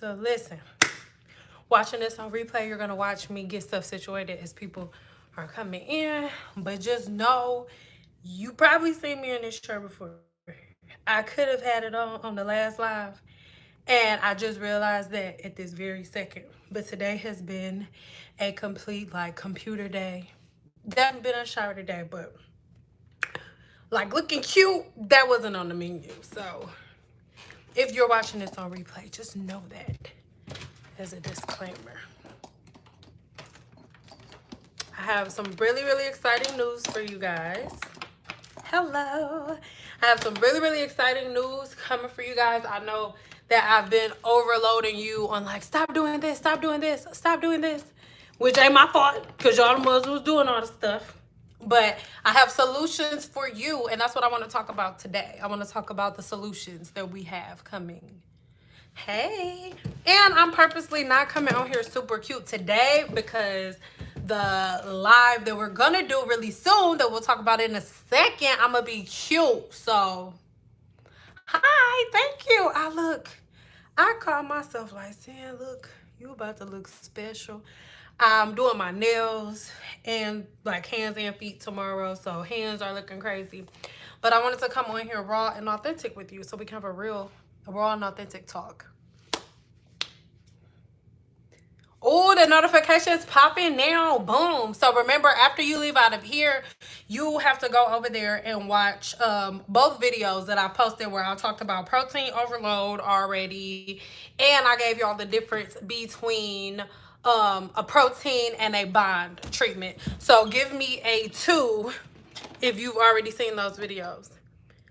So listen, watching this on replay, you're gonna watch me get stuff situated as people are coming in. But just know, you probably seen me in this shirt before. I could have had it on the last live, and I just realized that at this very second. But today has been a complete like computer day. Definitely been a shower today, but like looking cute, that wasn't on the menu. So if you're watching this on replay, just know that as a disclaimer. I have some really, really exciting news for you guys. Hello. I have some really, really exciting news coming for you guys. I know that I've been overloading you on like, stop doing this, stop doing this, stop doing this, which ain't my fault because y'all the ones who's doing all the stuff. But I have solutions for you, and that's what I want to talk about today. I want to talk about the solutions that we have coming. Hey, and I'm purposely not coming on here super cute today because the live that we're gonna do really soon, that we'll talk about in a second, I'm gonna be cute. So hi, thank you. I call myself like saying, look, you about to look special. I'm doing my nails and like hands and feet tomorrow, so hands are looking crazy. But I wanted to come on here raw and authentic with you so we can have a real raw and authentic talk. Oh, the notification's popping now. Boom. So remember, after you leave out of here, you have to go over there and watch both videos that I posted where I talked about protein overload already. And I gave y'all the difference between a protein and a bond treatment. So give me a 2 if you've already seen those videos.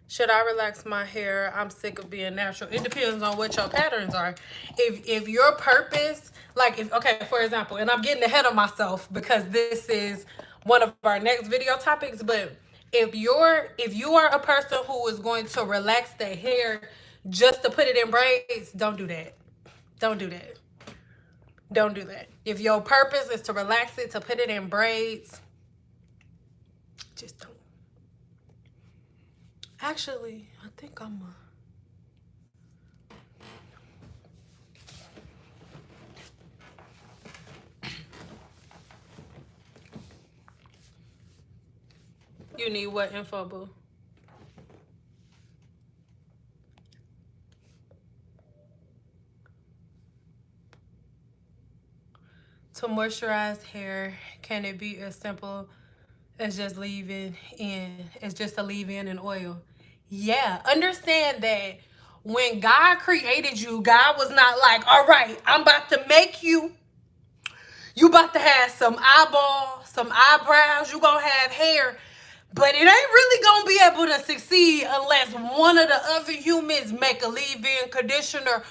Should I relax my hair? I'm sick of being natural. It depends on what your patterns are. If your purpose, like if, okay, for example, and I'm getting ahead of myself because this is one of our next video topics, but if you are a person who is going to relax their hair just to put it in braids, don't do that. Don't do that. Don't do that. If your purpose is to relax it, to put it in braids, just don't. Actually, I think I'm You need what info, boo? To moisturize hair, can it be as simple as just leaving in? It's just a leave-in and oil. Yeah, understand that when God created you, God was not like, all right, I'm about to make you. You about to have some eyeballs, some eyebrows. You gonna have hair. But it ain't really gonna be able to succeed unless one of the other humans make a leave-in conditioner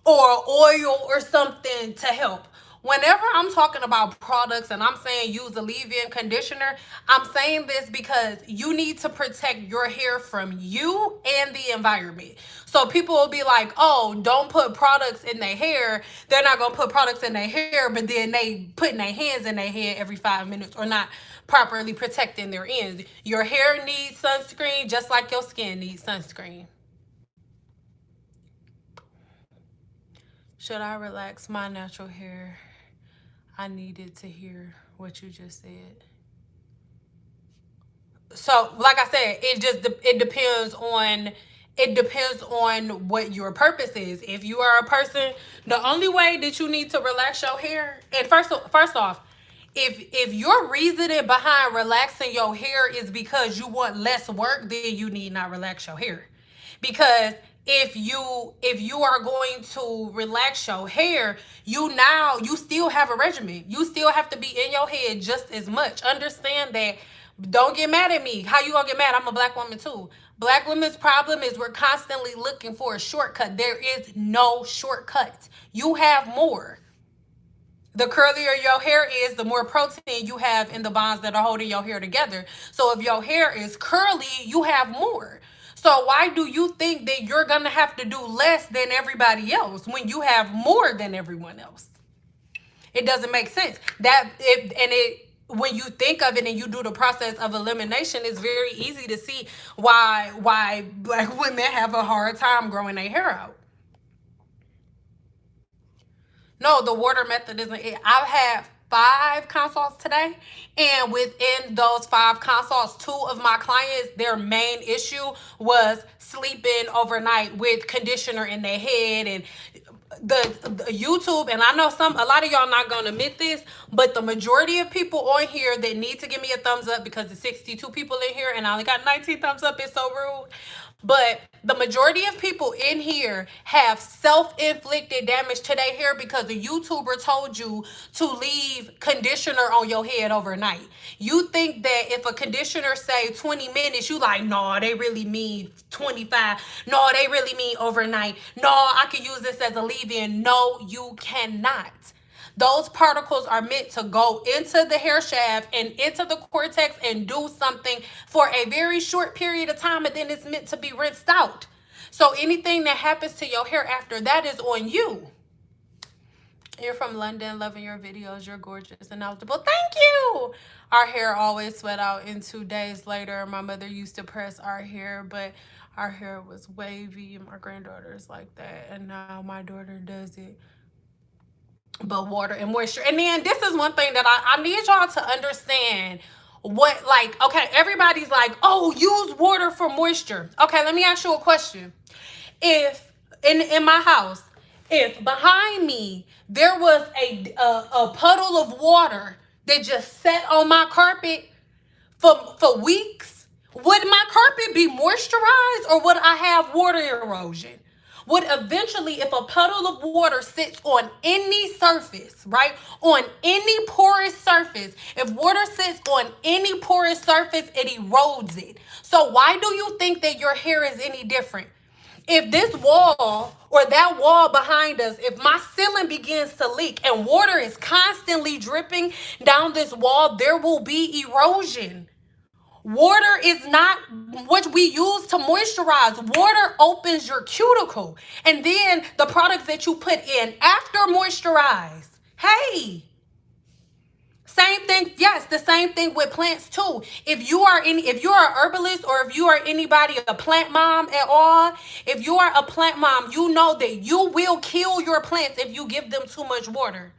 or oil or something to help. Whenever I'm talking about products and I'm saying use a leave-in conditioner, I'm saying this because you need to protect your hair from you and the environment. So people will be like, oh, don't put products in their hair. They're not going to put products in their hair, but then they putting their hands in their hair every 5 minutes or not properly protecting their ends. Your hair needs sunscreen just like your skin needs sunscreen. Should I relax my natural hair? I needed to hear what you just said. So, like I said, it depends on what your purpose is. If you are a person, the only way that you need to relax your hair, and first off, if your reasoning behind relaxing your hair is because you want less work, then you need not relax your hair. Because if you are going to relax your hair, you still have a regimen. You still have to be in your head just as much. Understand that. Don't get mad at me. How you gonna get mad? I'm a black woman too. Black women's problem is we're constantly looking for a shortcut. There is no shortcut. You have more. The curlier your hair is, the more protein you have in the bonds that are holding your hair together. So if your hair is curly, you have more. So why do you think that you're going to have to do less than everybody else when you have more than everyone else? It doesn't make sense. When you think of it and you do the process of elimination, it's very easy to see why black women have a hard time growing their hair out. No, the water method isn't it. I've had 5 consults today, and within those 5 consults, 2 of my clients, their main issue was sleeping overnight with conditioner in their head. And the YouTube, and I know a lot of y'all not gonna admit this, but the majority of people on here that need to give me a thumbs up, because there's 62 people in here and I only got 19 thumbs up, it's so rude. But the majority of people in here have self-inflicted damage to their hair because the YouTuber told you to leave conditioner on your head overnight. You think that if a conditioner say 20 minutes, you like, no, they really mean 25. No, they really mean overnight. No, I could use this as a leave-in. No, you cannot. Those particles are meant to go into the hair shaft and into the cortex and do something for a very short period of time, and then it's meant to be rinsed out. So anything that happens to your hair after that is on you. You're from London, loving your videos. You're gorgeous and knowledgeable. Thank you. Our hair always sweat out in 2 days later. My mother used to press our hair, but our hair was wavy. My granddaughter's like that, and now my daughter does it. But water and moisture. And then this is one thing that I need y'all to understand. What, like, okay, everybody's like, oh, use water for moisture. Okay, let me ask you a question. If in my house, if behind me there was a puddle of water that just sat on my carpet for weeks, would my carpet be moisturized, or would I have water erosion? Would eventually, if a puddle of water sits on any surface, right, on any porous surface, if water sits on any porous surface, it erodes it. So why do you think that your hair is any different? If this wall or that wall behind us, if my ceiling begins to leak and water is constantly dripping down this wall, there will be erosion. Water is not what we use to moisturize. Water opens your cuticle. And then the products that you put in after moisturize. Hey. Same thing, yes, the same thing with plants too. If you are an herbalist, or if you are anybody, a plant mom at all, if you are a plant mom, you know that you will kill your plants if you give them too much water.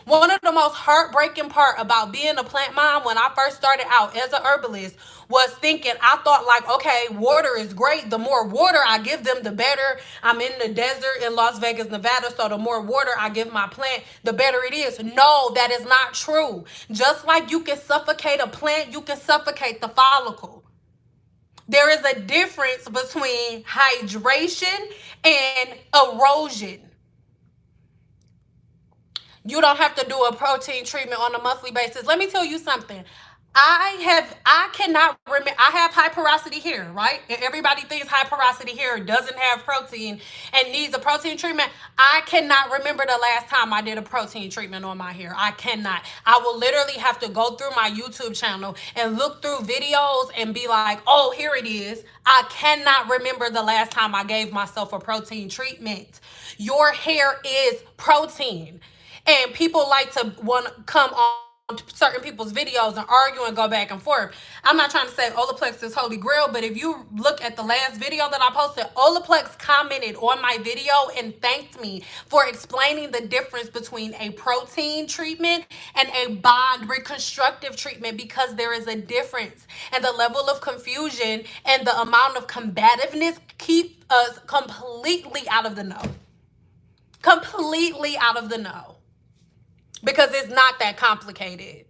One of the most heartbreaking part about being a plant mom when I first started out as a herbalist was thinking, I thought like, okay, water is great. The more water I give them, the better. I'm in the desert in Las Vegas, Nevada, so the more water I give my plant, the better it is. No, that is not true. Just like you can suffocate a plant, you can suffocate the follicle. There is a difference between hydration and erosion. You don't have to do a protein treatment on a monthly basis. Let me tell you something. I cannot remember. I have high porosity hair, right? And everybody thinks high porosity hair doesn't have protein and needs a protein treatment. I cannot remember the last time I did a protein treatment on my hair. I cannot. I will literally have to go through my YouTube channel and look through videos and be like, oh, here it is. I cannot remember the last time I gave myself a protein treatment. Your hair is protein. And people like to want to come on certain people's videos and argue and go back and forth. I'm not trying to say OLAPLEX is holy grail, but if you look at the last video that I posted, OLAPLEX commented on my video and thanked me for explaining the difference between a protein treatment and a bond reconstructive treatment, because there is a difference, and the level of confusion and the amount of combativeness keep us completely out of the know. Completely out of the know. Because it's not that complicated.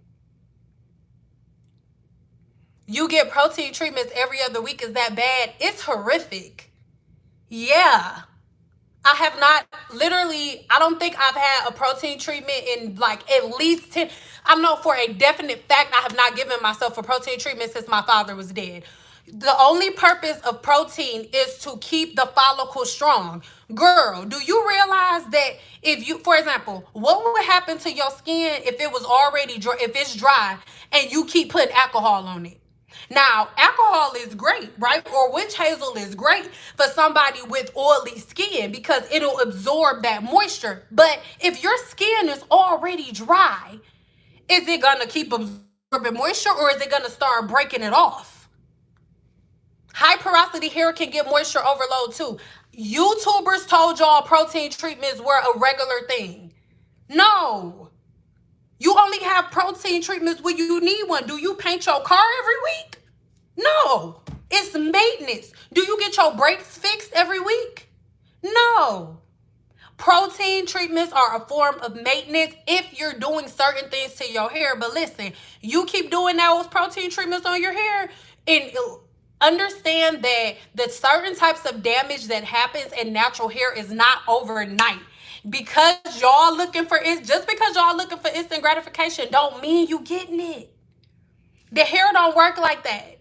You get protein treatments every other week. Is that bad? It's horrific. Yeah. I have not, literally, I don't think I've had a protein treatment in like at least 10. I know for a definite fact I have not given myself a protein treatment since my father was dead. The only purpose of protein is to keep the follicle strong. Girl, do you realize that if you, for example, what would happen to your skin if it was already dry, if it's dry and you keep putting alcohol on it? Now, alcohol is great, right? Or witch hazel is great for somebody with oily skin because it'll absorb that moisture. But if your skin is already dry, is it going to keep absorbing moisture, or is it going to start breaking it off? High porosity hair can get moisture overload too. YouTubers told y'all protein treatments were a regular thing. No. You only have protein treatments when you need one. Do you paint your car every week? No. It's maintenance. Do you get your brakes fixed every week? No. Protein treatments are a form of maintenance if you're doing certain things to your hair. But listen, you keep doing those protein treatments on your hair and understand that the certain types of damage that happens in natural hair is not overnight. Because y'all looking for it, just because y'all looking for instant gratification don't mean you getting it. The hair don't work like that.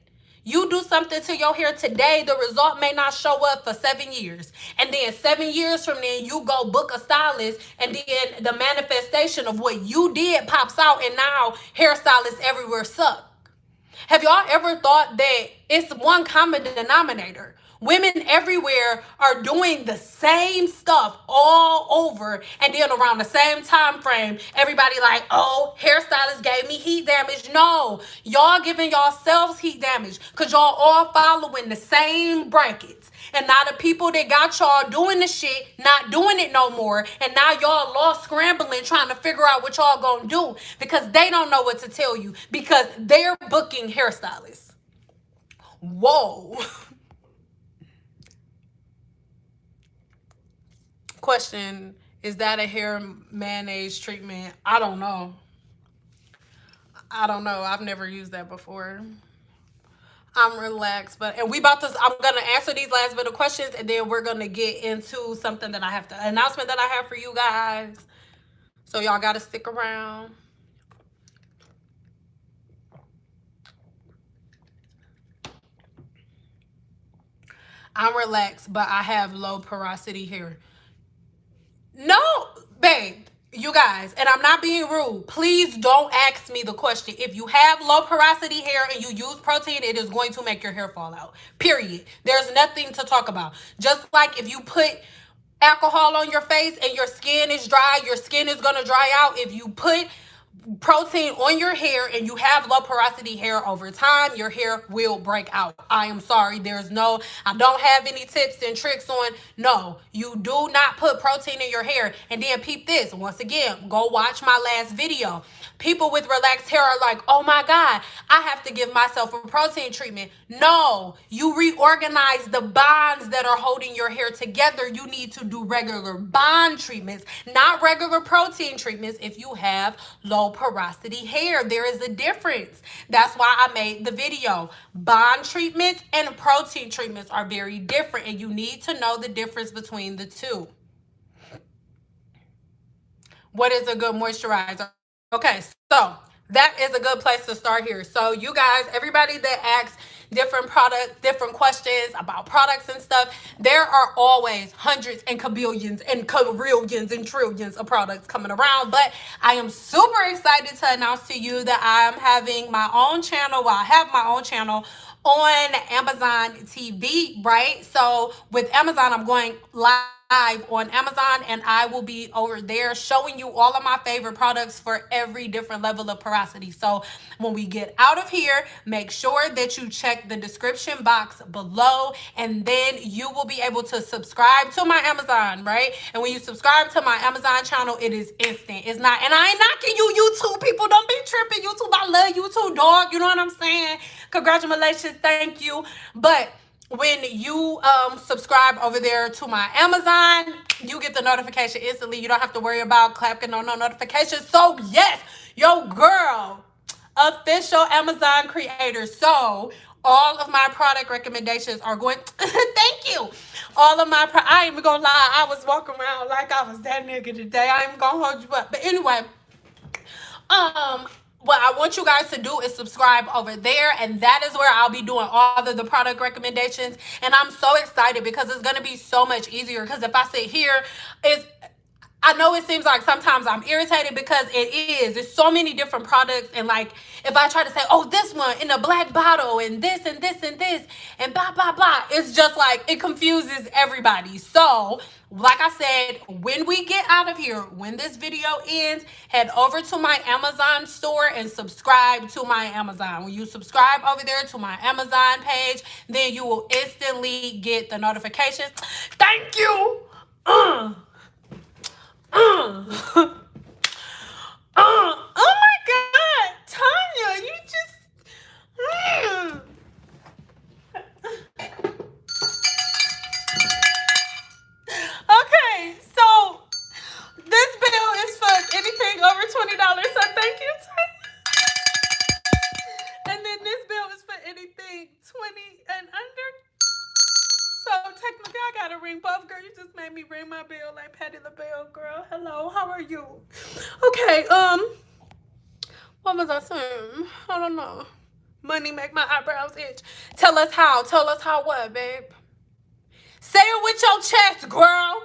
You do something to your hair today, the result may not show up for 7 years. And then 7 years from then, you go book a stylist, and then the manifestation of what you did pops out, and now hairstylists everywhere suck. Have y'all ever thought that it's one common denominator? Women everywhere are doing the same stuff all over, and then around the same time frame, everybody like, oh, hairstylist gave me heat damage. No, y'all giving yourselves heat damage because y'all all following the same brackets. And now the people that got y'all doing the shit, not doing it no more. And now y'all lost scrambling trying to figure out what y'all gonna do because they don't know what to tell you because they're booking hairstylists. Whoa. Question, is that a hair mayonnaise treatment? I don't know. I've never used that before. I'm relaxed, and I'm gonna answer these last bit of questions, and then we're gonna get into something that I have to announcement that I have for you guys. So y'all gotta stick around. I'm relaxed, but I have low porosity hair. No, babe. You guys, and I'm not being rude, please don't ask me the question. If you have low porosity hair and you use protein, it is going to make your hair fall out. Period. There's nothing to talk about. Just like if you put alcohol on your face and your skin is dry, your skin is going to dry out. If you put protein on your hair and you have low porosity hair, over time your hair will break out. I am sorry, I don't have any tips and tricks on. No, you do not put protein in your hair. And then peep this, once again, go watch my last video. People with relaxed hair are like, oh my God, I have to give myself a protein treatment. No, you reorganize the bonds that are holding your hair together. You need to do regular bond treatments, not regular protein treatments if you have low porosity hair. There is a difference. That's why I made the video. Bond treatments and protein treatments are very different, and you need to know the difference between the two. What is a good moisturizer? Okay, so that is a good place to start here. So you guys, everybody that asks different questions about products and stuff, there are always hundreds and kabillions and quadrillions and trillions of products coming around. But I am super excited to announce to you that I am having my own channel. Well, I have my own channel on Amazon TV, right? So with Amazon, I'm going live on Amazon, and I will be over there showing you all of my favorite products for every different level of porosity. So when we get out of here, make sure that you check the description box below, and then you will be able to subscribe to my Amazon, right? And when you subscribe to my Amazon channel, it is instant. It's not, and I ain't knocking you, YouTube people. Don't be tripping, YouTube. I love YouTube, dog. You know what I'm saying? Congratulations, thank you. But when you subscribe over there to my Amazon, you get the notification instantly. You don't have to worry about clapping on no notifications. So yes, yo girl, official Amazon creator. So all of my product recommendations are going thank you. All of my I ain't even gonna lie, I was walking around like I was that nigga today. I ain't even gonna hold you up. But anyway, what I want you guys to do is subscribe over there, and that is where I'll be doing all of the product recommendations. And I'm so excited because it's going to be so much easier, because if I sit here, I know it seems like sometimes I'm irritated because there's so many different products, and like if I try to say, oh, this one in a black bottle and this and this and this and blah blah blah, it's just like it confuses everybody. So like I said, when we get out of here, when this video ends, head over to my Amazon store and subscribe to my Amazon. When you subscribe over there to my Amazon page, then you will instantly get the notifications. Thank you. Patty LaBelle, girl. Hello, how are you? Okay, what was I saying? I don't know. Money make my eyebrows itch. Tell us how. Tell us how what, babe? Say it with your chest, girl.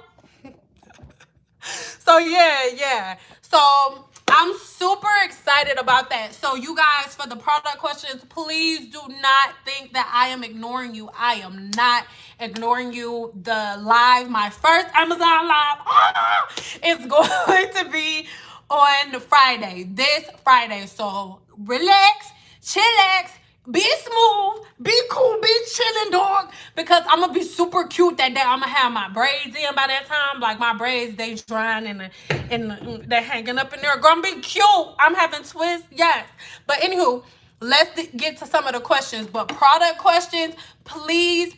So yeah. So I'm super excited about that. So you guys, for the product questions, please do not think that I am ignoring you. I am not ignoring you. The live, my first Amazon live, is going to be on Friday, this Friday. So relax, chillax, be smooth, be cool, be chilling, dog. Because I'm gonna be super cute that day. I'm gonna have my braids in by that time. Like my braids, they drying and they're hanging up in there. Gonna be cute. I'm having twists, yes. But anywho, let's get to some of the questions. But product questions, please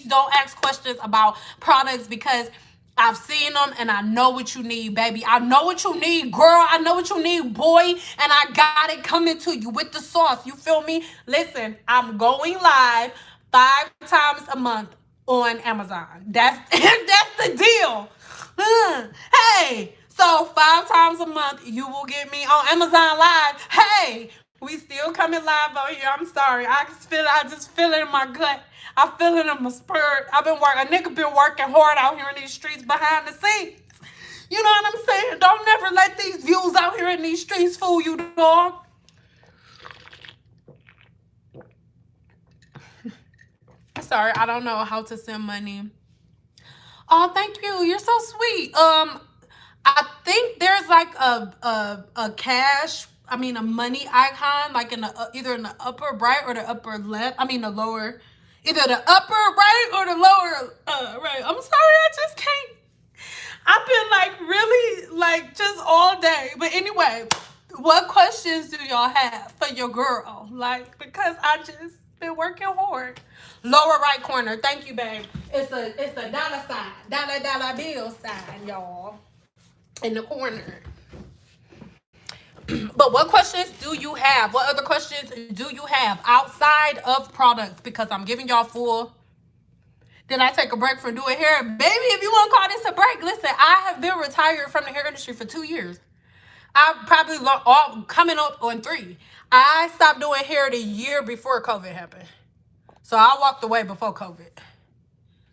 don't ask questions about products because I've seen them and I know what you need, baby. I know what you need, girl. I know what you need, boy. And I got it coming to you with the sauce. You feel me? Listen, I'm going live 5 times a month on Amazon. That's the deal. Hey, so 5 times a month you will get me on Amazon Live. Hey, we still coming live out here. I'm sorry. I just feel it in my gut. I feel it in my spirit. A nigga been working hard out here in these streets behind the scenes. You know what I'm saying? Don't never let these views out here in these streets fool you, dog. Sorry, I don't know how to send money. Oh, thank you. You're so sweet. I think there's like a cash, I mean a money icon, like in the either in the upper right or the upper left. I mean the lower, either the upper right or the lower right. I'm sorry, I just can't. I've been like really like just all day. But anyway, what questions do y'all have for your girl? Like because I just been working hard. Lower right corner. Thank you, babe. It's a dollar sign, dollar bill sign, y'all. In the corner. But what questions do you have? What other questions do you have outside of products? Because I'm giving y'all full. Did I take a break from doing hair? Baby, if you want to call this a break, listen, I have been retired from the hair industry for 2 years. I'm probably coming up on 3. I stopped doing hair the year before COVID happened. So I walked away before COVID.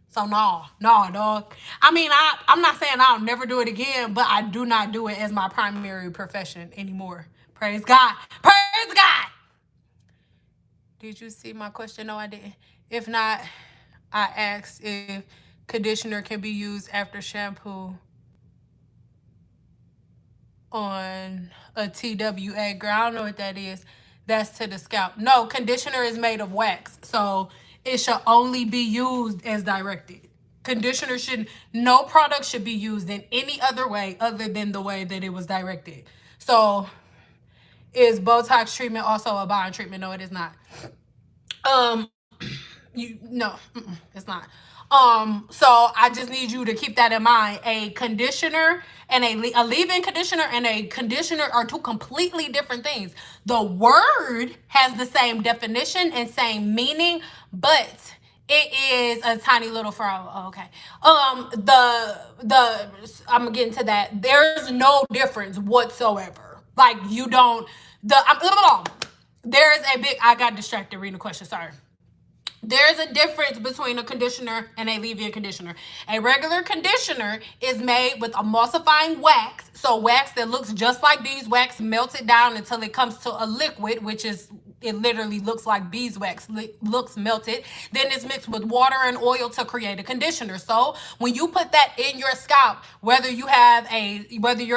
So no, dog. I mean, I'm not saying I'll never do it again, but I do not do it as my primary profession anymore. Praise God. Praise God. Did you see my question? No, I didn't. If not, I asked if conditioner can be used after shampoo on a TWA. Girl, I don't know what that is. That's to the scalp. No, conditioner is made of wax. So it should only be used as directed. Conditioner no product should be used in any other way other than the way that it was directed. So is Botox treatment also a bond treatment? No, it is not. It's not. So I just need you to keep that in mind. A conditioner and a leave-in conditioner and a conditioner are 2 completely different things. The word has the same definition and same meaning, but it is a tiny little fro. Oh, okay. I'm gonna get into that. There's no difference whatsoever. Like you don't. There's a big. I got distracted reading the question. Sorry. There's a difference between a conditioner and a leave-in conditioner. A regular conditioner is made with emulsifying wax. So wax that looks just like beeswax, melted down until it comes to a liquid, which is, it literally looks like beeswax, looks melted. Then it's mixed with water and oil to create a conditioner. So when you put that in your scalp, whether your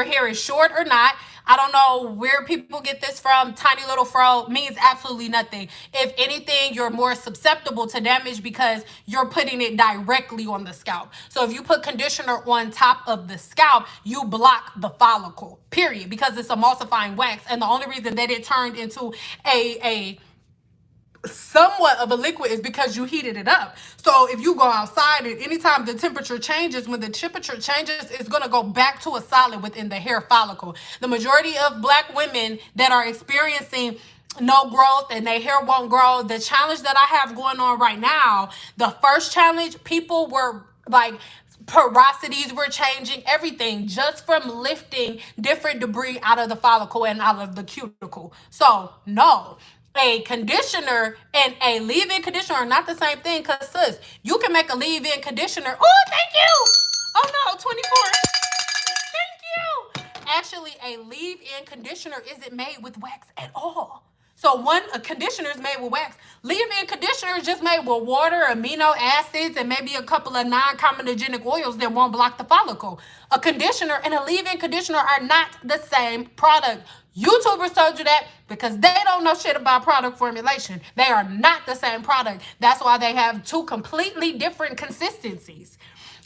hair is short or not, I don't know where people get this from. Tiny little fro means absolutely nothing. If anything, you're more susceptible to damage because you're putting it directly on the scalp. So if you put conditioner on top of the scalp, you block the follicle, period, because it's emulsifying wax. And the only reason that it turned into a somewhat of a liquid is because you heated it up. So if you go outside and anytime the temperature changes, when the temperature changes, it's going to go back to a solid within the hair follicle. The majority of Black women that are experiencing no growth and their hair won't grow, the challenge that I have going on right now, the first challenge, people were like porosities were changing, everything just from lifting different debris out of the follicle and out of the cuticle. So no, a conditioner and a leave-in conditioner are not the same thing, because sis, you can make a leave-in conditioner. Oh, thank you. Oh no, 24. Thank you. Actually, a leave-in conditioner isn't made with wax at all. So a conditioner is made with wax. Leave-in conditioner is just made with water, amino acids, and maybe a couple of non-comedogenic oils that won't block the follicle. A conditioner and a leave-in conditioner are not the same product. YouTubers told you that because they don't know shit about product formulation. They are not the same product. That's why they have two completely different consistencies.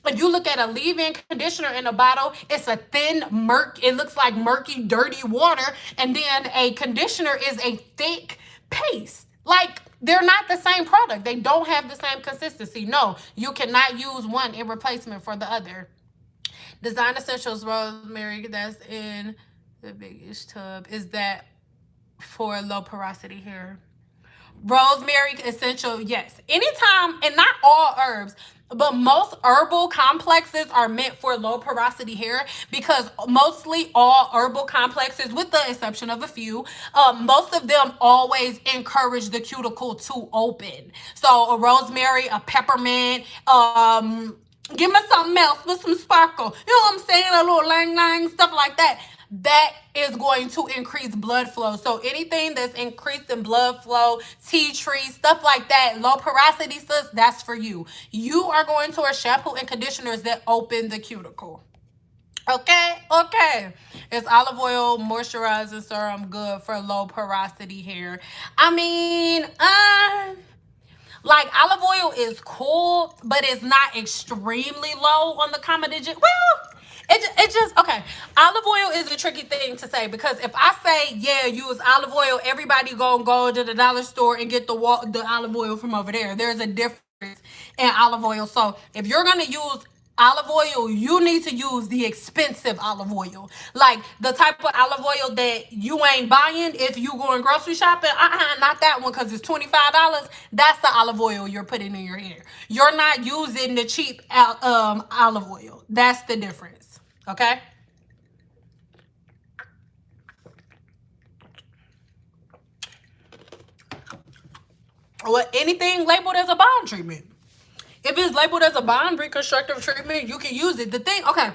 If you look at a leave-in conditioner in a bottle, it's a thin, it looks like murky, dirty water. And then a conditioner is a thick paste. Like, they're not the same product. They don't have the same consistency. No, you cannot use one in replacement for the other. Design Essentials Rosemary, that's in the biggest tub. Is that for low porosity hair? Rosemary essential, yes. Anytime, and not all herbs, but most herbal complexes are meant for low porosity hair, because mostly all herbal complexes, with the exception of a few, most of them always encourage the cuticle to open. So a rosemary, a peppermint, give me something else with some sparkle. You know what I'm saying? A little lang, stuff like that. That is going to increase blood flow. So anything that's increasing blood flow, tea tree, stuff like that, low porosity, sis, that's for you. You are going towards shampoo and conditioners that open the cuticle. Okay. Is olive oil moisturizing serum good for low porosity hair? I mean, like, olive oil is cool, but it's not extremely low on the comedogenic. Well, it just, okay. Olive oil is a tricky thing to say, because if I say, yeah, use olive oil, everybody gonna go to the dollar store and get the olive oil from over there. There's a difference in olive oil. So if you're gonna use olive oil, you need to use the expensive olive oil, like the type of olive oil that you ain't buying if you going grocery shopping. Not that one, because it's $25. That's the olive oil you're putting in your hair. You're not using the cheap olive oil. That's the difference. Okay. Well, anything labeled as a bond treatment. If it's labeled as a bond reconstructive treatment, you can use it. The thing, okay,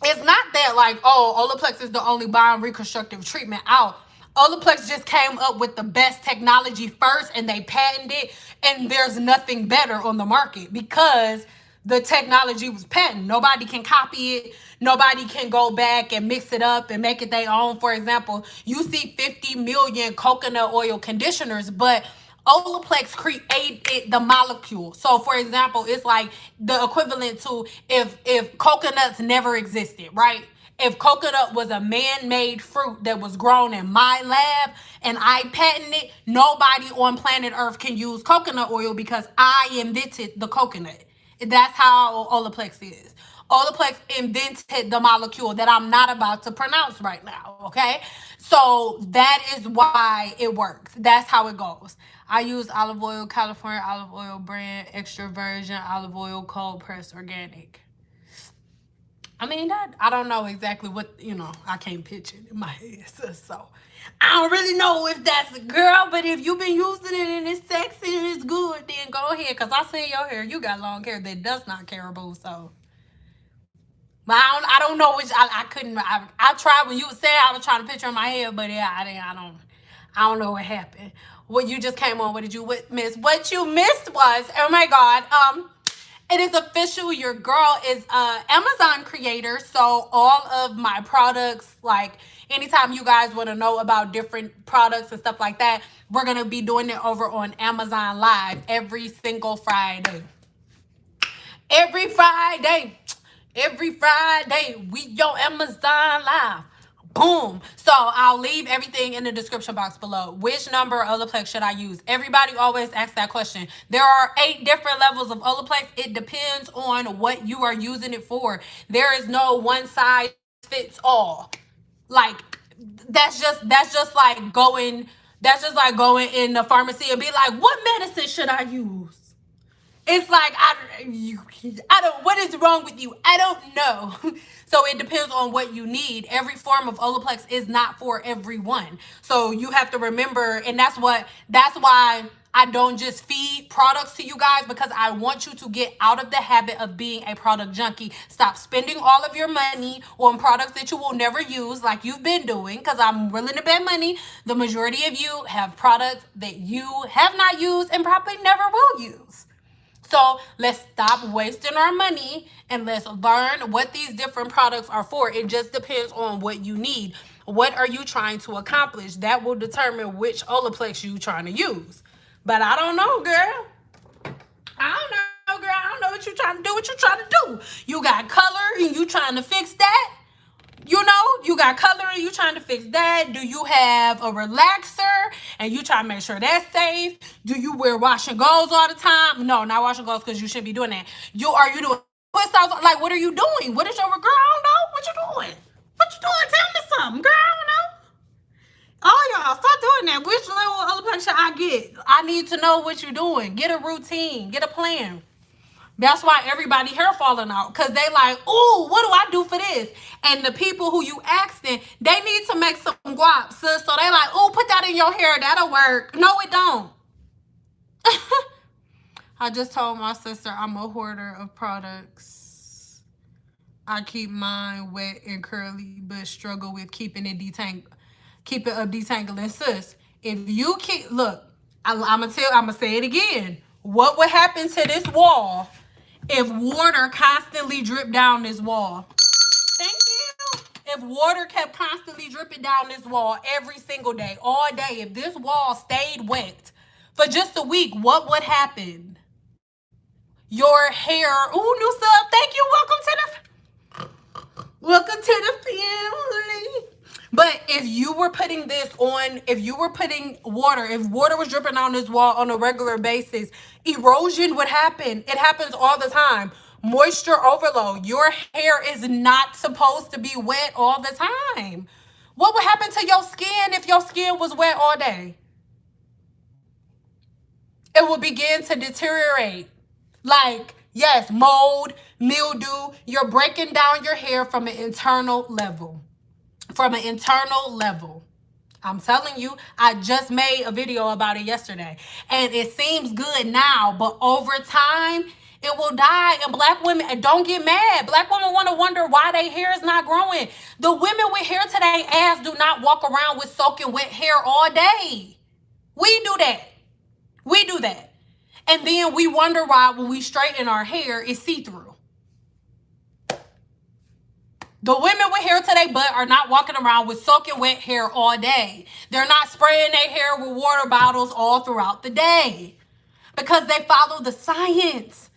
it's not that like, oh, OLAPLEX is the only bond reconstructive treatment out. OLAPLEX just came up with the best technology first, and they patented it, and there's nothing better on the market because the technology was patented. Nobody can copy it. Nobody can go back and mix it up and make it their own. For example, you see 50 million coconut oil conditioners, but OLAPLEX created the molecule. So for example, it's like the equivalent to if coconuts never existed, right? If coconut was a man-made fruit that was grown in my lab and I patented it, nobody on planet Earth can use coconut oil because I invented the coconut. That's how OLAPLEX is. OLAPLEX invented the molecule that I'm not about to pronounce right now, okay? So that is why it works. That's how it goes. I use olive oil, California olive oil brand, extra virgin olive oil, cold pressed organic. I mean, I don't know exactly what, I can't picture it in my head. So I don't really know if that's a girl, but if you've been using it and it's sexy and it's good, then go ahead. Because I see your hair. You got long hair that does not caribou, so. But I don't know which, I couldn't, I tried when you were saying, I was trying to picture in my head, but yeah, I don't know what happened. What you just came on, what did you miss? What you missed was, oh my God, it is official. Your girl is a Amazon creator. So all of my products, like anytime you guys want to know about different products and stuff like that, we're going to be doing it over on Amazon Live every single Friday. Every Friday, we on Amazon Live. Boom. So I'll leave everything in the description box below. Which number of OLAPLEX should I use? Everybody always asks that question. There are 8 different levels of OLAPLEX. It depends on what you are using it for. There is no one size fits all. Like that's just like going in the pharmacy and be like, what medicine should I use? It's like, I don't, what is wrong with you? I don't know. So it depends on what you need. Every form of OLAPLEX is not for everyone. So you have to remember, and that's why I don't just feed products to you guys, because I want you to get out of the habit of being a product junkie. Stop spending all of your money on products that you will never use like you've been doing, because I'm willing to bet money the majority of you have products that you have not used and probably never will use. So let's stop wasting our money and let's learn what these different products are for. It just depends on what you need. What are you trying to accomplish? That will determine which OLAPLEX you're trying to use. But I don't know, girl. I don't know, girl. I don't know what you're trying to do, what you're trying to do. You got color and you trying to fix that. You know, you got color and you trying to fix that. Do you have a relaxer and you trying to make sure that's safe? Do you wear wash and goes all the time? No, not wash and goes, because you shouldn't be doing that. Are you doing twist outs? Like, what are you doing? What is your, girl? I don't know. What you doing? What you doing? Tell me something, girl. I don't know. Oh, y'all, stop doing that. Which little OLAPLEX should I get? I need to know what you're doing. Get a routine. Get a plan. That's why everybody hair falling out, because they like, ooh, what do I do for this? And the people who you asking, they need to make some guap, sis. So they like, ooh, put that in your hair. That'll work. No, it don't. I just told my sister I'm a hoarder of products. I keep mine wet and curly, but struggle with keeping it detangling. Sis, if you keep, look, I'm gonna say it again. What would happen to this wall if water constantly dripped down this wall? Thank you. If water kept constantly dripping down this wall every single day, all day, if this wall stayed wet for just a week, what would happen? Your hair, ooh, new sub, thank you. Welcome to the family. But if you were putting this on, if you were putting water, if water was dripping on this wall on a regular basis, erosion would happen. It happens all the time. Moisture overload. Your hair is not supposed to be wet all the time. What would happen to your skin if your skin was wet all day? It will begin to deteriorate. Like, yes, mold, mildew. You're breaking down your hair from an internal level. From an internal level. I'm telling you, I just made a video about it yesterday. And it seems good now, but over time, it will die. And black women, and don't get mad, black women want to wonder why their hair is not growing. The women with hair today ass do not walk around with soaking wet hair all day. We do that. We do that. And then we wonder why when we straighten our hair, it's see-through. The women with hair today but are not walking around with soaking wet hair all day. They're not spraying their hair with water bottles all throughout the day because they follow the science.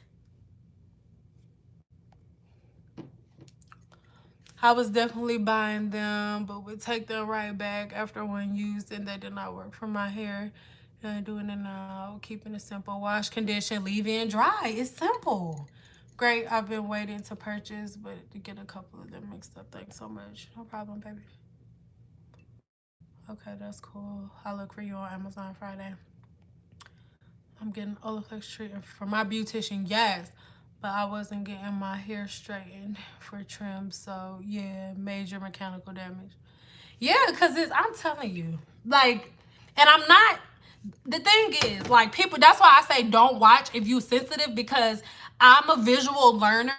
I was definitely buying them, but would take them right back after one used and they did not work for my hair. And doing it now, keeping it simple. Wash, condition, leave in, dry. It's simple. Great. I've been waiting to purchase, but to get a couple of them mixed up. Thanks so much. No problem, baby. Okay, that's cool. I'll look for you on Amazon Friday. I'm getting OLAPLEX treatment for my beautician, yes. But I wasn't getting my hair straightened for trim. So, yeah, major mechanical damage. Yeah, because I'm telling you. Like, and I'm not... The thing is, like, people, that's why I say don't watch if you sensitive, because I'm a visual learner.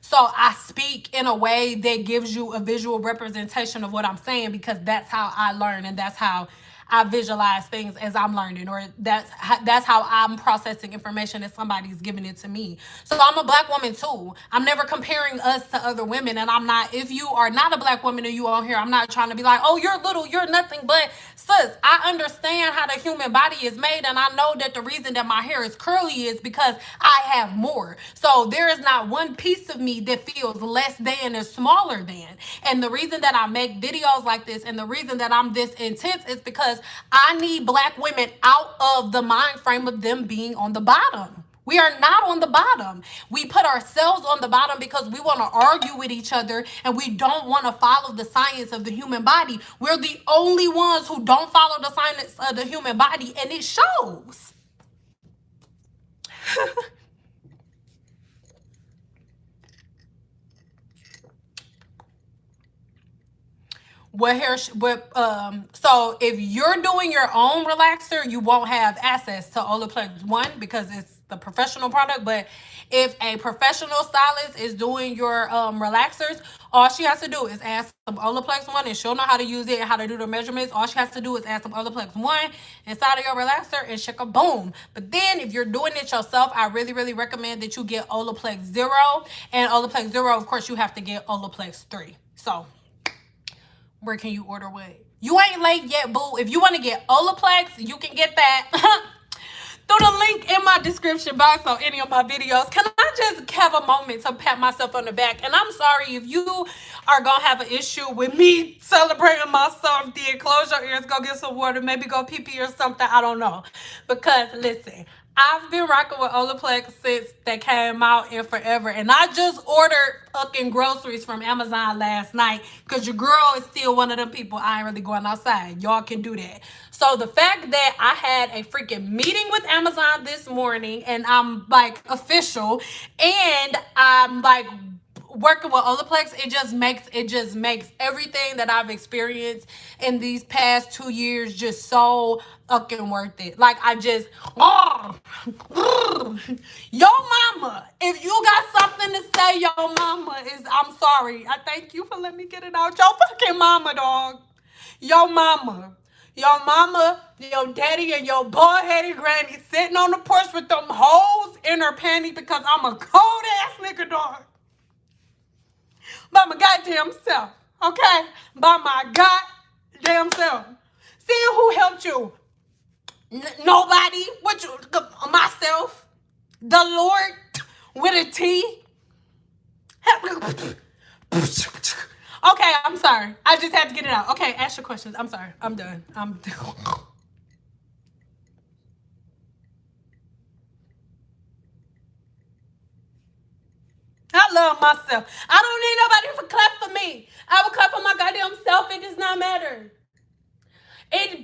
So I speak in a way that gives you a visual representation of what I'm saying, because that's how I learn and that's how I visualize things as I'm learning, or that's how I'm processing information as somebody's giving it to me. So I'm a black woman too. I'm never comparing us to other women, and I'm not, if you are not a black woman and you on here, I'm not trying to be like, oh, you're little, you're nothing. But sis, I understand how the human body is made, and I know that the reason that my hair is curly is because I have more. So there is not one piece of me that feels less than or smaller than. And the reason that I make videos like this and the reason that I'm this intense is because I need black women out of the mind frame of them being on the bottom. We are not on the bottom. We put ourselves on the bottom because we want to argue with each other and we don't want to follow the science of the human body. We're the only ones who don't follow the science of the human body, and it shows. So if you're doing your own relaxer, you won't have access to OLAPLEX 1 because it's the professional product. But if a professional stylist is doing your relaxers, all she has to do is add some OLAPLEX 1 and she'll know how to use it and how to do the measurements. All she has to do is add some OLAPLEX 1 inside of your relaxer and shaka boom. But then if you're doing it yourself, I really, really recommend that you get OLAPLEX 0. And OLAPLEX 0, of course, you have to get OLAPLEX 3. So where can you order what? You ain't late yet, boo. If you want to get OLAPLEX, you can get that through the link in my description box on any of my videos. Can I just have a moment to pat myself on the back? And I'm sorry if you are going to have an issue with me celebrating myself. Then close your ears, go get some water, maybe go pee-pee or something. I don't know. Because, listen, I've been rocking with OLAPLEX since they came out and forever. And I just ordered fucking groceries from Amazon last night because your girl is still one of them people. I ain't really going outside. Y'all can do that. So the fact that I had a freaking meeting with Amazon this morning and I'm like official and I'm like working with OLAPLEX, it just makes everything that I've experienced in these past 2 years just so fucking worth it. Like I just, yo mama, if you got something to say, yo mama is, I'm sorry. I thank you for letting me get it out. Yo fucking mama, dog. Yo mama. Your mama, your daddy, and your bald-headed granny sitting on the porch with them holes in her panties because I'm a cold-ass nigga, dog. By my goddamn self, okay? By my goddamn self. See who helped you? Nobody. What you? Myself. The Lord with a T. Okay, I'm sorry. I just had to get it out. Okay, ask your questions. I'm sorry. I'm done. I'm done. I love myself. I don't need nobody to clap for me. I will clap for my goddamn self. It does not matter. I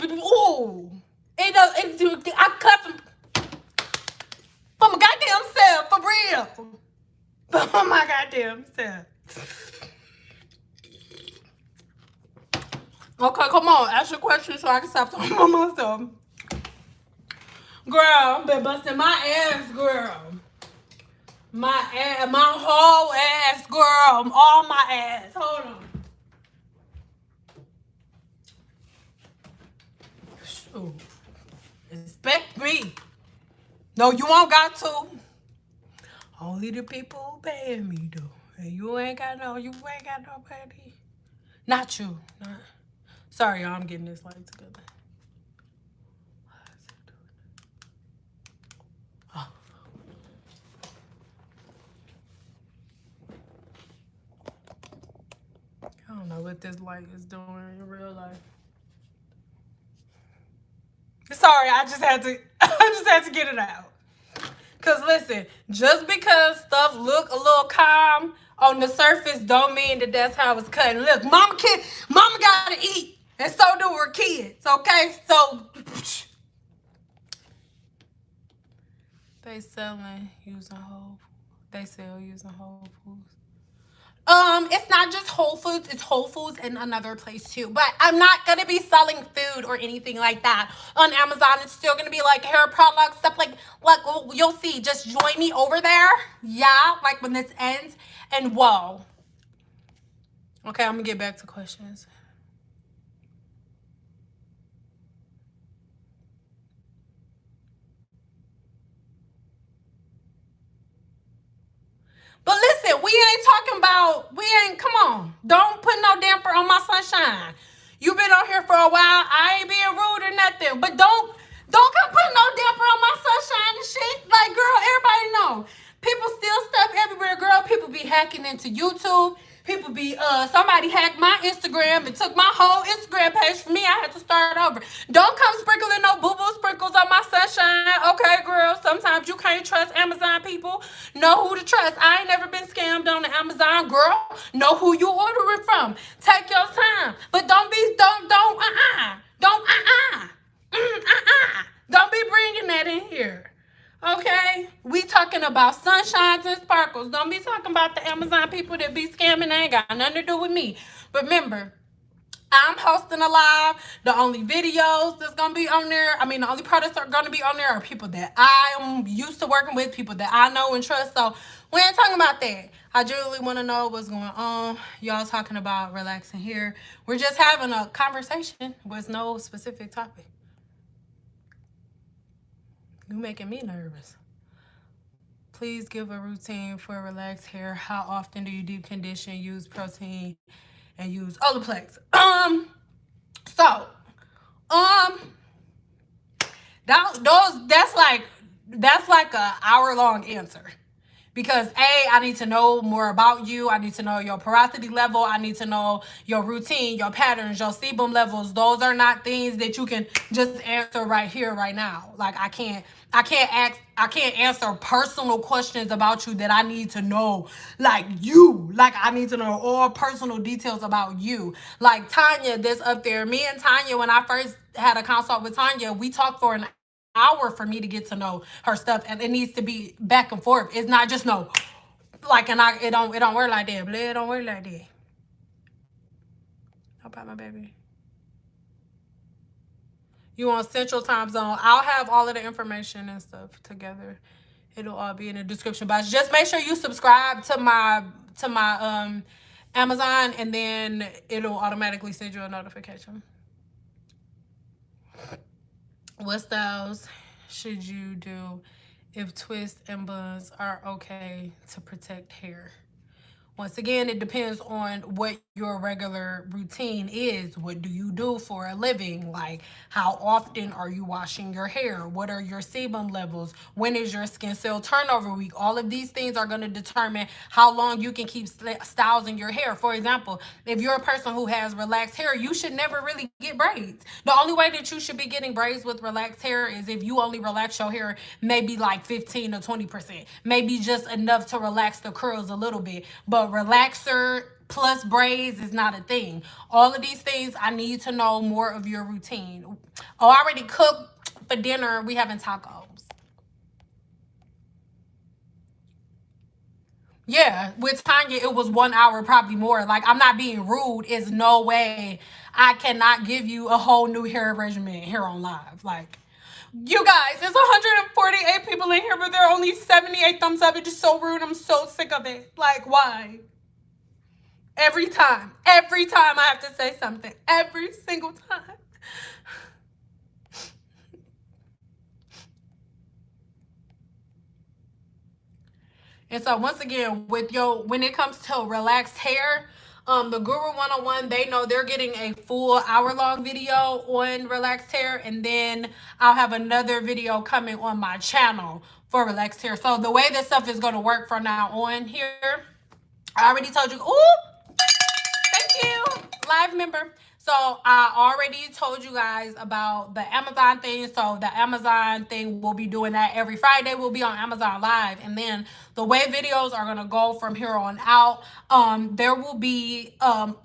clap for my goddamn self, for real. For my goddamn self. Okay, come on. Ask your question so I can stop talking about myself. Girl, I've been busting my ass, girl. My ass, my whole ass, girl. All my ass. Hold on. Shoot. Respect me. No, you won't got to. Only the people who paying me, though. And you ain't got nobody. Not you. Not. Sorry, y'all, I'm getting this light together. Oh. I don't know what this light is doing in real life. Sorry, I just had to get it out. Cause listen, just because stuff look a little calm on the surface don't mean that that's how it's cutting. Look, mama gotta eat. And so do her kids, okay? So they sell using Whole Foods. It's not just Whole Foods, it's Whole Foods and another place too. But I'm not gonna be selling food or anything like that on Amazon. It's still gonna be like hair products, stuff like you'll see. Just join me over there. Yeah, like when this ends. And whoa. Okay, I'm gonna get back to questions. But listen, come on. Don't put no damper on my sunshine. You've been on here for a while. I ain't being rude or nothing. But don't come put no damper on my sunshine and shit. Like, girl, everybody know. People steal stuff everywhere, girl. People be hacking into YouTube. People be, somebody hacked my Instagram and took my whole Instagram page from me. I had to start over. Don't come sprinkling no boo-boo sprinkles on my sunshine. Okay, girl, sometimes you can't trust Amazon people. Know who to trust. I ain't never been scammed on the Amazon, girl. Know who you ordering from. Take your time. But don't be bringing that in here. Okay? We circles. Don't be talking about the Amazon people that be scamming. They ain't got nothing to do with me. But remember, I'm hosting a live. The only videos that's gonna be on there, the only products that are gonna be on there are people that I am used to working with, people that I know and trust. So we ain't talking about that. I genuinely want to know what's going on. Y'all talking about relaxing here. We're just having a conversation with no specific topic. You making me nervous. Please give a routine for relaxed hair. How often do you deep condition, use protein, and use OLAPLEX? That's like a hour-long answer. Because I need to know more about you. I need to know your porosity level. I need to know your routine, your patterns, your sebum levels. Those are not things that you can just answer right here, right now. Like I can't answer personal questions about you that I need to know. Like you. Like I need to know all personal details about you. Like Tanya, that's up there. Me and Tanya, when I first had a consult with Tanya, we talked for an hour for me to get to know her stuff, and it needs to be back and forth. It's not just no like, and it don't work like that. But it don't work like that. How about my baby? You on Central Time Zone? I'll have all of the information and stuff together. It'll all be in the description box. Just make sure you subscribe to my Amazon, and then it'll automatically send you a notification. What styles should you do if twists and buns are okay to protect hair? Once again, it depends on what your regular routine is. What do you do for a living? Like, how often are you washing your hair? What are your sebum levels? When is your skin cell turnover week? All of these things are going to determine how long you can keep styles in your hair. For example, if you're a person who has relaxed hair, you should never really get braids. The only way that you should be getting braids with relaxed hair is if you only relax your hair maybe like 15 or 20%. Maybe just enough to relax the curls a little bit. But relaxer plus braids is not a thing. All of these things, I need to know more of your routine. Oh, I already cooked for dinner. We having tacos. Yeah, with Tanya, it was 1 hour, probably more. Like, I'm not being rude. It's no way I cannot give you a whole new hair regimen here on live. Like, you guys, there's 148 people in here, but there are only 78 thumbs up. It's just so rude. I'm so sick of it. Like, why? Every time I have to say something. Every single time. And so once again, when it comes to relaxed hair, the Guru 101, they know they're getting a full hour-long video on relaxed hair, and then I'll have another video coming on my channel for relaxed hair. So the way this stuff is going to work from now on here, I already told you. Ooh, thank you, live member. So I already told you guys about the Amazon thing. So the Amazon thing, we'll be doing that every Friday. We'll be on Amazon Live. And then the way videos are going to go from here on out, there will be,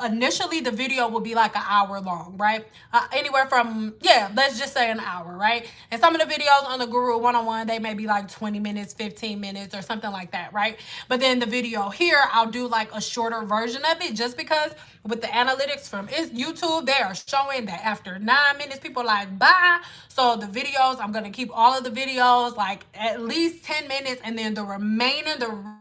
initially the video will be like an hour long, right? Anywhere from, let's just say an hour, right? And some of the videos on the Guru 101, they may be like 20 minutes, 15 minutes or something like that, right? But then the video here, I'll do like a shorter version of it, just because with the analytics from YouTube, they are showing that after 9 minutes, people are like, bye. So the videos, I'm going to keep all of the videos like at least 10 minutes, and then the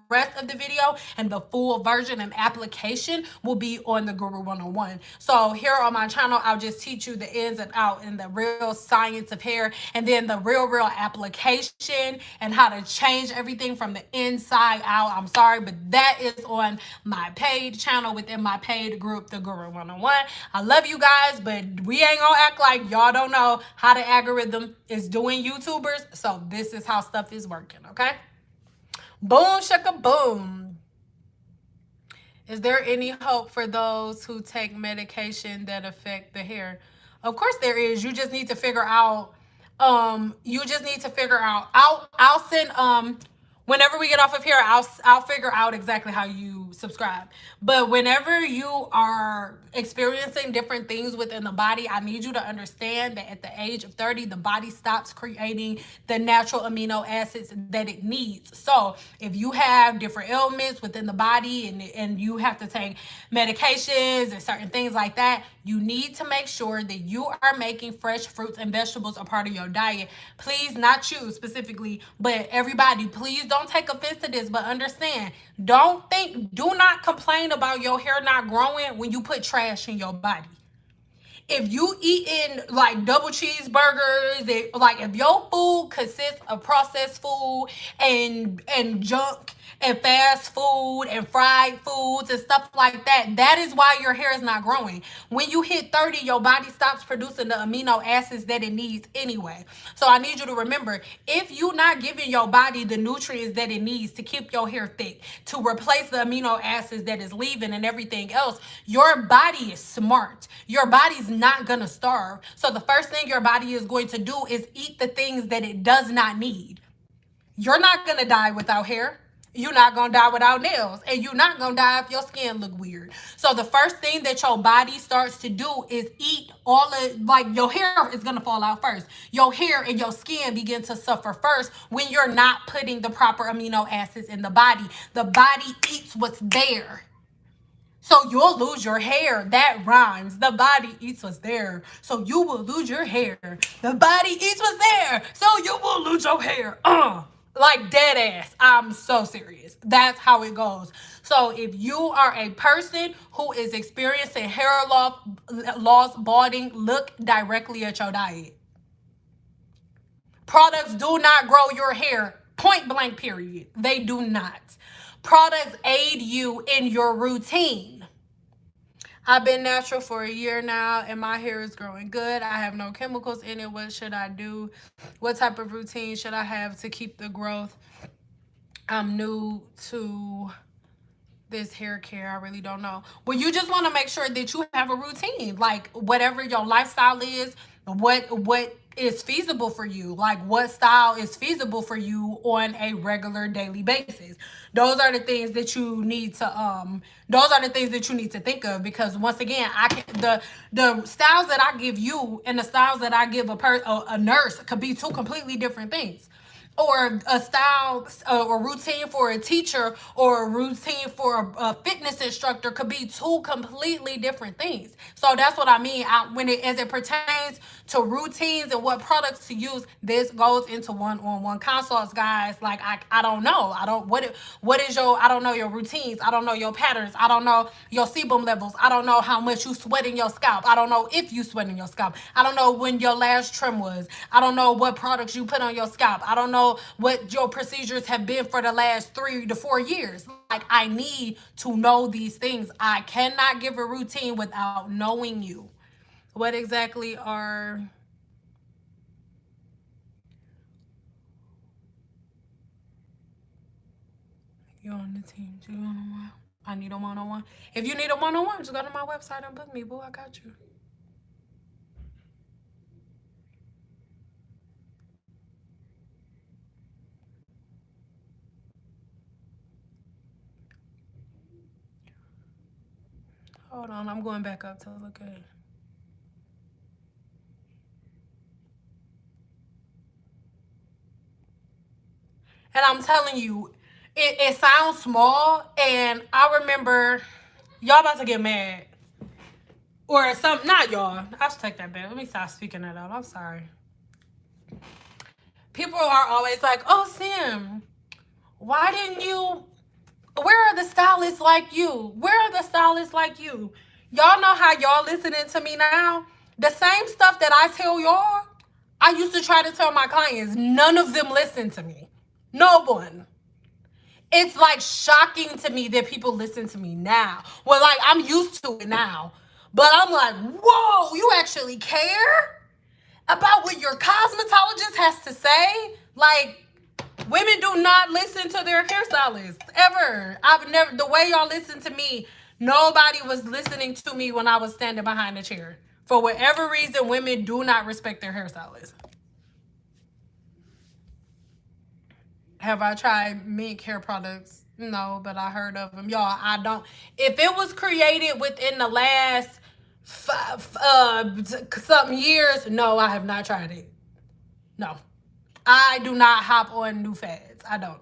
rest of the video and the full version and application will be on the Guru 101. So here on my channel, I'll just teach you the ins and outs and the real science of hair, and then the real application and how to change everything from the inside out. I'm sorry, but that is on my paid channel within my paid group, the Guru 101. I love you guys, but we ain't gonna act like y'all don't know how the algorithm is doing YouTubers. So this is how stuff is working, okay? Boom, shaka, boom. Is there any hope for those who take medication that affect the hair? Of course there is. You just need to figure out, I'll send, whenever we get off of here, I'll figure out exactly how you subscribe. But whenever you are experiencing different things within the body, I need you to understand that at the age of 30, the body stops creating the natural amino acids that it needs. So if you have different ailments within the body and you have to take medications and certain things like that, you need to make sure that you are making fresh fruits and vegetables a part of your diet. Please, not you specifically, but everybody, please don't take offense to this, but understand, do not complain about your hair not growing when you put trash in your body. If you eating like double cheeseburgers, like if your food consists of processed food and junk and fast food and fried foods and stuff like that, that is why your hair is not growing. When you hit 30, your body stops producing the amino acids that it needs anyway. So I need you to remember, if you're not giving your body the nutrients that it needs to keep your hair thick, to replace the amino acids that is leaving and everything else, your body is smart. Your body's not gonna starve. So the first thing your body is going to do is eat the things that it does not need. You're not gonna die without hair. You're not gonna die without nails, and you're not gonna die if your skin look weird. So the first thing that your body starts to do is eat all of, like, your hair is gonna fall out first. Your hair and your skin begin to suffer first when you're not putting the proper amino acids in the body. The body eats what's there. So you'll lose your hair. That rhymes. The body eats what's there. So you will lose your hair. The body eats what's there. So you will lose your hair. Like dead ass. I'm so serious. That's how it goes. So if you are a person who is experiencing hair loss, balding, look directly at your diet. Products do not grow your hair. Point blank, period. They do not. Products aid you in your routine. I've been natural for a year now and my hair is growing good. I have no chemicals in it. What should I do? What type of routine should I have to keep the growth? I'm new to this hair care. I really don't know. Well, you just want to make sure that you have a routine. Like whatever your lifestyle is, what is feasible for you, like what style is feasible for you on a regular daily basis. Those are the things that you need to think of, because once again, the styles that I give you and the styles that I give a nurse could be two completely different things. Or a style or routine for a teacher or a routine for a fitness instructor could be two completely different things. So that's what I mean. As it pertains to routines and what products to use, this goes into one-on-one consults, guys. Like I don't know. I don't know your routines. I don't know your patterns. I don't know your sebum levels. I don't know how much you sweat in your scalp. I don't know if you sweat in your scalp. I don't know when your last trim was. I don't know what products you put on your scalp. I don't know what your procedures have been for the last 3 to 4 years. Like, I need to know these things. I cannot give a routine without knowing you. What exactly are you on the team? Do you want one? I need a one-on-one. If you need a one-on-one, just go to my website and book me, boo. I got you. Hold on, I'm going back up to look at it. And I'm telling you, it sounds small, and I remember, y'all about to get mad. Or some, not y'all. I should take that back. Let me stop speaking that out. I'm sorry. People are always like, oh, Sim, why didn't you, where are the stylists like you? Where are the stylists like you? Y'all know how y'all listening to me now? The same stuff that I tell y'all, I used to try to tell my clients. None of them listen to me. No one. It's like shocking to me that people listen to me now. Well, like, I'm used to it now. But I'm like, whoa, you actually care about what your cosmetologist has to say? Like, women do not listen to their hairstylists, ever. The way y'all listen to me, nobody was listening to me when I was standing behind the chair. For whatever reason, women do not respect their hairstylists. Have I tried mink hair products? No, but I heard of them. Y'all, I don't. If it was created within the last something years, no, I have not tried it. No. I do not hop on new fads. I don't.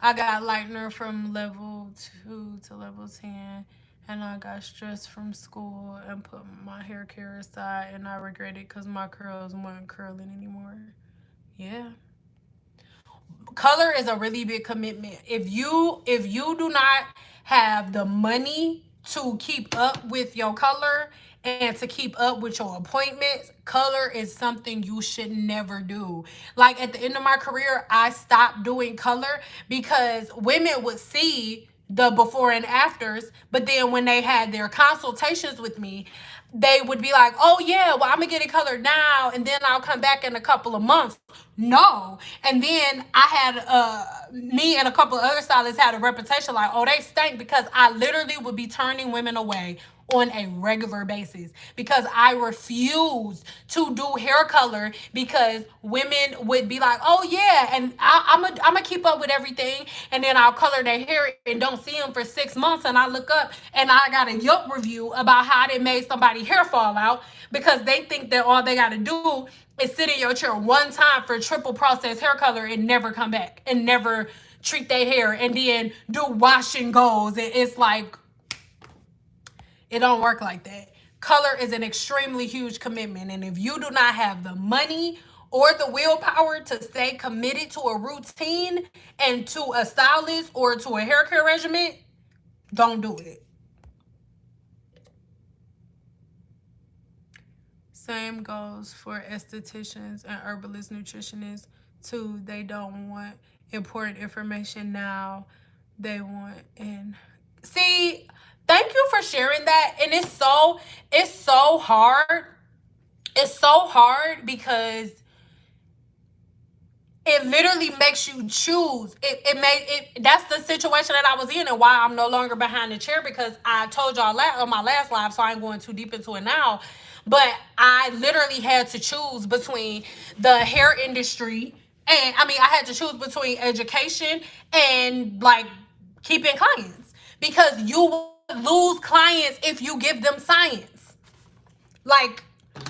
I got lightener from level 2 to level 10. And I got stressed from school and put my hair care aside. And I regret it because my curls weren't curling anymore. Yeah. Color is a really big commitment. If you do not have the money to keep up with your color and to keep up with your appointments, color is something you should never do. Like at the end of my career, I stopped doing color because women would see the before and afters, but then when they had their consultations with me, they would be like, oh yeah, well, I'm gonna get it colored now and then I'll come back in a couple of months. No. And then I had me and a couple of other stylists had a reputation like, oh, they stank, because I literally would be turning women away on a regular basis because I refused to do hair color because women would be like, oh yeah, and I'm gonna keep up with everything, and then I'll color their hair and don't see them for 6 months, and I look up and I got a Yelp review about how they made somebody's hair fall out because they think that all they gotta do is sit in your chair one time for triple process hair color and never come back and never treat their hair and then do wash and goes. It's like, it don't work like that. Color is an extremely huge commitment. And if you do not have the money or the willpower to stay committed to a routine and to a stylist or to a hair care regimen, don't do it. Same goes for estheticians and herbalist nutritionists too. They don't want important information now. They want, and see, thank you for sharing that. And it's so hard. It's so hard because it literally makes you choose. That's the situation that I was in and why I'm no longer behind the chair, because I told y'all on my last live, so I ain't going too deep into it now. But I literally had to choose between the hair industry and I had to choose between education and like keeping clients, because you will lose clients if you give them science. Like,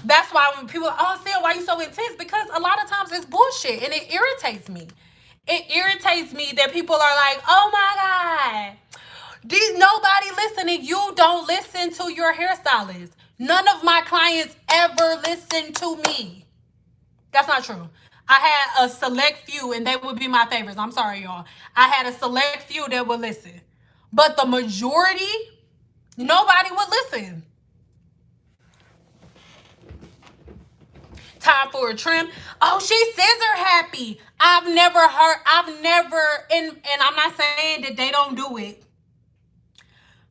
that's why when people are, oh, Sia, why you so intense? Because a lot of times it's bullshit and it irritates me. It irritates me that people are like, oh my God, nobody listening. You don't listen to your hairstylist. None of my clients ever listen to me. That's not true. I had a select few and they would be my favorites. I'm sorry, y'all. I had a select few that would listen. But the majority, nobody would listen. Time for a trim. Oh, she's scissor happy. I've never, and I'm not saying that they don't do it,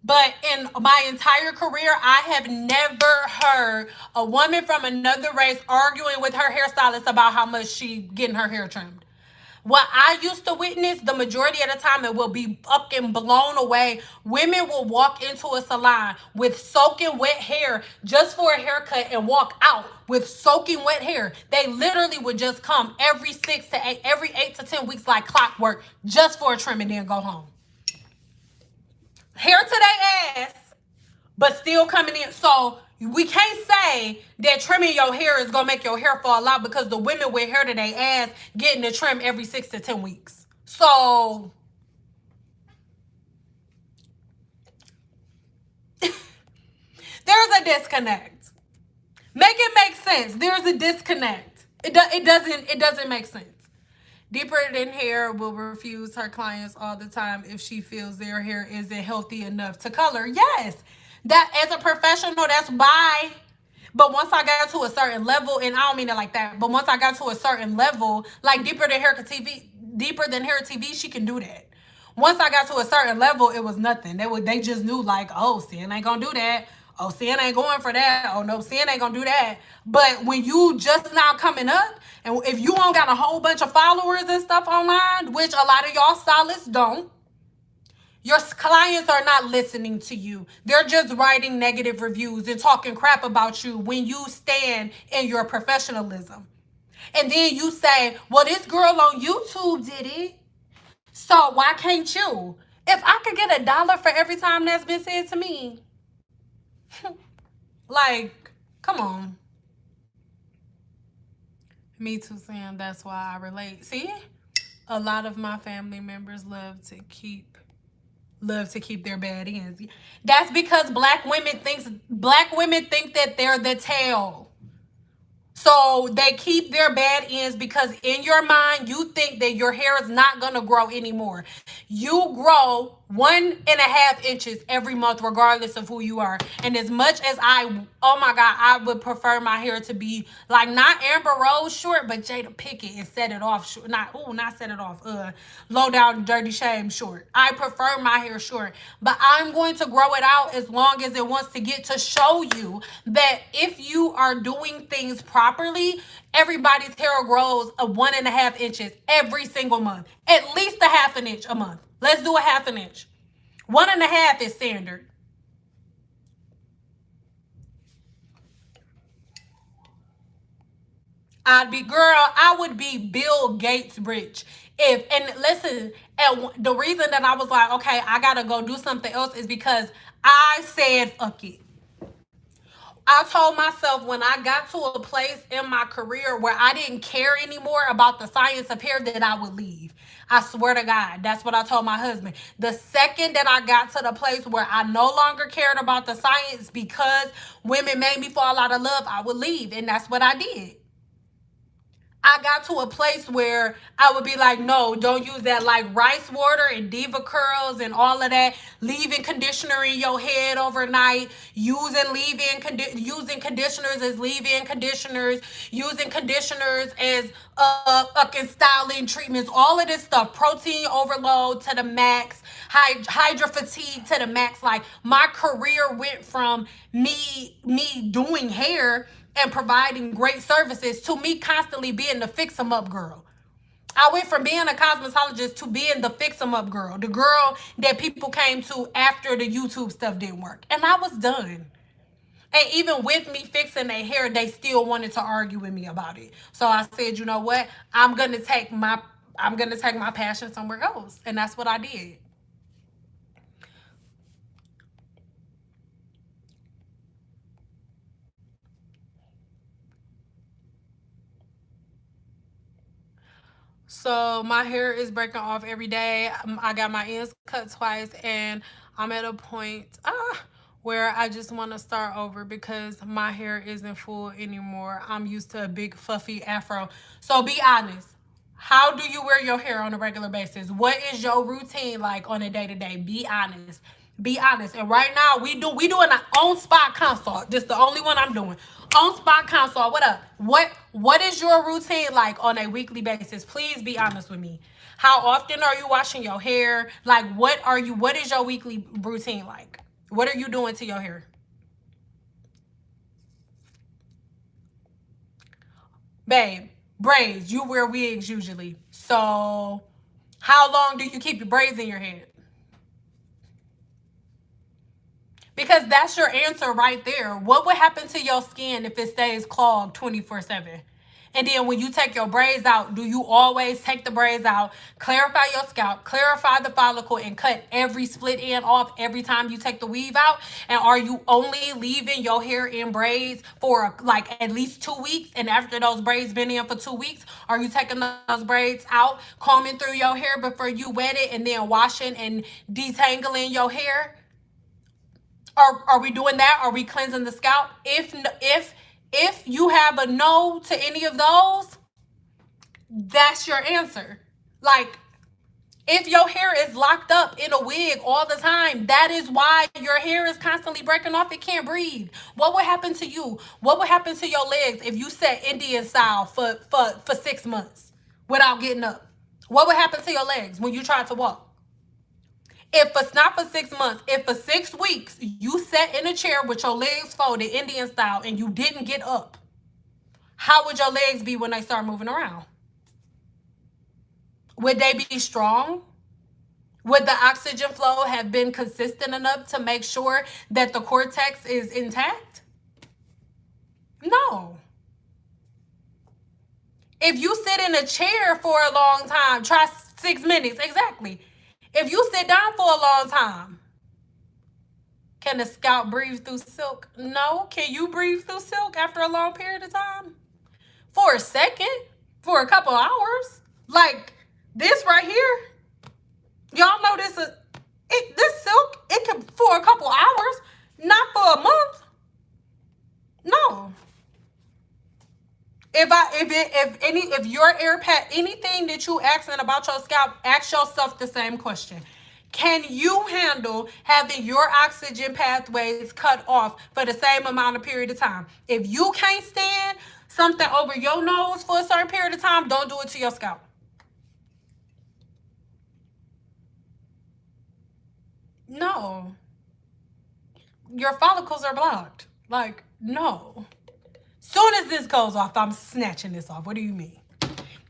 but in my entire career, I have never heard a woman from another race arguing with her hairstylist about how much she getting her hair trimmed. What I used to witness, the majority of the time, it will be fucking blown away. Women will walk into a salon with soaking wet hair just for a haircut and walk out with soaking wet hair. They literally would just come every 8 to 10 weeks like clockwork just for a trim and then go home. Hair to their ass, but still coming in. So we can't say that trimming your hair is going to make your hair fall out, because the women with hair to their ass getting the trim every 6 to 10 weeks. So there's a disconnect. Make it make sense. There's a disconnect. It doesn't make sense. Deeper than hair will refuse her clients all the time if she feels their hair isn't healthy enough to color. Yes, that as a professional, that's why. But once I got to a certain level, and I don't mean it like that, but once I got to a certain level, like deeper than hair TV, she can do that. Once I got to a certain level, it was nothing. They just knew like, oh, Sin ain't gonna do that. Oh, Sin ain't going for that. Oh no, Sin ain't gonna do that. But when you just now coming up, and if you don't got a whole bunch of followers and stuff online, which a lot of y'all stylists don't, your clients are not listening to you. They're just writing negative reviews and talking crap about you when you stand in your professionalism. And then you say, well, this girl on YouTube did it, So why can't you? If I could get $1 for every time that's been said to me, like, come on. Me too, Sam. That's why I relate. See, a lot of my family members love to keep their bad ends. That's because black women think that they're the tail. So they keep their bad ends because in your mind, you think that your hair is not going to grow anymore. You grow 1.5 inches every month, regardless of who you are. And as much as oh my God, I would prefer my hair to be like not Amber Rose short, but Jada Pinkett and set it off short. Not set it off. Low down dirty shame short. I prefer my hair short, but I'm going to grow it out as long as it wants to get to show you that if you are doing things properly, everybody's hair grows 1.5 inches every single month. At least a 1/2 inch a month. Let's do a 1/2 inch. 1.5 is standard. I would be Bill Gates rich. And listen, and the reason that I was like, okay, I gotta go do something else is because I said, fuck it. I told myself when I got to a place in my career where I didn't care anymore about the science of hair that I would leave. I swear to God, that's what I told my husband. The second that I got to the place where I no longer cared about the science because women made me fall out of love, I would leave. And that's what I did. I got to a place where I would be like, no, don't use that like rice water and diva curls and all of that. Leave-in conditioner in your head overnight. Using conditioners as leave-in conditioners. Using conditioners as fucking styling treatments. All of this stuff. Protein overload to the max. Hydra fatigue to the max. Like my career went from me doing hair and providing great services to me constantly being the fix-em-up girl. I went from being a cosmetologist to being the fix-em-up girl. The girl that people came to after the YouTube stuff didn't work. And I was done. And even with me fixing their hair, they still wanted to argue with me about it. So I said, you know what? I'm gonna take my passion somewhere else. And that's what I did. So my hair is breaking off every day. I got my ends cut twice, and I'm at a point where I just want to start over because my hair isn't full anymore. I'm used to a big fluffy afro. So be honest. How do you wear your hair on a regular basis? What is your routine like on a day-to-day? Be honest. Be honest. And right now we doing an on-spot consult. Just the only one I'm doing. On-spot consult. What up? What is your routine like on a weekly basis? Please be honest with me. How often are you washing your hair? Like what is your weekly routine like? What are you doing to your hair? Babe, braids. You wear wigs usually. So how long do you keep your braids in your head? Because that's your answer right there. What would happen to your skin if it stays clogged 24/7? And then when you take your braids out, do you always take the braids out, clarify your scalp, clarify the follicle, and cut every split end off every time you take the weave out? And are you only leaving your hair in braids for like at least 2 weeks? And after those braids been in for 2 weeks, are you taking those braids out, combing through your hair before you wet it, and then washing and detangling your hair? Are we doing that? Are we cleansing the scalp? If you have a no to any of those, that's your answer. Like, if your hair is locked up in a wig all the time, that is why your hair is constantly breaking off. It can't breathe. What would happen to you? What would happen to your legs if you sat Indian style for 6 months without getting up? What would happen to your legs when you tried to walk? If it's not for 6 months, if for 6 weeks you sat in a chair with your legs folded Indian style and you didn't get up, how would your legs be when they start moving around? Would they be strong? Would the oxygen flow have been consistent enough to make sure that the cortex is intact? No. If you sit in a chair for a long time, try 6 minutes, exactly. If you sit down for a long time, can the scalp breathe through silk? No. Can you breathe through silk after a long period of time? For a second? For a couple hours? Like this right here? Y'all know this silk, it can for a couple hours, not for a month. No. If your air pad, anything that you asking about your scalp, ask yourself the same question. Can you handle having your oxygen pathways cut off for the same amount of period of time? If you can't stand something over your nose for a certain period of time, don't do it to your scalp. No. Your follicles are blocked. Like, no. Soon as this goes off, I'm snatching this off. What do you mean?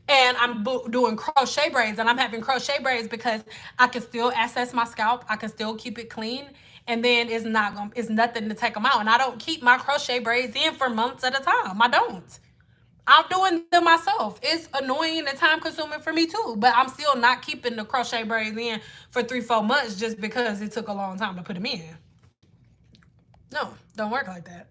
And I'm doing crochet braids, and I'm having crochet braids because I can still access my scalp. I can still keep it clean, and then it's nothing to take them out. And I don't keep my crochet braids in for months at a time. I don't. I'm doing them myself. It's annoying and time consuming for me too, but I'm still not keeping the crochet braids in for 3-4 months just because it took a long time to put them in. No, don't work like that.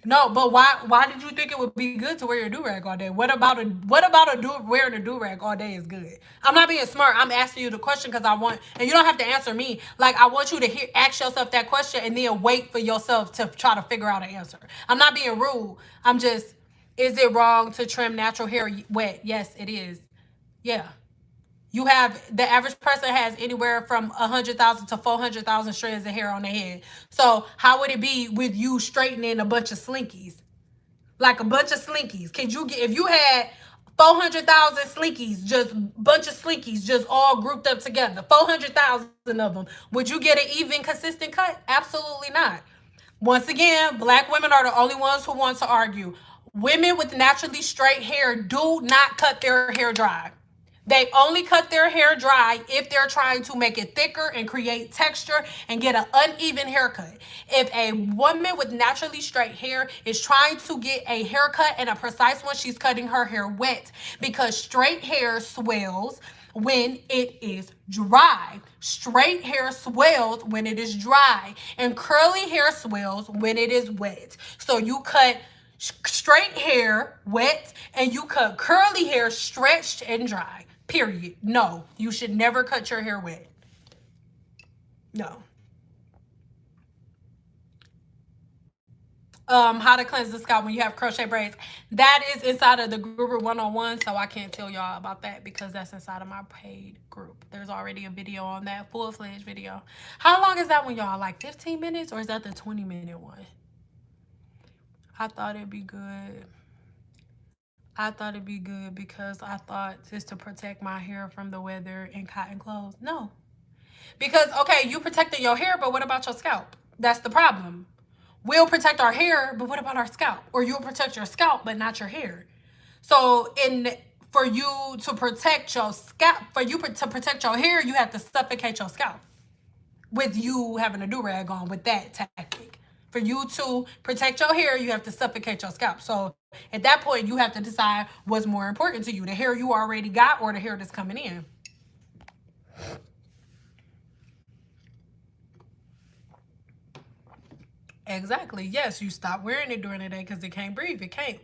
No, but why did you think it would be good to wear your do-rag all day? What about wearing a do-rag all day is good? I'm not being smart. I'm asking you the question because I want, and you don't have to answer me. Like, I want you to ask yourself that question and then wait for yourself to try to figure out an answer. I'm not being rude. I'm just, is it wrong to trim natural hair wet? Yes, it is. Yeah. You have, the average person has anywhere from 100,000 to 400,000 strands of hair on their head. So how would it be with you straightening a bunch of slinkies? Like a bunch of slinkies. Could you get, if you had 400,000 slinkies, just bunch of slinkies, just all grouped up together, 400,000 of them, would you get an even, consistent cut? Absolutely not. Once again, black women are the only ones who want to argue. Women with naturally straight hair do not cut their hair dry. They only cut their hair dry if they're trying to make it thicker and create texture and get an uneven haircut. If a woman with naturally straight hair is trying to get a haircut and a precise one, she's cutting her hair wet because straight hair swells when it is dry. Straight hair swells when it is dry, and curly hair swells when it is wet. So you cut straight hair wet and you cut curly hair stretched and dry. Period. No, you should never cut your hair wet. No. How to cleanse the scalp when you have crochet braids. That is inside of the group 101, so I can't tell y'all about that because that's inside of my paid group. There's already a video on that, full-fledged video. How long is that one, y'all? Like 15 minutes, or is that the 20-minute one? I thought it'd be good. I thought it'd be good because I thought just to protect my hair from the weather and cotton clothes. No. Because, okay, you protected your hair, but what about your scalp? That's the problem. We'll protect our hair, but what about our scalp? Or you'll protect your scalp, but not your hair. So for you to protect your scalp, to protect your hair, you have to suffocate your scalp with you having a do-rag on with that tactic. For you to protect your hair, you have to suffocate your scalp. So at that point, you have to decide what's more important to you, the hair you already got or the hair that's coming in. Exactly. Yes, you stop wearing it during the day because it can't breathe. It can't.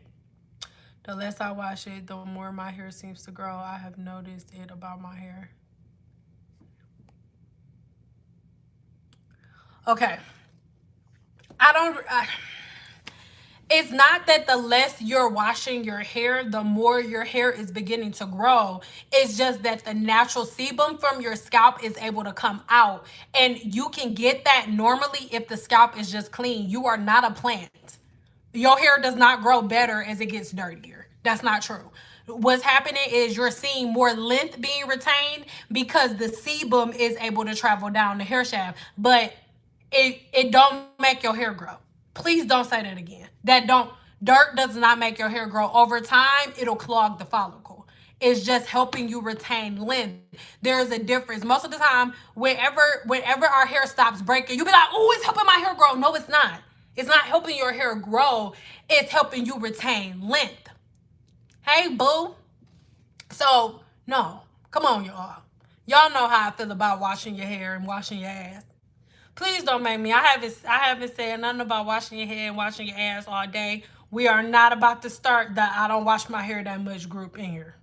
The less I wash it, the more my hair seems to grow. I have noticed it about my hair. Okay. It's not that the less you're washing your hair, the more your hair is beginning to grow. It's just that the natural sebum from your scalp is able to come out. And you can get that normally if the scalp is just clean. You are not a plant. Your hair does not grow better as it gets dirtier. That's not true. What's happening is you're seeing more length being retained because the sebum is able to travel down the hair shaft. But it don't make your hair grow. Please don't say that again. Dirt does not make your hair grow. Over time, it'll clog the follicle. It's just helping you retain length. There's a difference. Most of the time, whenever our hair stops breaking, you'll be like, oh, it's helping my hair grow. No, it's not. It's not helping your hair grow. It's helping you retain length. Hey, boo. So, no. Come on, y'all. Y'all know how I feel about washing your hair and washing your ass. Please don't make me. I haven't said nothing about washing your hair and washing your ass all day. We are not about to start the I don't wash my hair that much group in here.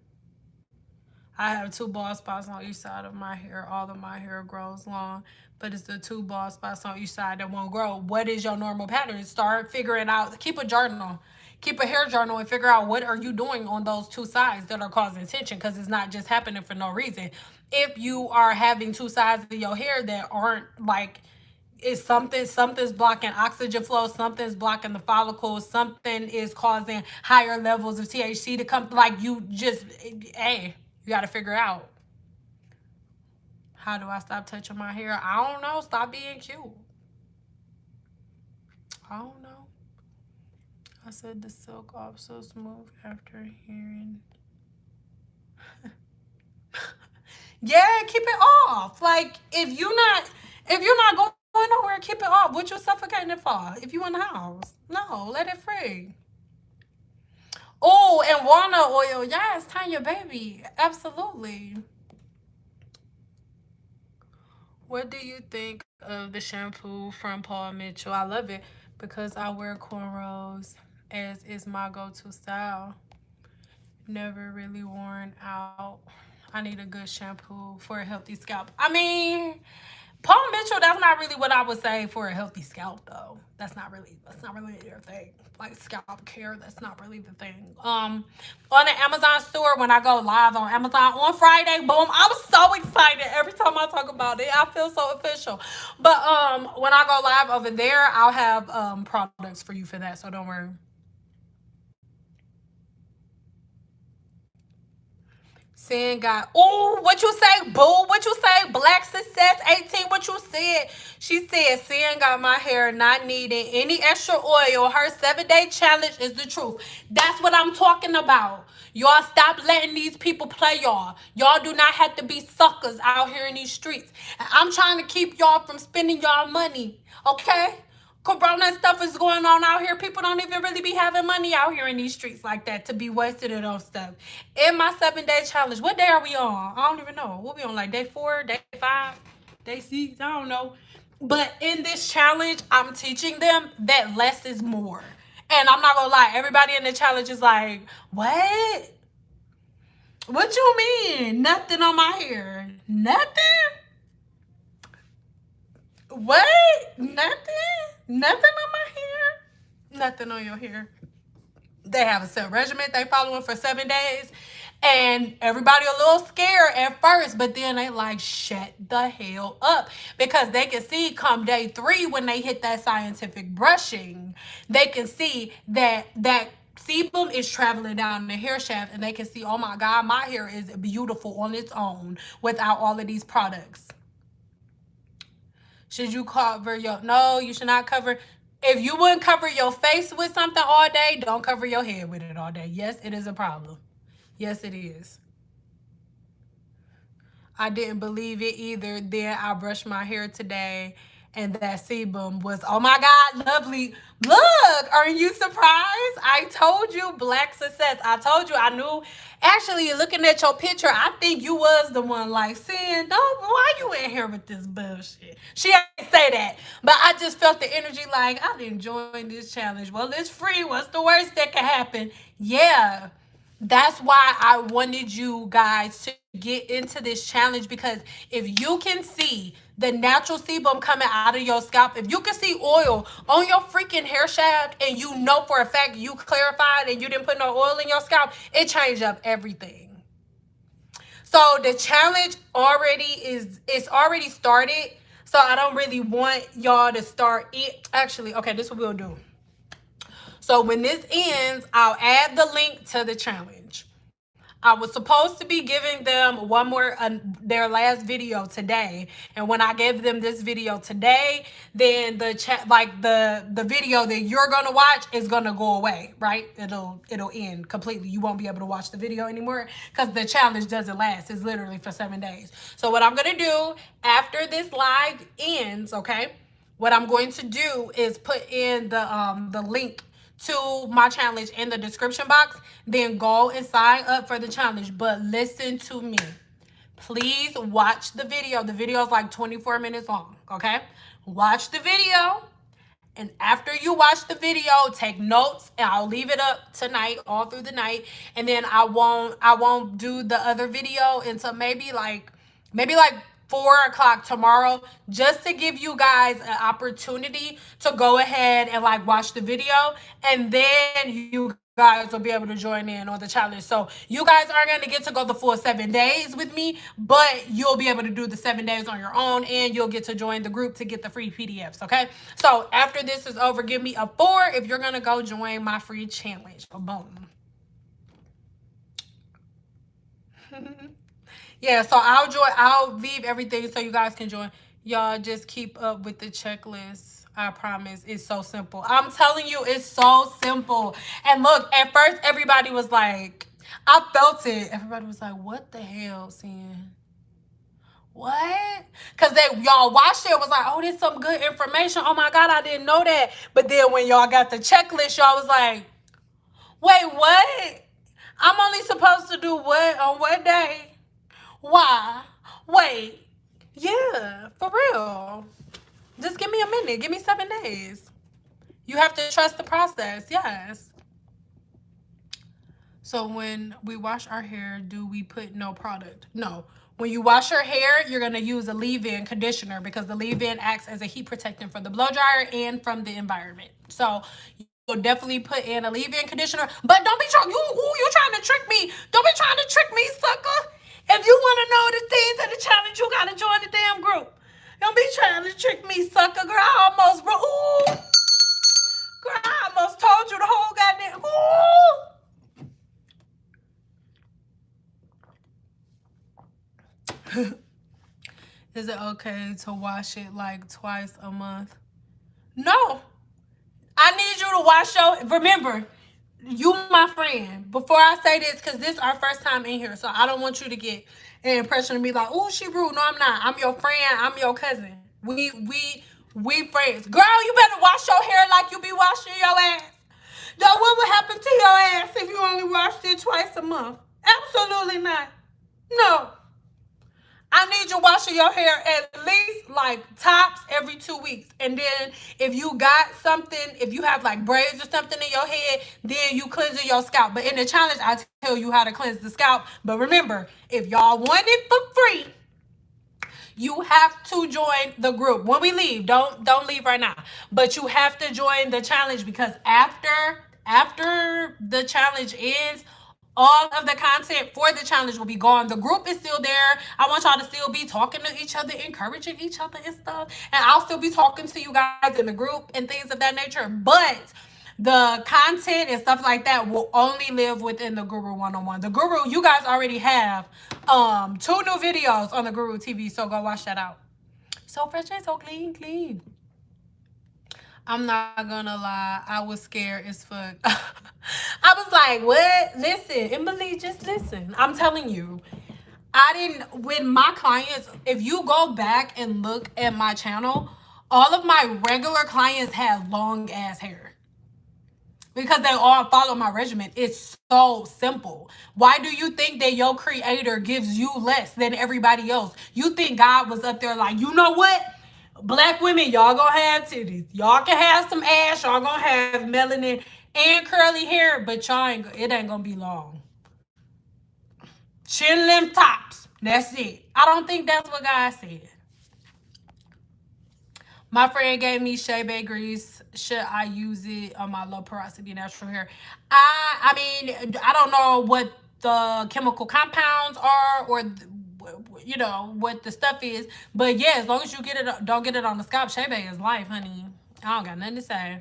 I have two bald spots on each side of my hair. All of my hair grows long, but it's the two bald spots on each side that won't grow. What is your normal pattern? Start figuring out. Keep a journal. Keep a hair journal and figure out what are you doing on those two sides that are causing tension, because it's not just happening for no reason. If you are having two sides of your hair that aren't like, is something's blocking oxygen flow, something's blocking the follicles, something is causing higher levels of THC to come, like, you just, hey, you got to figure out, how do I stop touching my hair? I don't know. Stop being cute. I don't know. I said the silk off so smooth after hearing. Yeah, keep it off. Like, if you're not going nowhere, keep it off. What you suffocating it for? If you in the house, no, let it free. Oh, and walnut oil. Yes, Tanya, baby. Absolutely. What do you think of the shampoo from Paul Mitchell? I love it because I wear cornrows, as is my go-to style. Never really worn out. I need a good shampoo for a healthy scalp. I mean, Paul Mitchell, that's not really what I would say for a healthy scalp, though. That's not really their thing. Like, scalp care, that's not really the thing. On the Amazon store, when I go live on Amazon on Friday, boom, I'm so excited every time I talk about it. I feel so official. But when I go live over there, I'll have products for you for that, so don't worry. Sin got, oh, what you say, boo? What you say? Black Success 18, what you said? She said, Sin got my hair not needing any extra oil. Her 7-day challenge is the truth. That's what I'm talking about. Y'all stop letting these people play y'all. Y'all do not have to be suckers out here in these streets. And I'm trying to keep y'all from spending y'all money, okay? Corona stuff is going on out here. People don't even really be having money out here in these streets like that to be wasted it on stuff. In my 7-day challenge, what day are we on? I don't even know. What we on, like day 4, day 5, day 6? I don't know. But in this challenge, I'm teaching them that less is more. And I'm not gonna lie, everybody in the challenge is like, what? What you mean? Nothing on my hair. Nothing? What? Nothing? Nothing on my hair? Nothing on your hair. They have a set regimen they following for 7 days. And everybody a little scared at first, but then they like, shut the hell up. Because they can see come day 3 when they hit that scientific brushing, they can see that sebum is traveling down the hair shaft, and they can see, oh my God, my hair is beautiful on its own without all of these products. Should you cover your, no, you should not cover. If you wouldn't cover your face with something all day, don't cover your head with it all day. Yes, it is a problem. Yes, it is. I didn't believe it either. Then I brushed my hair today, and that sebum was, oh my God, lovely. Look, are you surprised? I told you, Black Success. I told you, I knew. Actually, looking at your picture, I think you was the one like saying, no, why you in here with this bullshit? She ain't say that, but I just felt the energy like, I didn't join this challenge. Well, it's free. What's the worst that can happen? Yeah. That's why I wanted you guys to get into this challenge, because if you can see the natural sebum coming out of your scalp, if you can see oil on your freaking hair shaft, and you know for a fact you clarified and you didn't put no oil in your scalp, it changed up everything. So the challenge it's already started. So I don't really want y'all to start it. Actually, okay, this is what we'll do. So when this ends, I'll add the link to the challenge. I was supposed to be giving them one more, their last video today. And when I gave them this video today, then the chat, like the video that you're gonna watch is gonna go away, right? It'll end completely. You won't be able to watch the video anymore because the challenge doesn't last. It's literally for 7 days. So what I'm gonna do after this live ends, okay? What I'm going to do is put in the link to my challenge in the description box, then go and sign up for the challenge. But listen to me. Please watch the video. The video is like 24 minutes long, okay? Watch the video. And after you watch the video, take notes, and I'll leave it up tonight, all through the night. And then I won't do the other video until maybe like 4 o'clock tomorrow, just to give you guys an opportunity to go ahead and like watch the video, and then you guys will be able to join in on the challenge. So you guys aren't going to get to go the full 7 days with me, but you'll be able to do the 7 days on your own, and you'll get to join the group to get the free PDFs. Okay, so after this is over, give me a 4 if you're going to go join my free challenge. Boom. Yeah, so I'll leave everything so you guys can join. Y'all just keep up with the checklist. I promise. It's so simple. I'm telling you, it's so simple. And look, at first everybody was like, I felt it. Everybody was like, what the hell, Sin? What? Because y'all watched it and was like, oh, this is some good information. Oh my God, I didn't know that. But then when y'all got the checklist, y'all was like, wait, what? I'm only supposed to do what on what day? Why? Wait. Yeah, for real. Just give me a minute. Give me 7 days. You have to trust the process. Yes. So when we wash our hair, do we put no product? No. When you wash your hair, you're going to use a leave-in conditioner, because the leave-in acts as a heat protectant for the blow dryer and from the environment. So you'll definitely put in a leave-in conditioner. But don't be trying. You trying to trick me. Don't be trying to trick me, sucker. If you want to know the things of the challenge, you got to join the damn group. Don't be trying to trick me, sucker. Girl, I almost, ooh. Girl, I almost told you the whole goddamn, ooh. Is it okay to wash it like twice a month? No. I need you to wash remember, you my friend. Before I say this, because this is our first time in here, so I don't want you to get an impression of me like, oh, she rude. No, I'm not. I'm your friend. I'm your cousin. We friends. Girl, you better wash your hair like you be washing your ass. Though, what would happen to your ass if you only washed it twice a month? Absolutely not. No. I need you washing your hair at least like tops every 2 weeks. And then if you got something, if you have like braids or something in your head, then you cleansing your scalp. But in the challenge, I tell you how to cleanse the scalp. But remember, if y'all want it for free, you have to join the group. When we leave, don't leave right now. But you have to join the challenge, because after the challenge ends, all of the content for the challenge will be gone. The group is still there. I want y'all to still be talking to each other, encouraging each other and stuff. And I'll still be talking to you guys in the group and things of that nature. But the content and stuff like that will only live within the Guru 101. The Guru, you guys already have 2 new videos on the Guru TV. So go watch that out. So fresh and so clean. I'm not gonna lie, I was scared as fuck. I was like, what? Listen, Emily, just listen. I'm telling you, with my clients, if you go back and look at my channel, all of my regular clients have long ass hair. Because they all follow my regimen. It's so simple. Why do you think that your creator gives you less than everybody else? You think God was up there like, you know what? Black women, y'all gonna have titties. Y'all can have some ass. Y'all gonna have melanin and curly hair, but it ain't gonna be long. Chin length tops. That's it. I don't think that's what God said. My friend gave me Shea Bay grease. Should I use it on my low porosity natural hair? I mean, I don't know what the chemical compounds are, or you know what the stuff is, but yeah, as long as you don't get it on the scalp, Shea Bay is life, honey. I don't got nothing to say.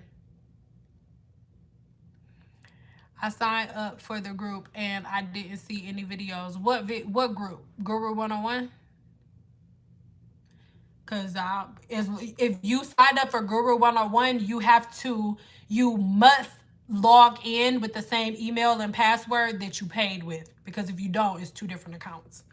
I signed up for the group and I didn't see any videos. What group? Guru 101? Because if you sign up for Guru 101, you must log in with the same email and password that you paid with. Because if you don't, it's 2 different accounts.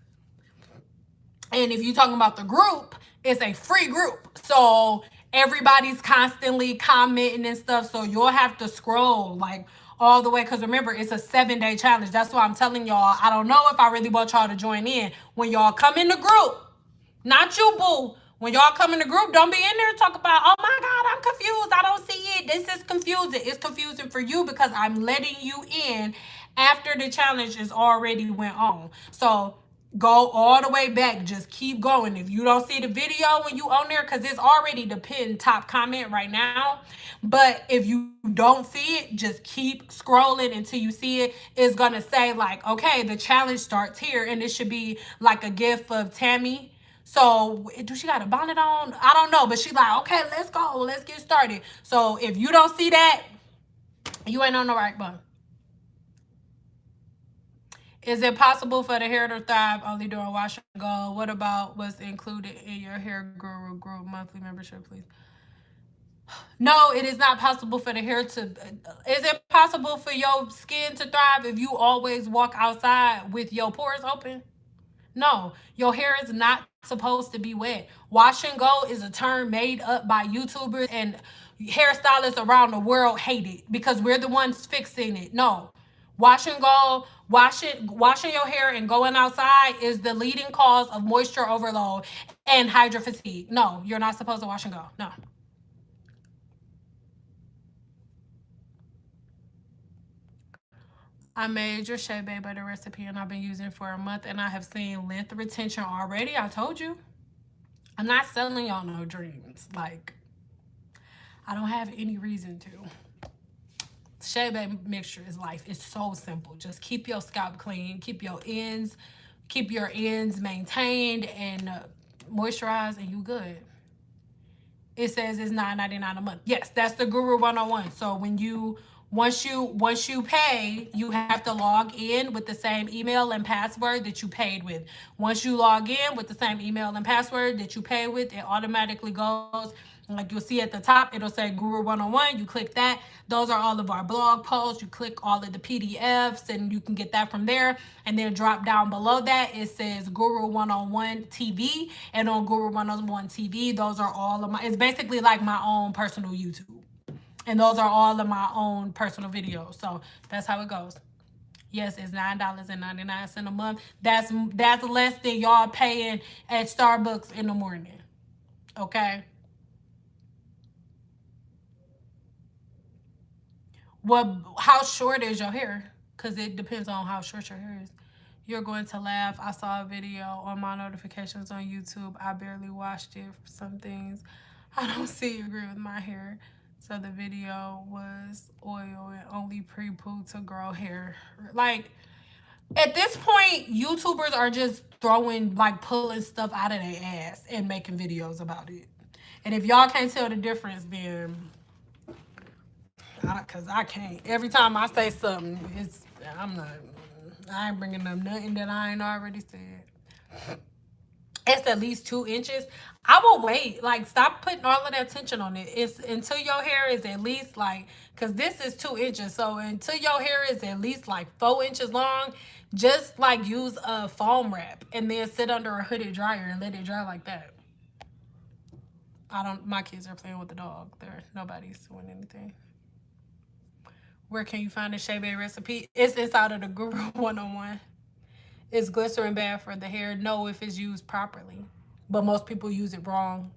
And if you're talking about the group, it's a free group. So everybody's constantly commenting and stuff, so you'll have to scroll like all the way, because remember, it's a 7-day challenge. That's why I'm telling y'all, I don't know if I really want y'all to join in. When y'all come in the group, not you, boo. When y'all come in the group, don't be in there and talk about, oh my God, I'm confused. I don't see it. This is confusing. It's confusing for you because I'm letting you in after the challenge is already went on. So go all the way back. Just keep going. If you don't see the video when you on there, because it's already the pinned top comment right now. But if you don't see it, just keep scrolling until you see it. It's going to say like, okay, the challenge starts here. And it should be like a gif of Tammy. So do she got a bonnet on? I don't know. But she like, okay, let's go. Let's get started. So if you don't see that, you ain't on the right button. Is it possible for the hair to thrive only during wash and go? What about what's included in your hair guru group monthly membership, please? No, it is not possible for the hair to. Is it possible for your skin to thrive if you always walk outside with your pores open? No, your hair is not supposed to be wet. Wash and go is a term made up by YouTubers, and hairstylists around the world hate it because we're the ones fixing it. No. Wash and go, washing your hair and going outside is the leading cause of moisture overload and hydro fatigue. No, you're not supposed to wash and go. No. I made your Shea Bay Butter recipe and I've been using it for a month and I have seen length retention already. I told you. I'm not selling y'all no dreams. Like, I don't have any reason to. Shea Bay mixture is life. It's so simple. Just keep your scalp clean. Keep your ends maintained and moisturized and you good. It says it's $9.99 a month. Yes, that's the Guru 101. So when you once you pay, you have to log in with the same email and password that you paid with. Once you log in with the same email and password that you pay with, it automatically goes, like you'll see at the top, it'll say Guru 101. You click that. Those are all of our blog posts. You click all of the PDFs and you can get that from there. And then drop down below that, it says Guru 101 TV. And on Guru 101 TV, those are all of my, it's basically like my own personal YouTube. And those are all of my own personal videos. So that's how it goes. Yes, it's $9.99 a month. That's less than y'all paying at Starbucks in the morning. Okay. How short is your hair? Because it depends on how short your hair is. You're going to laugh. I saw a video on my notifications on YouTube. I barely watched it for some things. I don't see you agree with my hair. So the video was oil and only pre-poo to grow hair. Like, at this point, YouTubers are just throwing, like, pulling stuff out of their ass and making videos about it. And if y'all can't tell the difference, then, because I can't. Every time I say something, I ain't bringing up nothing that I ain't already said. It's at least 2 inches. I will wait. Like, stop putting all of that tension on it. It's until your hair is at least like, because this is 2 inches. So until your hair is at least like 4 inches long, just like use a foam wrap and then sit under a hooded dryer and let it dry like that. My kids are playing with the dog. Nobody's doing anything. Where can you find the Shea Bay recipe? It's inside of the Guru 101. Is glycerin bad for the hair? No, if it's used properly. But most people use it wrong.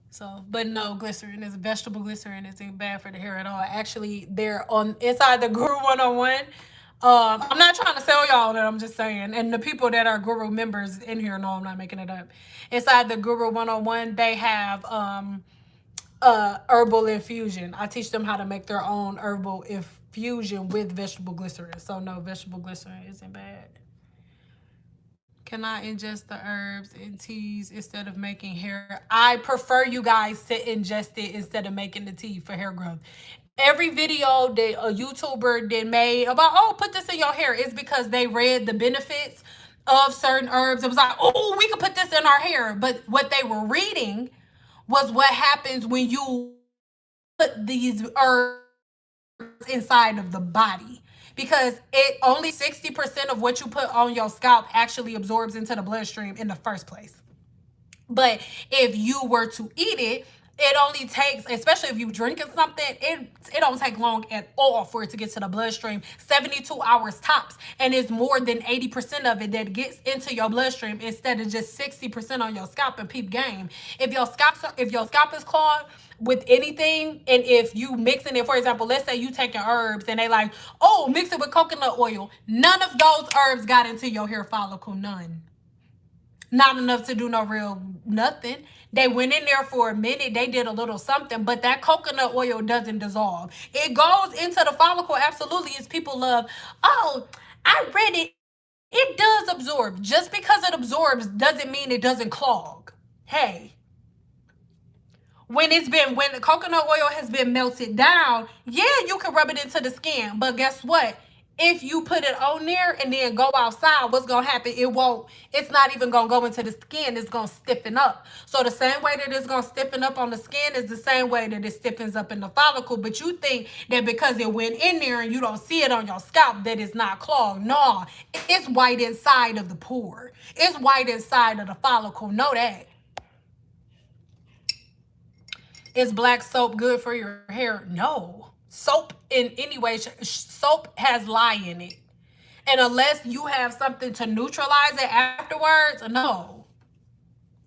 So, but no, vegetable glycerin isn't bad for the hair at all. Actually, they're on inside the Guru 101. I'm not trying to sell y'all that, I'm just saying. And the people that are Guru members in here know I'm not making it up. Inside the Guru 101, they have herbal infusion. I teach them how to make their own herbal infusion with vegetable glycerin. So no, vegetable glycerin isn't bad. Can I ingest the herbs and teas instead of making hair? I prefer you guys to ingest it instead of making the tea for hair growth. Every video that a YouTuber did made about, oh, put this in your hair, is because they read the benefits of certain herbs. It was like, oh, we could put this in our hair. But what they were reading was what happens when you put these herbs inside of the body. Because only 60% of what you put on your scalp actually absorbs into the bloodstream in the first place. But if you were to eat it, it only takes, especially if you drinking something, it don't take long at all for it to get to the bloodstream. 72 hours tops, and it's more than 80% of it that gets into your bloodstream instead of just 60% on your scalp. And peep game, if your scalp is clogged with anything, and if you mixing it, for example, let's say you taking herbs and they like, oh, mix it with coconut oil, none of those herbs got into your hair follicle, none. Not enough to do no real nothing. They went in there for a minute, they did a little something, but that coconut oil doesn't dissolve. It goes into the follicle, absolutely, as people love. Oh, I read it. It does absorb. Just because it absorbs doesn't mean it doesn't clog. Hey, when the coconut oil has been melted down, yeah, you can rub it into the skin, but guess what? If you put it on there and then go outside, what's gonna happen? It's not even gonna go into the skin, it's gonna stiffen up. So the same way that it's gonna stiffen up on the skin is the same way that it stiffens up in the follicle. But you think that because it went in there and you don't see it on your scalp that it's not clogged. No, it's white inside of the pore. It's white inside of the follicle. Know that. Is black soap good for your hair? No. Soap in any way, soap has lye in it. And unless you have something to neutralize it afterwards, no.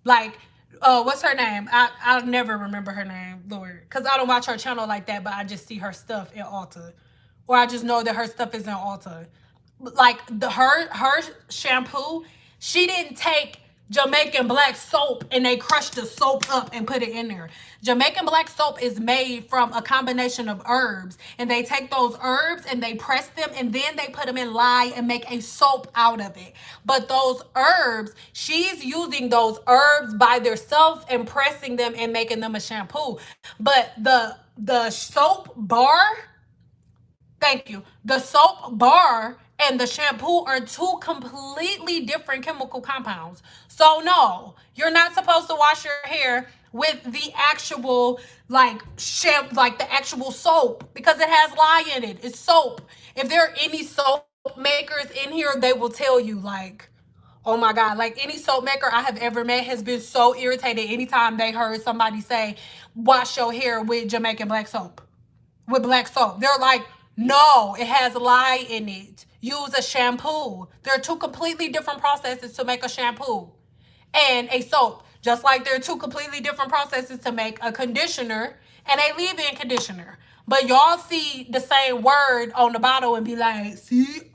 Like, what's her name? I'll never remember her name, Lord. Because I don't watch her channel like that, but I just see her stuff in Ulta. Or I just know that her stuff is in Ulta. Like, her shampoo, she didn't take Jamaican black soap and they crushed the soap up and put it in there. Jamaican black soap is made from a combination of herbs, and they take those herbs and they press them and then they put them in lye and make a soap out of it. But those herbs, she's using those herbs by themselves and pressing them and making them a shampoo. But the soap bar, thank you, the soap bar and the shampoo are two completely different chemical compounds. So no, you're not supposed to wash your hair with the actual like the actual soap, because it has lye in it. It's soap. If there are any soap makers in here, they will tell you, like, oh my God, like any soap maker I have ever met has been so irritated anytime they heard somebody say, wash your hair with Jamaican black soap. With black soap. They're like, no, it has lye in it. Use a shampoo. There are two completely different processes to make a shampoo and a soap. Just like there are two completely different processes to make a conditioner and a leave-in conditioner. But y'all see the same word on the bottle and be like, see,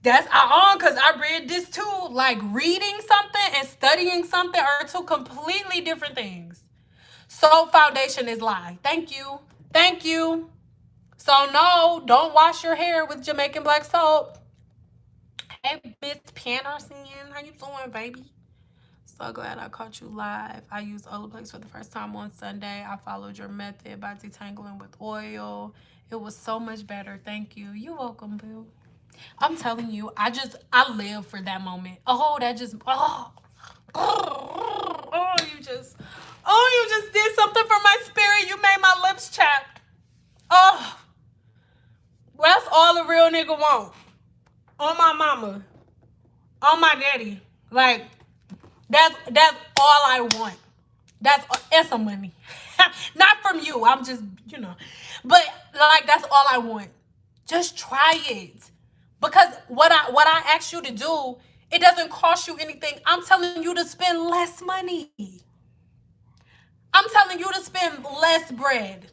that's because I read this too. Like, reading something and studying something are two completely different things. Soap foundation is lye. Thank you. Thank you. So no, don't wash your hair with Jamaican black soap. Hey, Miss Peterson, how you doing, baby? So glad I caught you live. I used OLAPLEX for the first time on Sunday. I followed your method by detangling with oil. It was so much better. Thank you. You're welcome, boo. I'm telling you, I live for that moment. You just did something for my spirit. You made my lips chapped. Oh, well, that's all a real nigga want. On my mama, on my daddy. Like, that's all I want. And some money. Not from you. I'm just, but like, that's all I want. Just try it. Because what I asked you to do, it doesn't cost you anything. I'm telling you to spend less money. I'm telling you to spend less bread.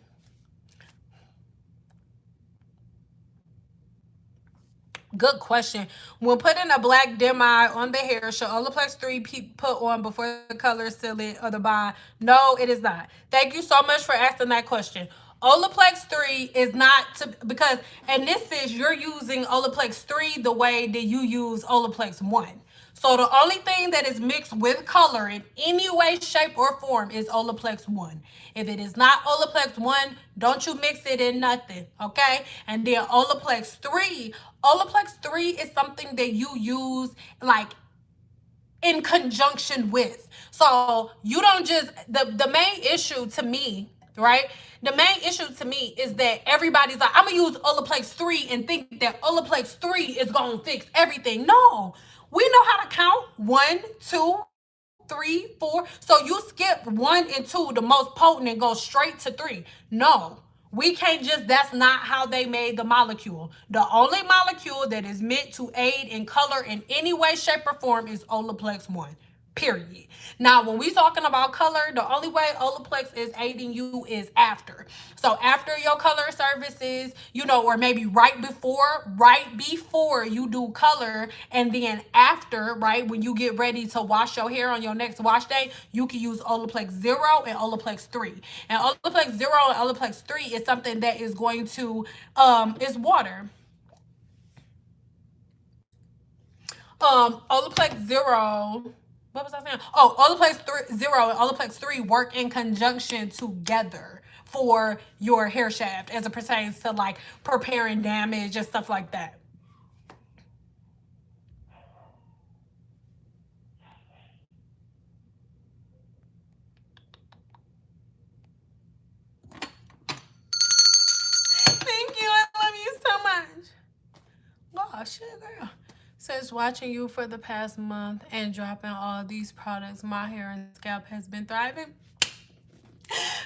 Good question. When putting a black demi on the hair, should OLAPLEX 3 be put on before the color seal it or the bond? No, it is not. Thank you so much for asking that question. OLAPLEX 3 is not because, and this is, you're using OLAPLEX 3 the way that you use OLAPLEX 1. So the only thing that is mixed with color in any way, shape, or form is OLAPLEX 1. If it is not OLAPLEX 1, don't you mix it in nothing, okay? And then OLAPLEX 3 is something that you use like in conjunction with. So you don't just, the main issue to me, right? The main issue to me is that everybody's like, I'm going to use OLAPLEX 3 and think that OLAPLEX 3 is going to fix everything. No. We know how to count 1, 2, 3, 4. So you skip 1 and 2, the most potent, and go straight to 3. No. We can't just, that's not how they made the molecule. The only molecule that is meant to aid in color in any way, shape, or form is OLAPLEX 1. Period. Now, when we talking about color, the only way OLAPLEX is aiding you is after. So after your color services, you know, or maybe right before you do color, and then after, right, when you get ready to wash your hair on your next wash day, you can use OLAPLEX 0 and OLAPLEX 3. And OLAPLEX 0 and OLAPLEX 3 is something that is going to, is water. OLAPLEX 0, what was I saying? Oh, OLAPLEX 0 and OLAPLEX 3 work in conjunction together for your hair shaft as it pertains to like preparing damage and stuff like that. Thank you. I love you so much. Oh, shit, girl. Since watching you for the past month and dropping all these products, my hair and scalp has been thriving.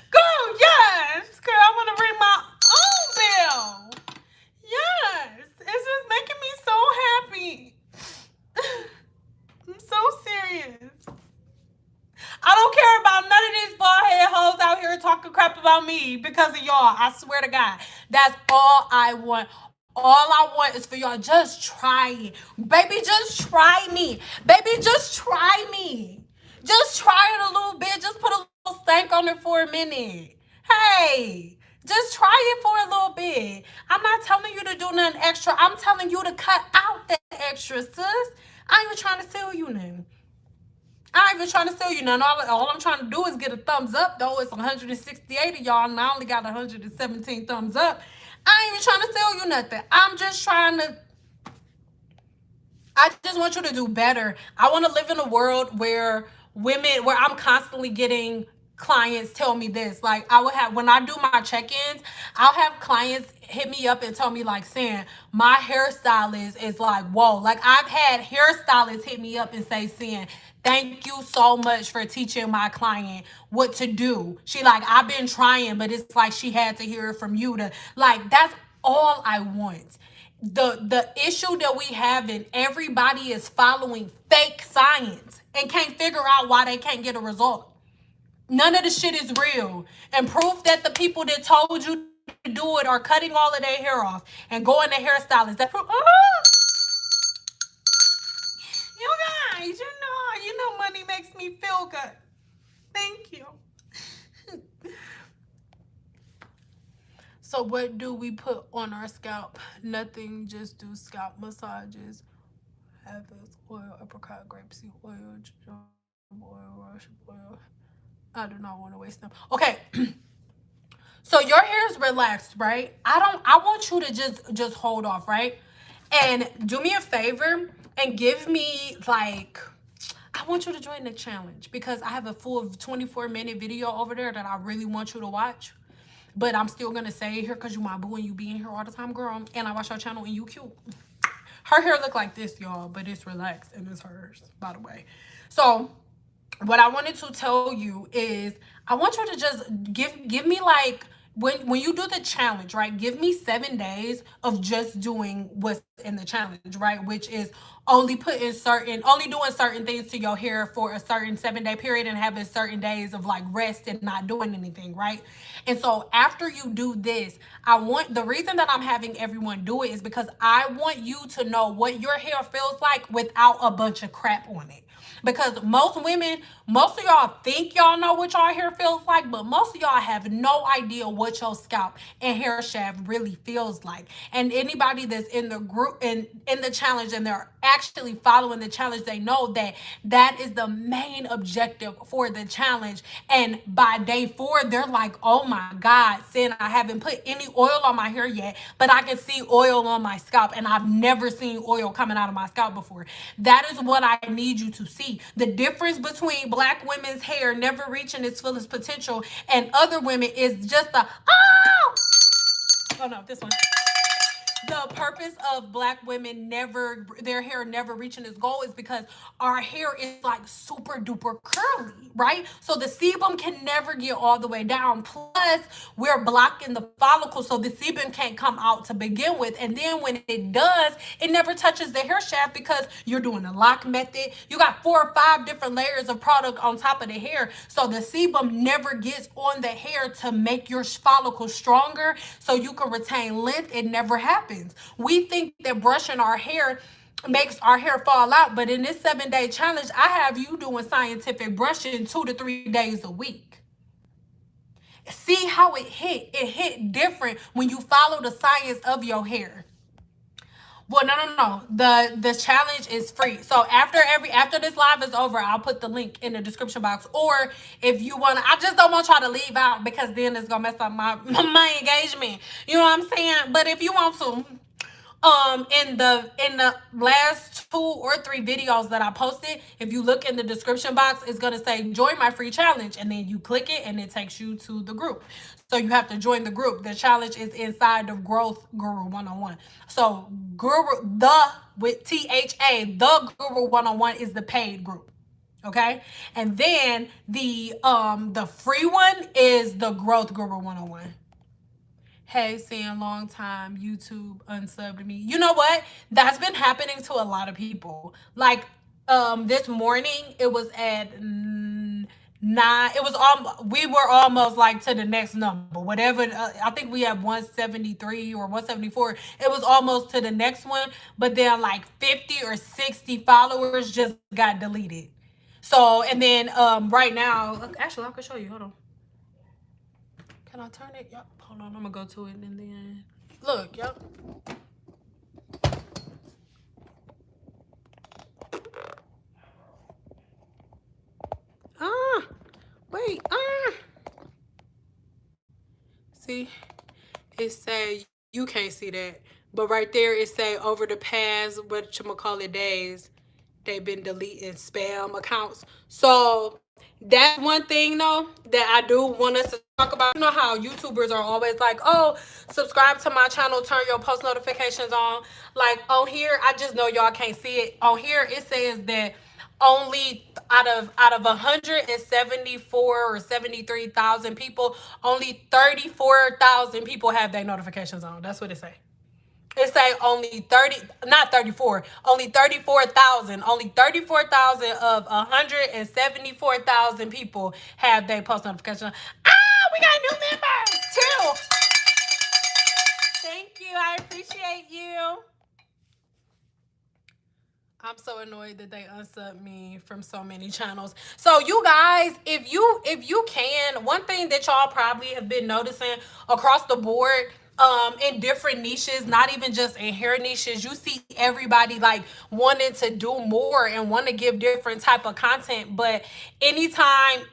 Girl, yes! Girl, I want to ring my own bell. Yes! It's just making me so happy. I'm so serious. I don't care about none of these bald head hoes out here talking crap about me because of y'all. I swear to God. That's all I want. All I want is for y'all just try it. Baby, just try me. Baby, just try me. Just try it a little bit. Just put a little stank on it for a minute. Hey, just try it for a little bit. I'm not telling you to do nothing extra. I'm telling you to cut out the extra, sis. I ain't even trying to sell you nothing. I ain't even trying to sell you nothing. All I'm trying to do is get a thumbs up, though. It's 168 of y'all, and I only got 117 thumbs up. I ain't even trying to sell you nothing. I'm just trying to... I just want you to do better. I want to live in a world where I'm constantly getting clients tell me this. Like, I would have, when I do my check-ins, I'll have clients hit me up and tell me, like, saying, my hairstylist is like, whoa. Like, I've had hairstylists hit me up and saying, thank you so much for teaching my client what to do. She like, I've been trying, but it's like she had to hear it from you to, like, that's all I want. The issue that we have is everybody is following fake science and can't figure out why they can't get a result. None of the shit is real. And proof that the people that told you to do it are cutting all of their hair off and going to hairstylists. That proof. You guys, you know money makes me feel good. Thank you. So what do we put on our scalp? Nothing, just do scalp massages. Have this oil, apricot, grapeseed oil, jojoba oil, Russian oil. I do not want to waste them. Okay. So your hair is relaxed, right? I want you to just hold off, right? And do me a favor and give me, like, I want you to join the challenge because I have a full 24-minute video over there that I really want you to watch. But I'm still going to say it here because you my boo and you be in here all the time, girl. And I watch your channel and you cute. Her hair look like this, y'all, but it's relaxed and it's hers, by the way. So what I wanted to tell you is I want you to just give me, like, when you do the challenge, right, give me 7 days of just doing what's in the challenge, right, which is only doing certain things to your hair for a certain 7-day period and having certain days of, like, rest and not doing anything, right? And so after you do this, the reason that I'm having everyone do it is because I want you to know what your hair feels like without a bunch of crap on it. Because most of y'all think y'all know what y'all hair feels like, but most of y'all have no idea what your scalp and hair shaft really feels like. And anybody that's in the group in the challenge and they're actually following the challenge, they know that that is the main objective for the challenge. And by day 4, they're like, oh my God, Sin, I haven't put any oil on my hair yet, but I can see oil on my scalp, and I've never seen oil coming out of my scalp before. That is what I need you to see. The difference between Black women's hair never reaching its fullest potential and other women is just the, oh no, this one. the purpose of black women their hair never reaching its goal is because our hair is like super duper curly, right? So the sebum can never get all the way down. Plus, we're blocking the follicle, so the sebum can't come out to begin with. And then when it does, it never touches the hair shaft because you're doing a lock method. You got 4 or 5 different layers of product on top of the hair. So the sebum never gets on the hair to make your follicle stronger so you can retain length. It never happens. We think that brushing our hair makes our hair fall out, but in this 7-day challenge, I have you doing scientific brushing 2 to 3 days a week. See how it hit. It hit different when you follow the science of your hair. Well, no. The challenge is free. So after this live is over, I'll put the link in the description box. Or if you wanna, I just don't want y'all to leave out because then it's gonna mess up my engagement. You know what I'm saying? But if you want to, in the last 2 or 3 videos that I posted, if you look in the description box, it's gonna say join my free challenge, and then you click it and it takes you to the group. So you have to join the group. The challenge is inside of Growth Guru 101. So with THA, the Guru 101 is the paid group. Okay, and then the free one is the Growth Guru 101. Hey, seeing long time YouTube unsubbed me. You know what? That's been happening to a lot of people. Like this morning, it was at 9. It was we were almost like to the next number. Whatever. I think we have 173 or 174. It was almost to the next one, but then like 50 or 60 followers just got deleted. So and then right now, actually I can show you. Hold on. Can I turn it? Yep. Hold on. I'm gonna go to it and then look. Yep. Wait. See, it say you can't see that, but right there it say over the past whatchamacallit days, they've been deleting spam accounts. So that's one thing though that I do want us to talk about. You know how YouTubers are always like, oh, subscribe to my channel, turn your post notifications on. Like on here, I just know y'all can't see it. On here it says that only out of 174 or 73,000 people, only 34,000 people have their notifications on. That's what it say. It say only 30, not 34, only 34,000. Only 34,000 of 174,000 people have their post notification. We got new members too. Thank you. I appreciate you. I'm so annoyed that they unsubbed me from so many channels. So you guys, if you can, one thing that y'all probably have been noticing across the board, in different niches, not even just in hair niches, you see everybody like wanting to do more and want to give different type of content. But anytime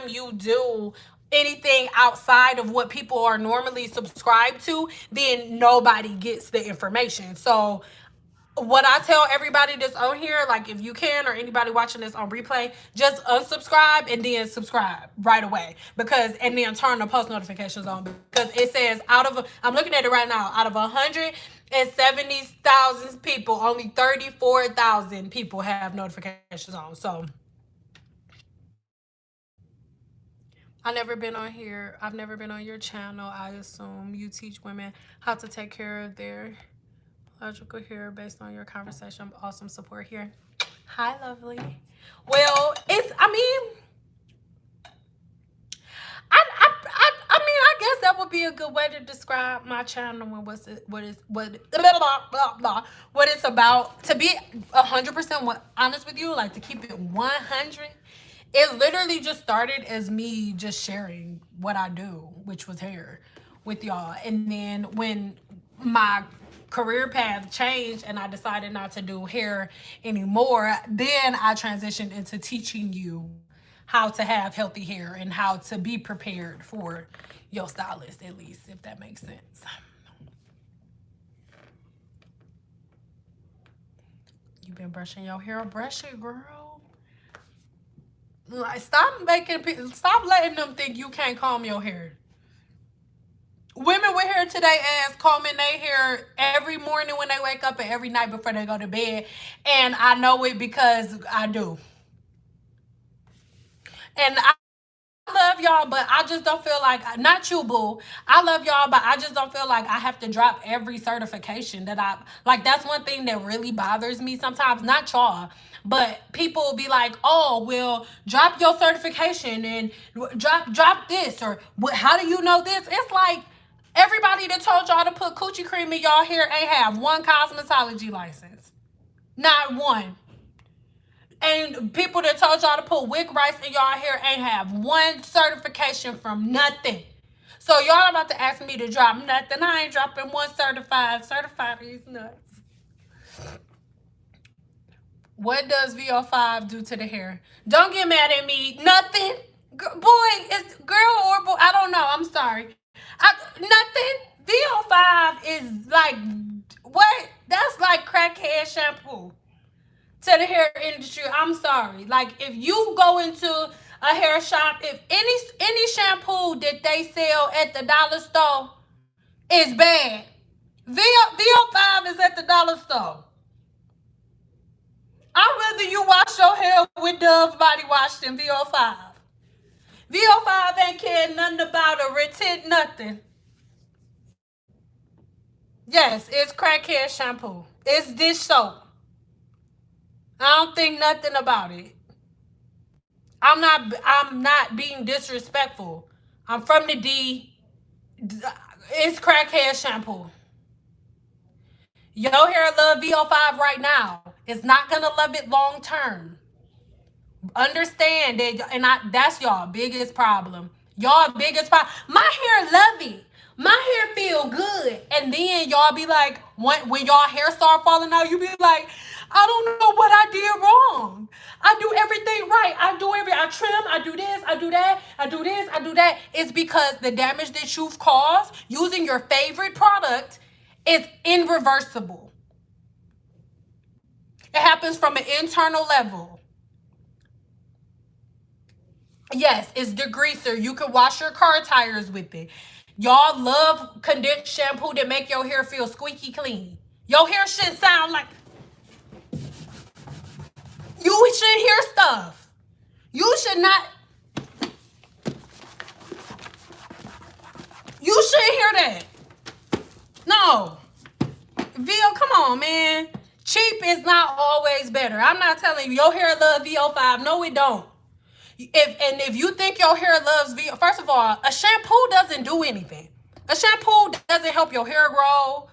you do anything outside of what people are normally subscribed to, then nobody gets the information. So what I tell everybody that's on here, like if you can, or anybody watching this on replay, just unsubscribe and then subscribe right away, and then turn the post notifications on, because it says I'm looking at it right now, out of 170,000 people, only 34,000 people have notifications on. So I've never been on here. I've never been on your channel. I assume you teach women how to take care of their logical hair based on your conversation. Awesome support here. Hi, lovely. Well, I guess that would be a good way to describe my channel and what it's about. To be 100% honest with you, like to keep it 100, it literally just started as me just sharing what I do, which was hair, with y'all. And then when my career path changed and I decided not to do hair anymore, then I transitioned into teaching you how to have healthy hair and how to be prepared for your stylist, at least, if that makes sense. You've been brushing your hair. Brush it, girl. Like, stop letting them think you can't comb your hair. Women with hair to their ass combing their hair every morning when they wake up and every night before they go to bed. And I know it because I do. And I love y'all, but I just don't feel like, not you, boo. I love y'all, but I just don't feel like I have to drop every certification that I, like, that's one thing that really bothers me sometimes. Not y'all, but people will be like, oh, well, drop your certification and drop this, or how do you know this? It's like, everybody that told y'all to put coochie cream in y'all hair ain't have one cosmetology license. Not one. And people that told y'all to put wick rice in y'all hair ain't have one certification from nothing. So y'all about to ask me to drop nothing. I ain't dropping one certified. Certified is nuts. What does VO5 do to the hair? Don't get mad at me. Nothing. Boy, it's girl or boy. I don't know. I'm sorry. Nothing. VO5 is like, what? That's like crackhead shampoo to the hair industry. I'm sorry. Like, if you go into a hair shop, if any shampoo that they sell at the dollar store is bad, VO5 is at the dollar store. I'd rather you wash your hair with Dove body wash than VO5. VO5 ain't caring nothing about a retent nothing. Yes, it's crackhead shampoo. It's dish soap. I don't think nothing about it. I'm not being disrespectful. I'm from the D. It's crackhead shampoo. Your hair love VO5 right now. It's not gonna love it long term. Understand that, and that's y'all biggest problem. Y'all biggest problem. My hair love it. My hair feel good. And then y'all be like, when y'all hair start falling out, you be like, I don't know what I did wrong. I do everything right. I trim, I do this, I do that, I do this, I do that. It's because the damage that you've caused using your favorite product is irreversible. It happens from an internal level. Yes, it's degreaser. You can wash your car tires with it. Y'all love condensed shampoo that make your hair feel squeaky clean. Your hair shouldn't sound like, you should hear stuff. You should not. You should hear that. No. VO, come on, man. Cheap is not always better. I'm not telling you your hair loves VO5. No, it don't. If you think your hair loves VO, first of all, a shampoo doesn't do anything. A shampoo doesn't help your hair grow.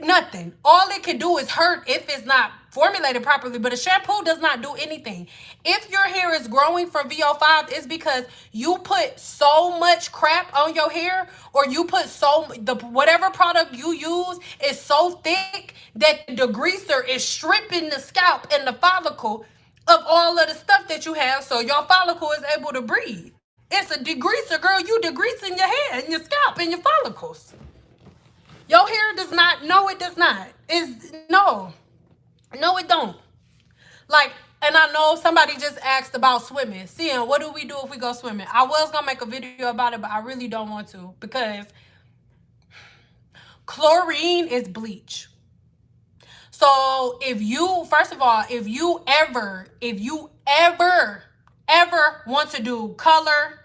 Nothing. All it can do is hurt if it's not formulated properly, but a shampoo does not do anything. If your hair is growing from VO5, it's because you put so much crap on your hair, or you put whatever product you use is so thick that the degreaser is stripping the scalp and the follicle of all of the stuff that you have, so your follicle is able to breathe. It's a degreaser, girl. You degreasing your hair and your scalp and your follicles. Your hair does not. No, it does not. No, it don't. Like, and I know somebody just asked about swimming. Seeing, what do we do if we go swimming? I was gonna make a video about it, but I really don't want to, because chlorine is bleach. So if you, first of all, if you ever want to do color,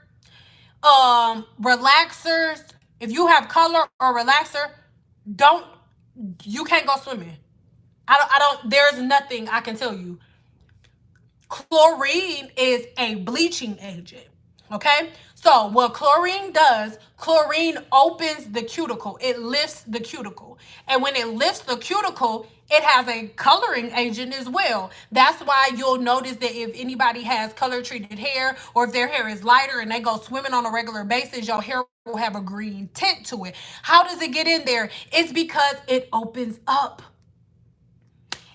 relaxers, if you have color or relaxer, you can't go swimming. There's nothing I can tell you. Chlorine is a bleaching agent. Okay? So what chlorine does, chlorine opens the cuticle. It lifts the cuticle. And when it lifts the cuticle, it has a coloring agent as well. That's why you'll notice that if anybody has color treated hair, or if their hair is lighter and they go swimming on a regular basis, your hair will have a green tint to it. How does it get in there? It's because it opens up.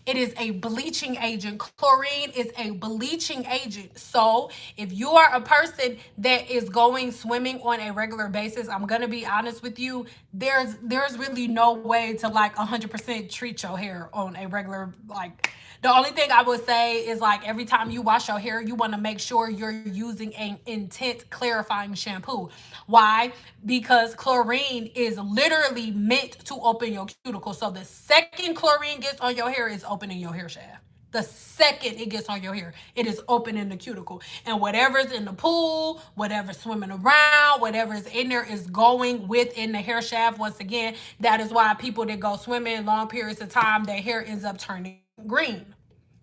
It is a bleaching agent. Chlorine is a bleaching agent. So if you are a person that is going swimming on a regular basis, I'm gonna be honest with you, there's really no way to like 100% treat your hair on a regular, like, the only thing I would say is like every time you wash your hair, you want to make sure you're using an intense clarifying shampoo. Why? Because chlorine is literally meant to open your cuticle. So the second chlorine gets on your hair, it's opening your hair shaft. The second it gets on your hair, it is opening the cuticle. And whatever's in the pool, whatever's swimming around, whatever's in there is going within the hair shaft. Once again, that is why people that go swimming long periods of time, their hair ends up turning green,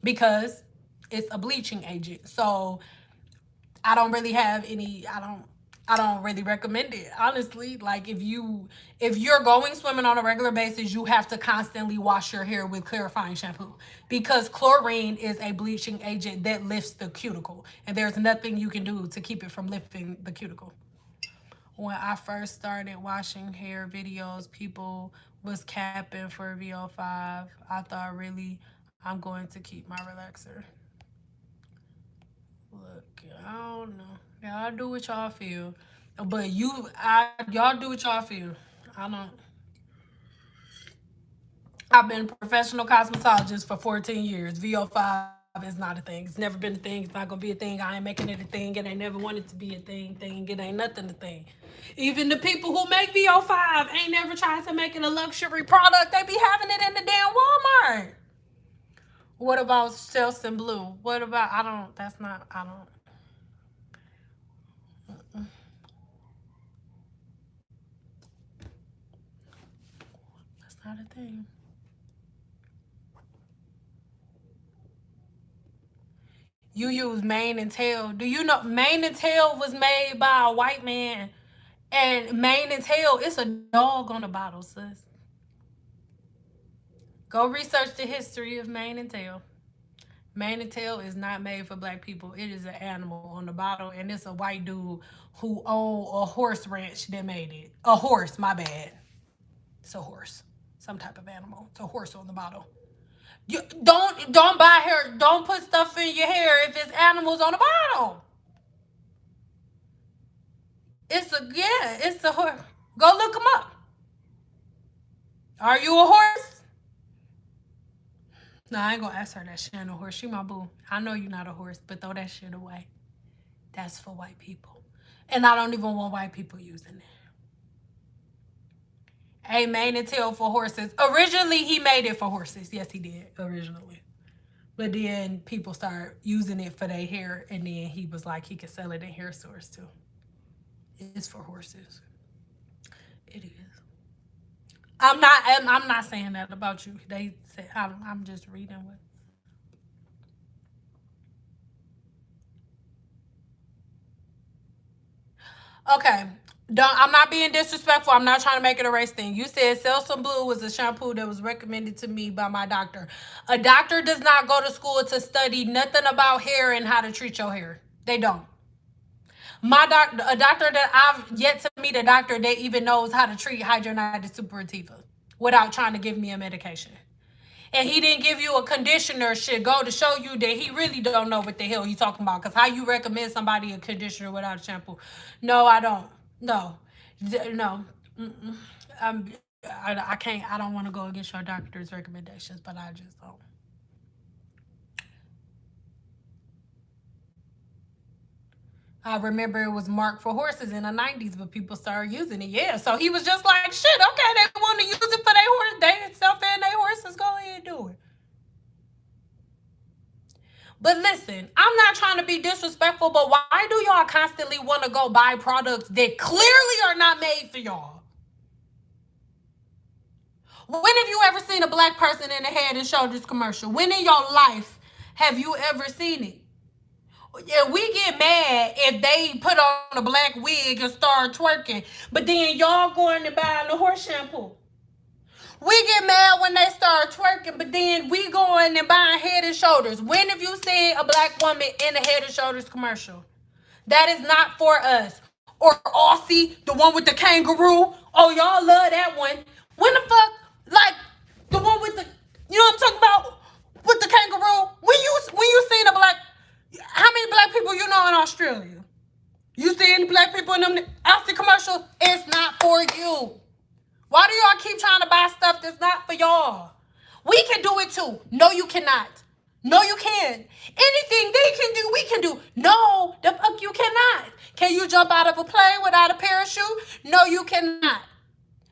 because it's a bleaching agent. So I don't really have any, I don't really recommend it, honestly. Like if you're going swimming on a regular basis, you have to constantly wash your hair with clarifying shampoo, because chlorine is a bleaching agent that lifts the cuticle, and there's nothing you can do to keep it from lifting the cuticle. When I first started watching hair videos, people was capping for VO5. I thought, really, I'm going to keep my relaxer. Look, I don't know. Y'all do what y'all feel. But y'all do what y'all feel. I don't. I've been a professional cosmetologist for 14 years. VO5 is not a thing. It's never been a thing. It's not going to be a thing. I ain't making it a thing. It ain't never wanted to be a thing. It ain't nothing a thing. Even the people who make VO5 ain't never tried to make it a luxury product. They be having it in the damn Walmart. What about Selsun Blue? What about, that's not a thing. You use mane and tail. Do you know mane and tail was made by a white man? And mane and tail, it's a dog on the bottle, sis. Go research the history of mane and tail. Mane and tail is not made for black people. It is an animal on the bottle, and it's a white dude who owned a horse ranch that made it. A horse, my bad. It's a horse. Some type of animal. It's a horse on the bottle. You don't buy hair. Don't put stuff in your hair if it's animals on the bottle. It's a horse. Go look them up. Are you a horse? No, I ain't gonna ask her that. She ain't a horse. She my boo. I know you're not a horse, but throw that shit away. That's for white people. And I don't even want white people using it. A mane and tail for horses. Originally, he made it for horses. Yes, he did, originally. But then people start using it for their hair, and then he was like, he could sell it in hair stores too. It's for horses. It is. I'm not saying that about you. They say I'm just reading what. Okay. I'm not being disrespectful. I'm not trying to make it a race thing. You said Selsun Blue was a shampoo that was recommended to me by my doctor. A doctor does not go to school to study nothing about hair and how to treat your hair. They don't. My doctor, a doctor that I've yet to meet, a doctor that even knows how to treat hydrogenated suppurativa without trying to give me a medication. And he didn't give you a conditioner should go to show you that he really don't know what the hell he's talking about. Because how you recommend somebody a conditioner without a shampoo? No, I don't. No. No. I can't. I don't want to go against your doctor's recommendations, but I just don't. I remember it was marked for horses in the 90s, but people started using it. Yeah, so he was just like, shit, okay, they want to use it for their horse. They self-fed their horses. Go ahead and do it. But listen, I'm not trying to be disrespectful, but why do y'all constantly want to go buy products that clearly are not made for y'all? When have you ever seen a black person in a Head and Shoulders commercial? When in your life have you ever seen it? Yeah, we get mad if they put on a black wig and start twerking, but then y'all going to buy the horse shampoo. We get mad when they start twerking, but then we going and buying Head and Shoulders. When have you seen a black woman in a Head and Shoulders commercial? That is not for us. Or Aussie, the one with the kangaroo. Oh, y'all love that one. When the fuck, like, the one with the, you know what I'm talking about? with the kangaroo. When you seen a black, how many black people you know in Australia? You see any black people in them Aussie commercials? It's not for you. Why do y'all keep trying to buy stuff that's not for y'all? We can do it too. No, you cannot. No, you can't. Anything they can do, we can do. No, the fuck you cannot. Can you jump out of a plane without a parachute? No, you cannot.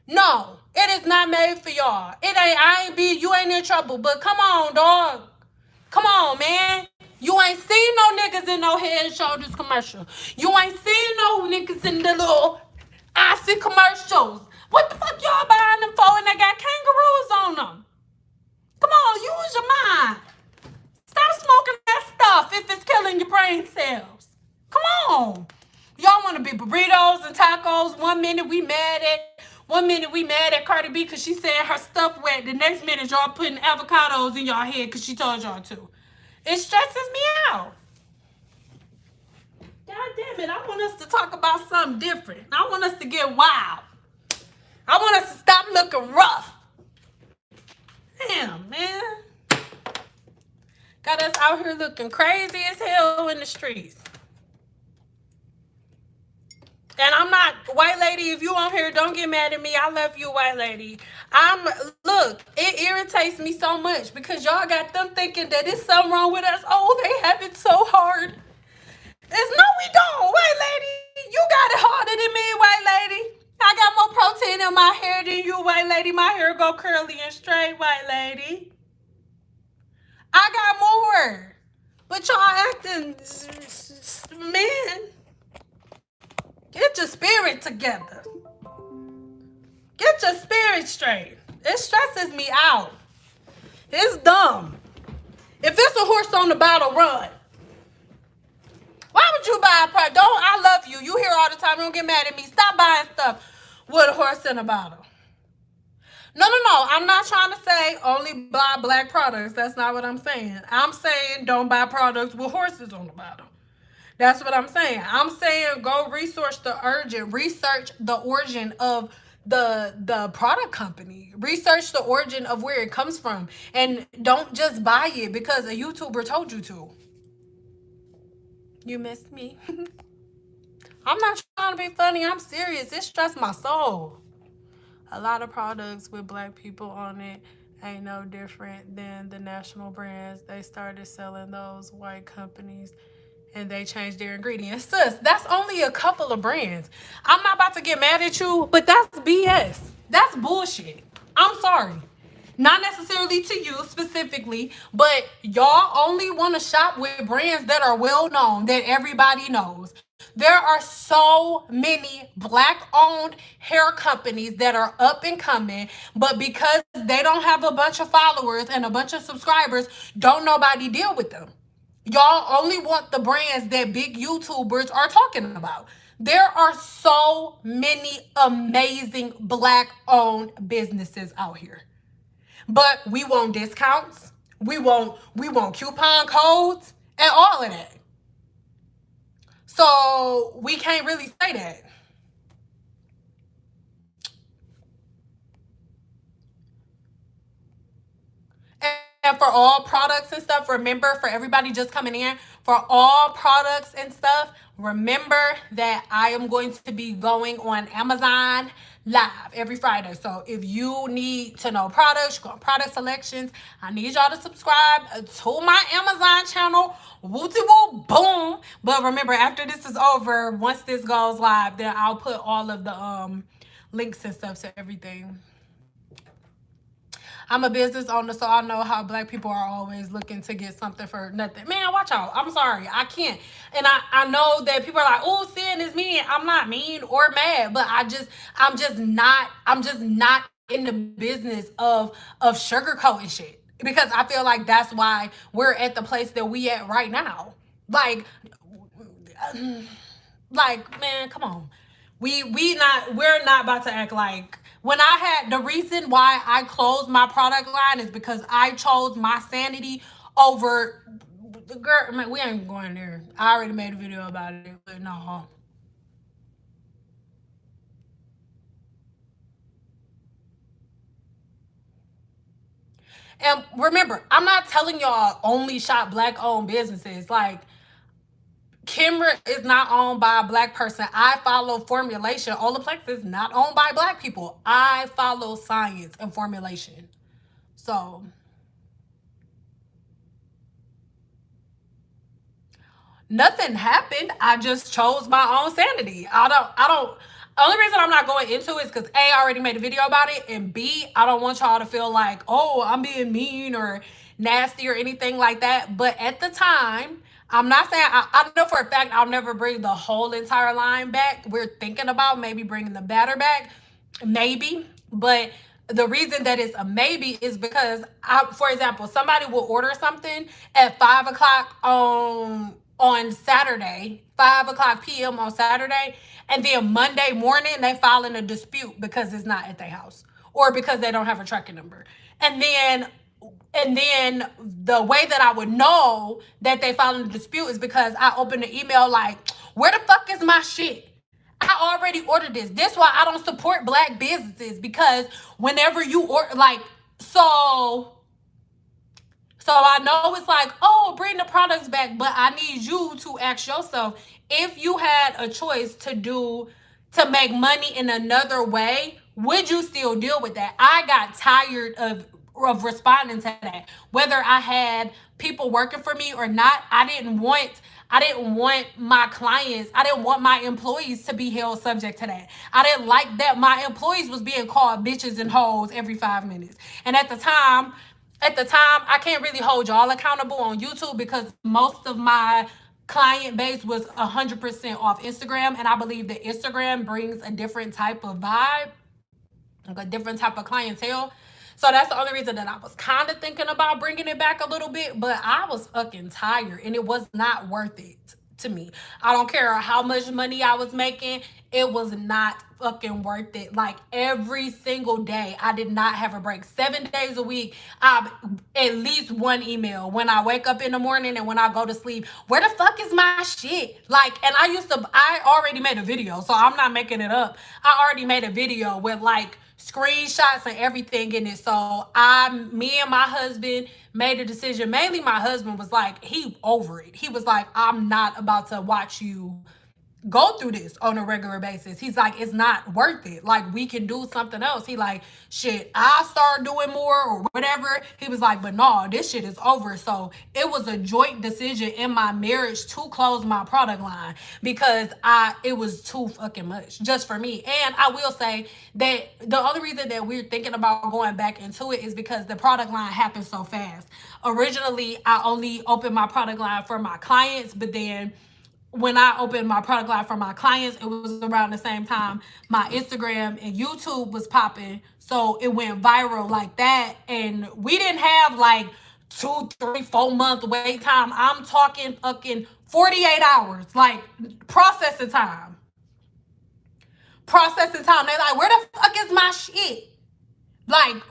No, it is not made for y'all. You ain't in trouble, but come on, dog. Come on, man. You ain't seen no niggas in no Head and Shoulders commercial. You ain't seen no niggas in the little Aussie commercials. What the fuck y'all buying them for and they got kangaroos on them? Come on, use your mind. Stop smoking that stuff if it's killing your brain cells. Come on. Y'all want to be burritos and tacos. One minute we mad at Cardi B because she said her stuff wet. The next minute y'all putting avocados in y'all head because she told y'all to. It stresses me out. God damn it. I want us to talk about something different. I want us to get wild. I want us to stop looking rough. Damn, man. Got us out here looking crazy as hell in the streets. And I'm not, white lady, if you on here, don't get mad at me. I love you, white lady. Look, it irritates me so much because y'all got them thinking that there's something wrong with us. Oh, they have it so hard. No, we don't, white lady. You got it harder than me, white lady. I got more protein in my hair than you, white lady. My hair go curly and straight, white lady. I got more. But y'all acting, man. Get your spirit together. Get your spirit straight. It stresses me out. It's dumb. If it's a horse on the bottle, run. Why would you buy a product? I love you. You hear all the time. Don't get mad at me. Stop buying stuff with a horse in a bottle. No. I'm not trying to say only buy black products. That's not what I'm saying. I'm saying don't buy products with horses on the bottle. That's what I'm saying. I'm saying go research the origin of the product company. Research the origin of where it comes from. And don't just buy it because a YouTuber told you to. You missed me. I'm not trying to be funny. I'm serious. It stressed my soul. A lot of products with black people on it ain't no different than the national brands. They started selling those white companies and they changed their ingredients. Sis, that's only a couple of brands. I'm not about to get mad at you, but that's BS. That's bullshit. I'm sorry. Not necessarily to you specifically, but y'all only want to shop with brands that are well known, that everybody knows. There are so many black-owned hair companies that are up and coming, but because they don't have a bunch of followers and a bunch of subscribers, don't nobody deal with them. Y'all only want the brands that big YouTubers are talking about. There are so many amazing black-owned businesses out here. But we want discounts. We want coupon codes and all of that. So we can't really say that. And for all products and stuff, remember, for everybody just coming in, for all products and stuff, remember that I am going to be going on Amazon live every Friday. So if you need to know products, product selections, I need y'all to subscribe to my Amazon channel. Wooty woo boom. But remember, after this is over, once this goes live, then I'll put all of the links and stuff to everything. I'm a business owner, so I know how black people are always looking to get something for nothing. Man, watch out. I'm sorry. I can't. And I know that people are like, oh, Sin is mean. I'm not mean or mad, but I'm just not in the business of sugarcoating shit. Because I feel like that's why we're at the place that we at right now. Like, man, come on. We're not about to act like, when I had, the reason why I closed my product line is because I chose my sanity over the girl. Man, we ain't going there. I already made a video about it, but no. And remember, I'm not telling y'all only shop black owned businesses. Like, Kimber is not owned by a black person. I follow formulation. OLAPLEX is not owned by black people. I follow science and formulation. So nothing happened. I just chose my own sanity. I don't only reason I'm not going into it is because A, I already made a video about it, and B, I don't want y'all to feel like, oh, I'm being mean or nasty or anything like that. But at the time, I'm not saying, I know for a fact I'll never bring the whole entire line back. We're thinking about maybe bringing the batter back, maybe. But the reason that it's a maybe is because, for example, somebody will order something at 5 o'clock on Saturday, 5 o'clock p.m. on Saturday, and then Monday morning they file in a dispute because it's not at their house or because they don't have a tracking number. And then the way that I would know that they filed in a dispute is because I open the email like, where the fuck is my shit? I already ordered this. That's why I don't support black businesses, because whenever you order, like, so I know it's like, oh, bring the products back, but I need you to ask yourself, if you had a choice to make money in another way, would you still deal with that? I got tired of responding to that. Whether I had people working for me or not, I didn't want my clients, I didn't want my employees to be held subject to that. I didn't like that my employees was being called bitches and hoes every 5 minutes. And at the time, I can't really hold y'all accountable on YouTube because most of my client base was 100% off Instagram. And I believe that Instagram brings a different type of vibe, like a different type of clientele. So that's the only reason that I was kind of thinking about bringing it back a little bit, but I was fucking tired and it was not worth it to me. I don't care how much money I was making, it was not fucking worth it. Like, every single day, I did not have a break. 7 days a week, at least one email when I wake up in the morning and when I go to sleep. Where the fuck is my shit? Like, and I already made a video, so I'm not making it up. I already made a video with like screenshots and everything in it. So me and my husband made a decision. Mainly my husband was like, he over it. He was like, I'm not about to watch you go through this on a regular basis. He's like, it's not worth it. Like, we can do something else. He like, shit, I'll start doing more or whatever. He was like, but no, this shit is over. So it was a joint decision in my marriage to close my product line because it was too fucking much just for me. And I will say that the only reason that we're thinking about going back into it is because the product line happened so fast. Originally, I only opened my product line for my clients, but then when I opened my product line for my clients, it was around the same time my Instagram and YouTube was popping. So it went viral like that. And we didn't have like 2, 3, 4 month wait time. I'm talking fucking 48 hours, like processing time. Processing time. They're like, where the fuck is my shit? Like,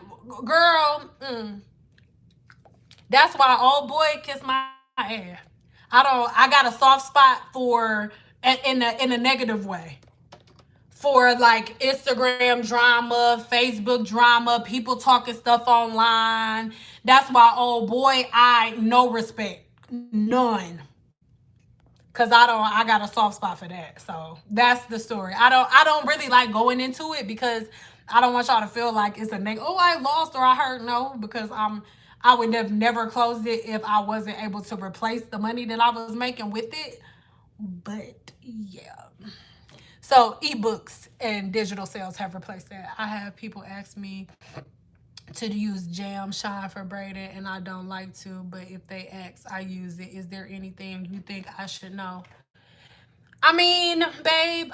girl, that's why old boy kissed my ass. I got a soft spot for, in a negative way, for like Instagram drama, Facebook drama, people talking stuff online. That's why, oh boy, no respect, none. Cause I got a soft spot for that. So that's the story. I don't really like going into it because I don't want y'all to feel like it's a negative. Oh, I lost or I hurt. No, because I would have never closed it if I wasn't able to replace the money that I was making with it. But yeah. So ebooks and digital sales have replaced that. I have people ask me to use Jam Shine for braiding, and I don't like to, but if they ask, I use it. Is there anything you think I should know? I mean, babe,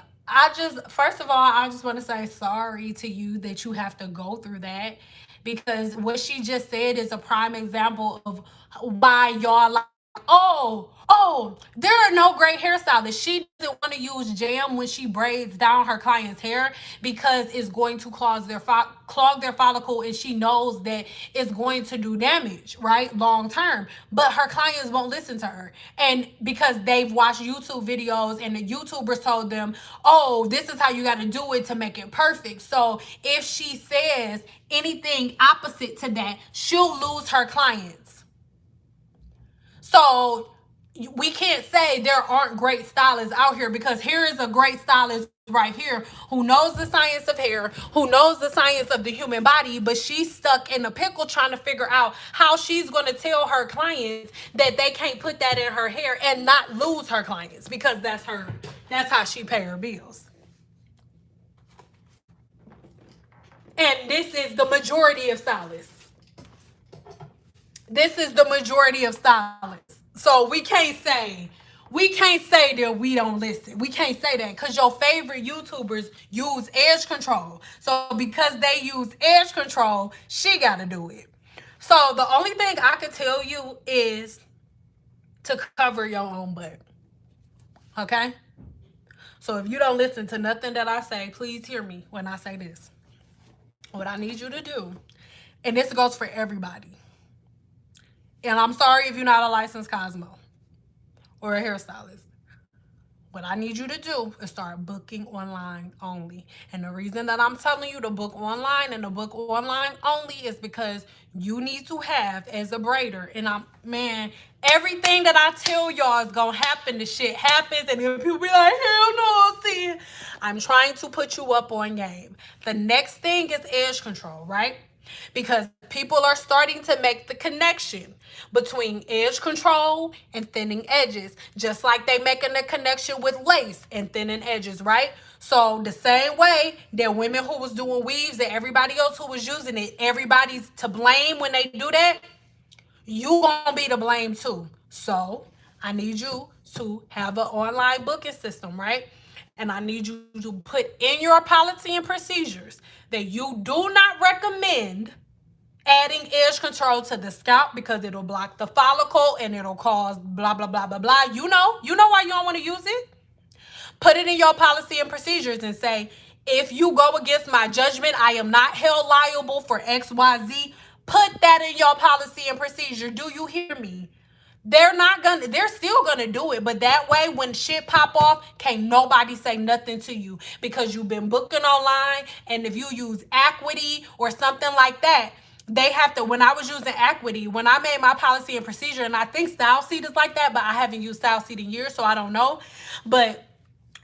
first of all, I just want to say sorry to you that you have to go through that, because what she just said is a prime example of why y'all There are no great hairstylists. She doesn't want to use jam when she braids down her client's hair because it's going to clog their follicle, and she knows that it's going to do damage, right, long term. But her clients won't listen to her, and because they've watched YouTube videos and the YouTubers told them, oh, this is how you got to do it to make it perfect. So if she says anything opposite to that, she'll lose her clients. So we can't say there aren't great stylists out here, because here is a great stylist right here who knows the science of hair, who knows the science of the human body, but she's stuck in a pickle trying to figure out how she's going to tell her clients that they can't put that in her hair and not lose her clients, because that's how she pay her bills. And this is the majority of stylists. This is the majority of stylists. So we can't say that we don't listen. We can't say that, because your favorite YouTubers use edge control. So because they use edge control, she got to do it. So the only thing I could tell you is to cover your own butt. Okay? So if you don't listen to nothing that I say, please hear me when I say this. What I need you to do, and this goes for everybody, and I'm sorry if you're not a licensed Cosmo or a hairstylist, what I need you to do is start booking online only. And the reason that I'm telling you to book online and to book online only is because you need to have, as a braider, and man, everything that I tell y'all is gonna happen. The shit happens, and then people be like, hell no, see, I'm trying to put you up on game. The next thing is edge control, right? Because people are starting to make the connection between edge control and thinning edges, just like they making the connection with lace and thinning edges, right? So the same way that women who was doing weaves and everybody else who was using it, everybody's to blame when they do that, you gonna be to blame too. So I need you to have an online booking system, right? And I need you to put in your policy and procedures that you do not recommend adding edge control to the scalp, because it'll block the follicle and it'll cause blah, blah, blah, blah, blah. You know why you don't want to use it? Put it in your policy and procedures and say, if you go against my judgment, I am not held liable for XYZ. Put that in your policy and procedure. Do you hear me? They're still gonna do it, but that way when shit pop off, can't nobody say nothing to you, because you've been booking online. And if you use Acuity or something like that, they have to, when I was using Acuity, when I made my policy and procedure, and I think Style Seed is like that, but I haven't used Style Seed in years, so I don't know. But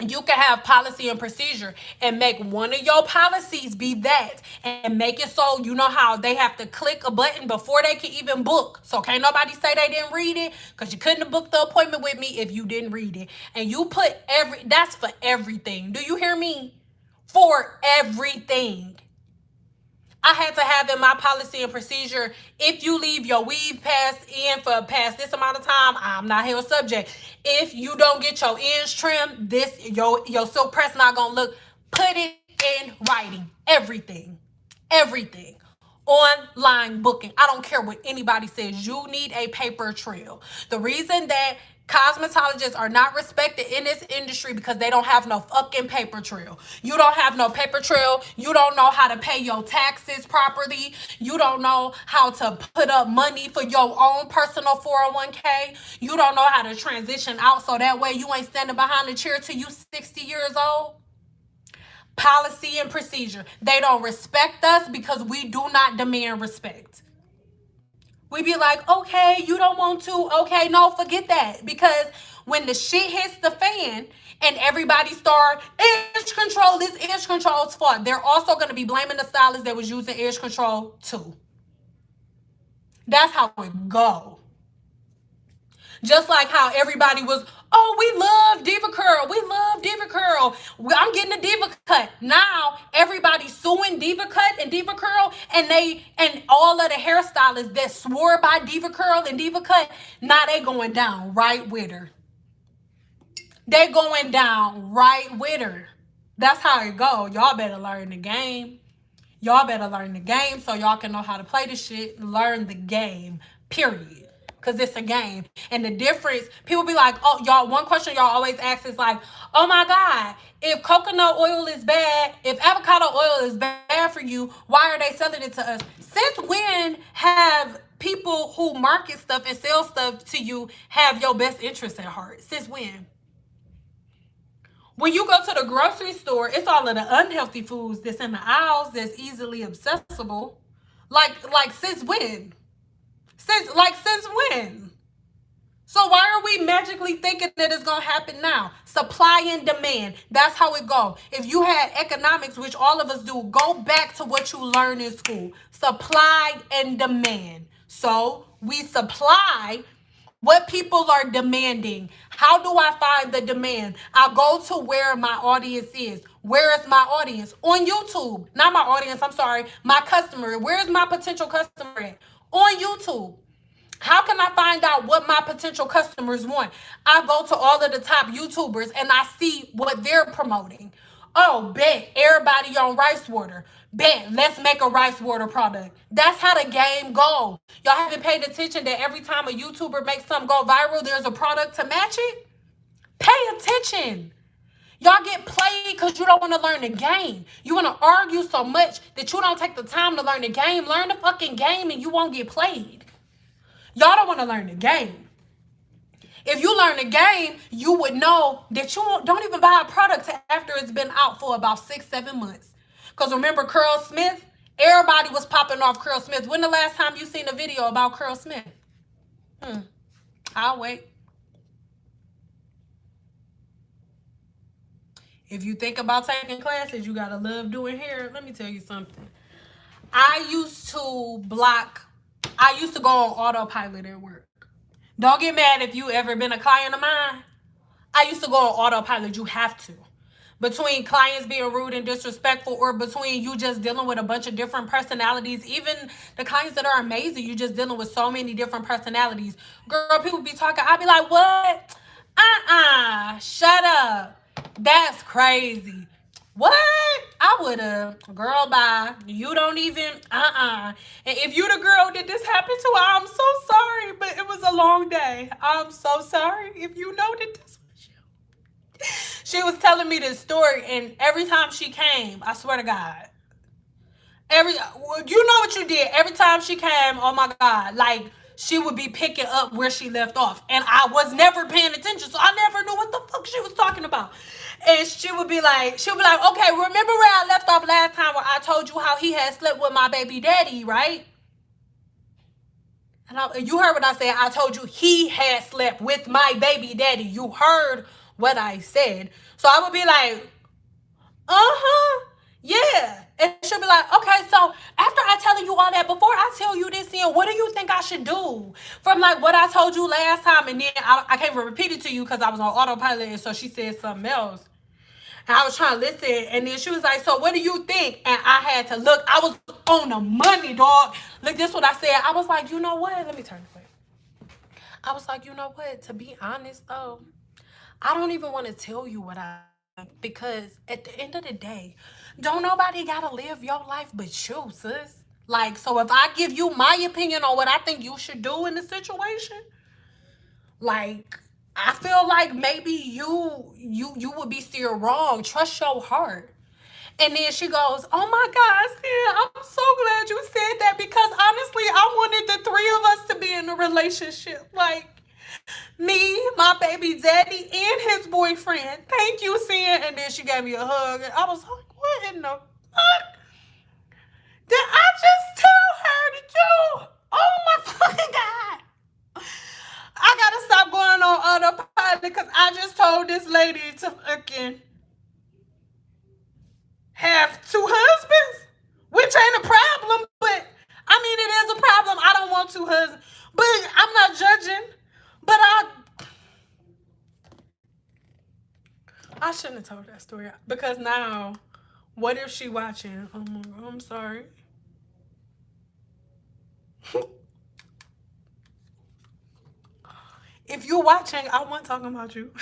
you can have policy and procedure and make one of your policies be that, and make it so you know how they have to click a button before they can even book. So can't nobody say they didn't read it, because you couldn't have booked the appointment with me if you didn't read it. And you put that's for everything. Do you hear me? For everything. I had to have in my policy and procedure, if you leave your weave past this amount of time, I'm not held subject. If you don't get your ends trimmed, your silk press not gonna look. Put it in writing. Everything. Online booking. I don't care what anybody says. You need a paper trail. The reason that cosmetologists are not respected in this industry, because they don't have no fucking paper trail. You don't have no paper trail. You don't know how to pay your taxes properly. You don't know how to put up money for your own personal 401k. You don't know how to transition out so that way you ain't standing behind the chair till you 60 years old. Policy and procedure. They don't respect us because we do not demand respect. We be like, okay, you don't want to. Okay, no, forget that. Because when the shit hits the fan and everybody start, edge control, this edge control's fault, they're also going to be blaming the stylist that was using edge control too. That's how it go. Just like how everybody was, oh, we love Diva Curl. We love Diva Curl. I'm getting a Diva Cut. Now everybody's suing Diva Cut and Diva Curl, and all of the hairstylists that swore by Diva Curl and Diva Cut, now they going down right with her. They going down right with her. That's how it go. Y'all better learn the game. Y'all better learn the game so y'all can know how to play this shit. Learn the game, period. because it's a game. And the difference, people be like, oh, y'all, one question y'all always ask is like, oh my God, if coconut oil is bad, if avocado oil is bad for you, why are they selling it to us? Since when have people who market stuff and sell stuff to you have your best interest at heart? Since when? When you go to the grocery store, it's all of the unhealthy foods that's in the aisles that's easily accessible. Like since when? Since when? So why are we magically thinking that it's gonna happen now? Supply and demand. That's how it go. If you had economics, which all of us do, go back to what you learned in school. Supply and demand. So we supply what people are demanding. How do I find the demand? I go to where my audience is. Where is my audience? On YouTube. Not my audience, I'm sorry. My customer. Where is my potential customer at? On YouTube. How can I find out what my potential customers want? I go to all of the top YouTubers and I see what they're promoting. Oh, bet everybody on rice water. Bet let's make a rice water product. That's how the game goes. Y'all haven't paid attention that every time a YouTuber makes something go viral, there's a product to match it? Pay attention. Y'all get played because you don't want to learn the game. You want to argue so much that you don't take the time to learn the game. Learn the fucking game and you won't get played. Y'all don't want to learn the game. If you learn the game, you would know that you don't even buy a product after it's been out for about 6-7 months. Because remember Curl Smith? Everybody was popping off Curl Smith. When the last time you seen a video about Curl Smith? I'll wait. If you think about taking classes, you gotta love doing hair. Let me tell you something. I used to go on autopilot at work. Don't get mad if you ever been a client of mine. I used to go on autopilot. You have to. Between clients being rude and disrespectful, or between you just dealing with a bunch of different personalities, even the clients that are amazing, you just dealing with so many different personalities. Girl, people be talking, I be like, what? Shut up. That's crazy. What? I would have. Girl, bye. You don't even, And if you the girl that this happened to, I'm so sorry, but it was a long day. I'm so sorry if you know that this was you. She was telling me this story, and every time she came, I swear to God, you know what you did. Every time she came, oh my God, like she would be picking up where she left off, and I was never paying attention, so I never knew what the fuck she was talking about. And she would be like, okay, remember where I left off last time where I told you how he had slept with my baby daddy, right? And you heard what I said. I told you he had slept with my baby daddy. You heard what I said. So I would be like, yeah. And she'll be like, okay, so after I telling you all that, before I tell you this here, what do you think I should do? From like what I told you last time, and then I can't even repeat it to you because I was on autopilot, and so she said something else. And I was trying to listen, and then she was like, so what do you think? And I had to look. I was on the money, dog. Look, this is what I said. I was like, you know what? Let me turn it away. I was like, you know what? To be honest, though, I don't even want to tell you what I think, because at the end of the day, don't nobody got to live your life but you, sis. Like, so if I give you my opinion on what I think you should do in the situation, like, I feel like maybe you would be still wrong. Trust your heart. And then she goes, oh my God, Sid, I'm so glad you said that, because honestly, I wanted the three of us to be in a relationship. Like, me, my baby daddy, and his boyfriend. Thank you, Sid. And then she gave me a hug. And I was like, what in the fuck did I just tell her to do? Oh my fucking God. I gotta stop going on autopilot because I just told this lady to fucking have two husbands, which ain't a problem, but I mean, it is a problem. I don't want two husbands, but I'm not judging, but I shouldn't have told that story, because now, what if she watching? Oh my God, I'm sorry. If you're watching, I wasn't talking about you.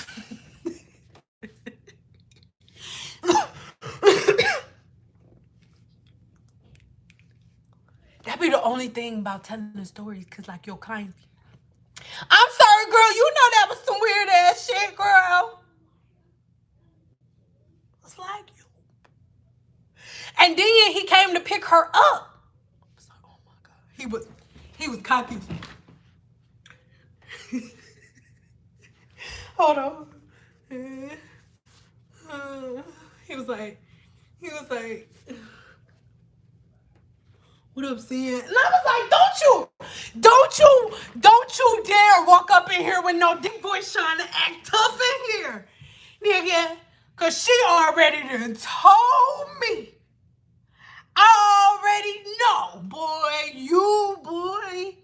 That be the only thing about telling the stories, because like your clients, I'm sorry, girl. You know that was some weird ass shit, girl. It's like you. And then he came to pick her up. I was like, oh my God. He was cocky. Hold on. He was like, what up, Sin? And I was like, don't you dare walk up in here with no deep voice trying to act tough in here, nigga. Cause she already done told me. I already know, boy,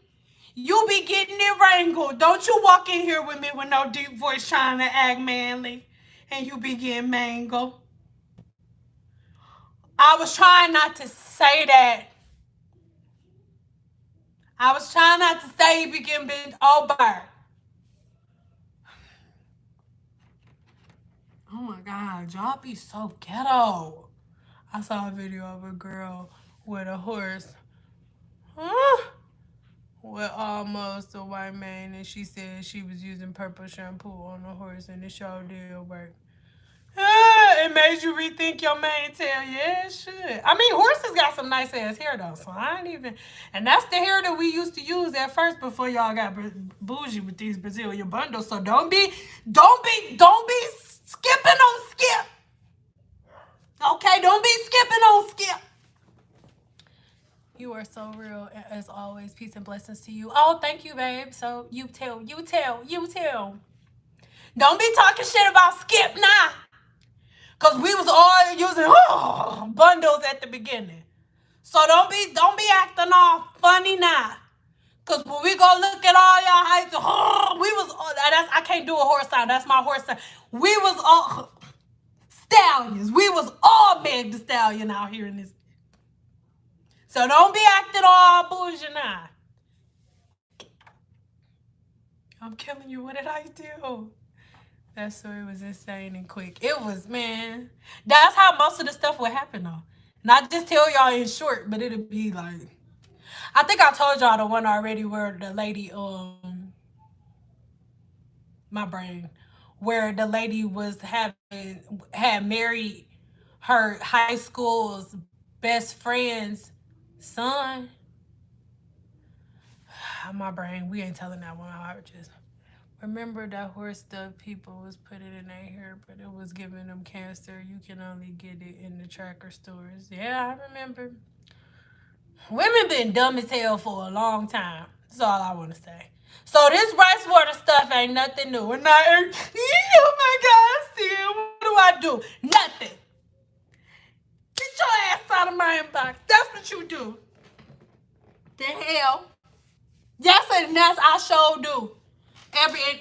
you be getting it wrangled. Don't you walk in here with me with no deep voice trying to act manly and you be getting mangled. I was trying not to say that. I was trying not to say he be getting bent over. Oh my God, y'all be so ghetto. I saw a video of a girl with a horse. With almost a white man, and she said she was using purple shampoo on the horse, and it sure did work. It made you rethink your main tail. Yeah, it should. I mean, horses got some nice ass hair though, so I ain't even. And that's the hair that we used to use at first before y'all got bougie with these Brazilian bundles. So don't be skipping on Skip. Okay, don't be skipping on Skip. You are so real, as always. Peace and blessings to you. Oh, thank you, babe. So you tell. Don't be talking shit about Skip now. Because we was all using bundles at the beginning. So don't be acting all funny now. Because when we go look at all y'all heights, we was, I can't do a horse sound. That's my horse sound. We was all stallions. We was all Meg the Stallion out here in this. So don't be acting all bougie now. I'm killing you. What did I do? That story was insane and quick. It was, man. That's how most of the stuff would happen, though. Not just tell y'all in short, but it'd be like... I think I told y'all the one already where the lady, my brain, where the lady was had married her high school's best friend's son. My brain, we ain't telling that one. I just remember that horse stuff people was putting in their hair, but it was giving them cancer. You can only get it in the tracker stores. Yeah, I remember. Women been dumb as hell for a long time. That's all I want to say. So this rice water stuff ain't nothing new. And oh my God, Sia, what do I do? Nothing. Get your ass out of my inbox. That's what you do. The hell? Yes, and that's I sure do.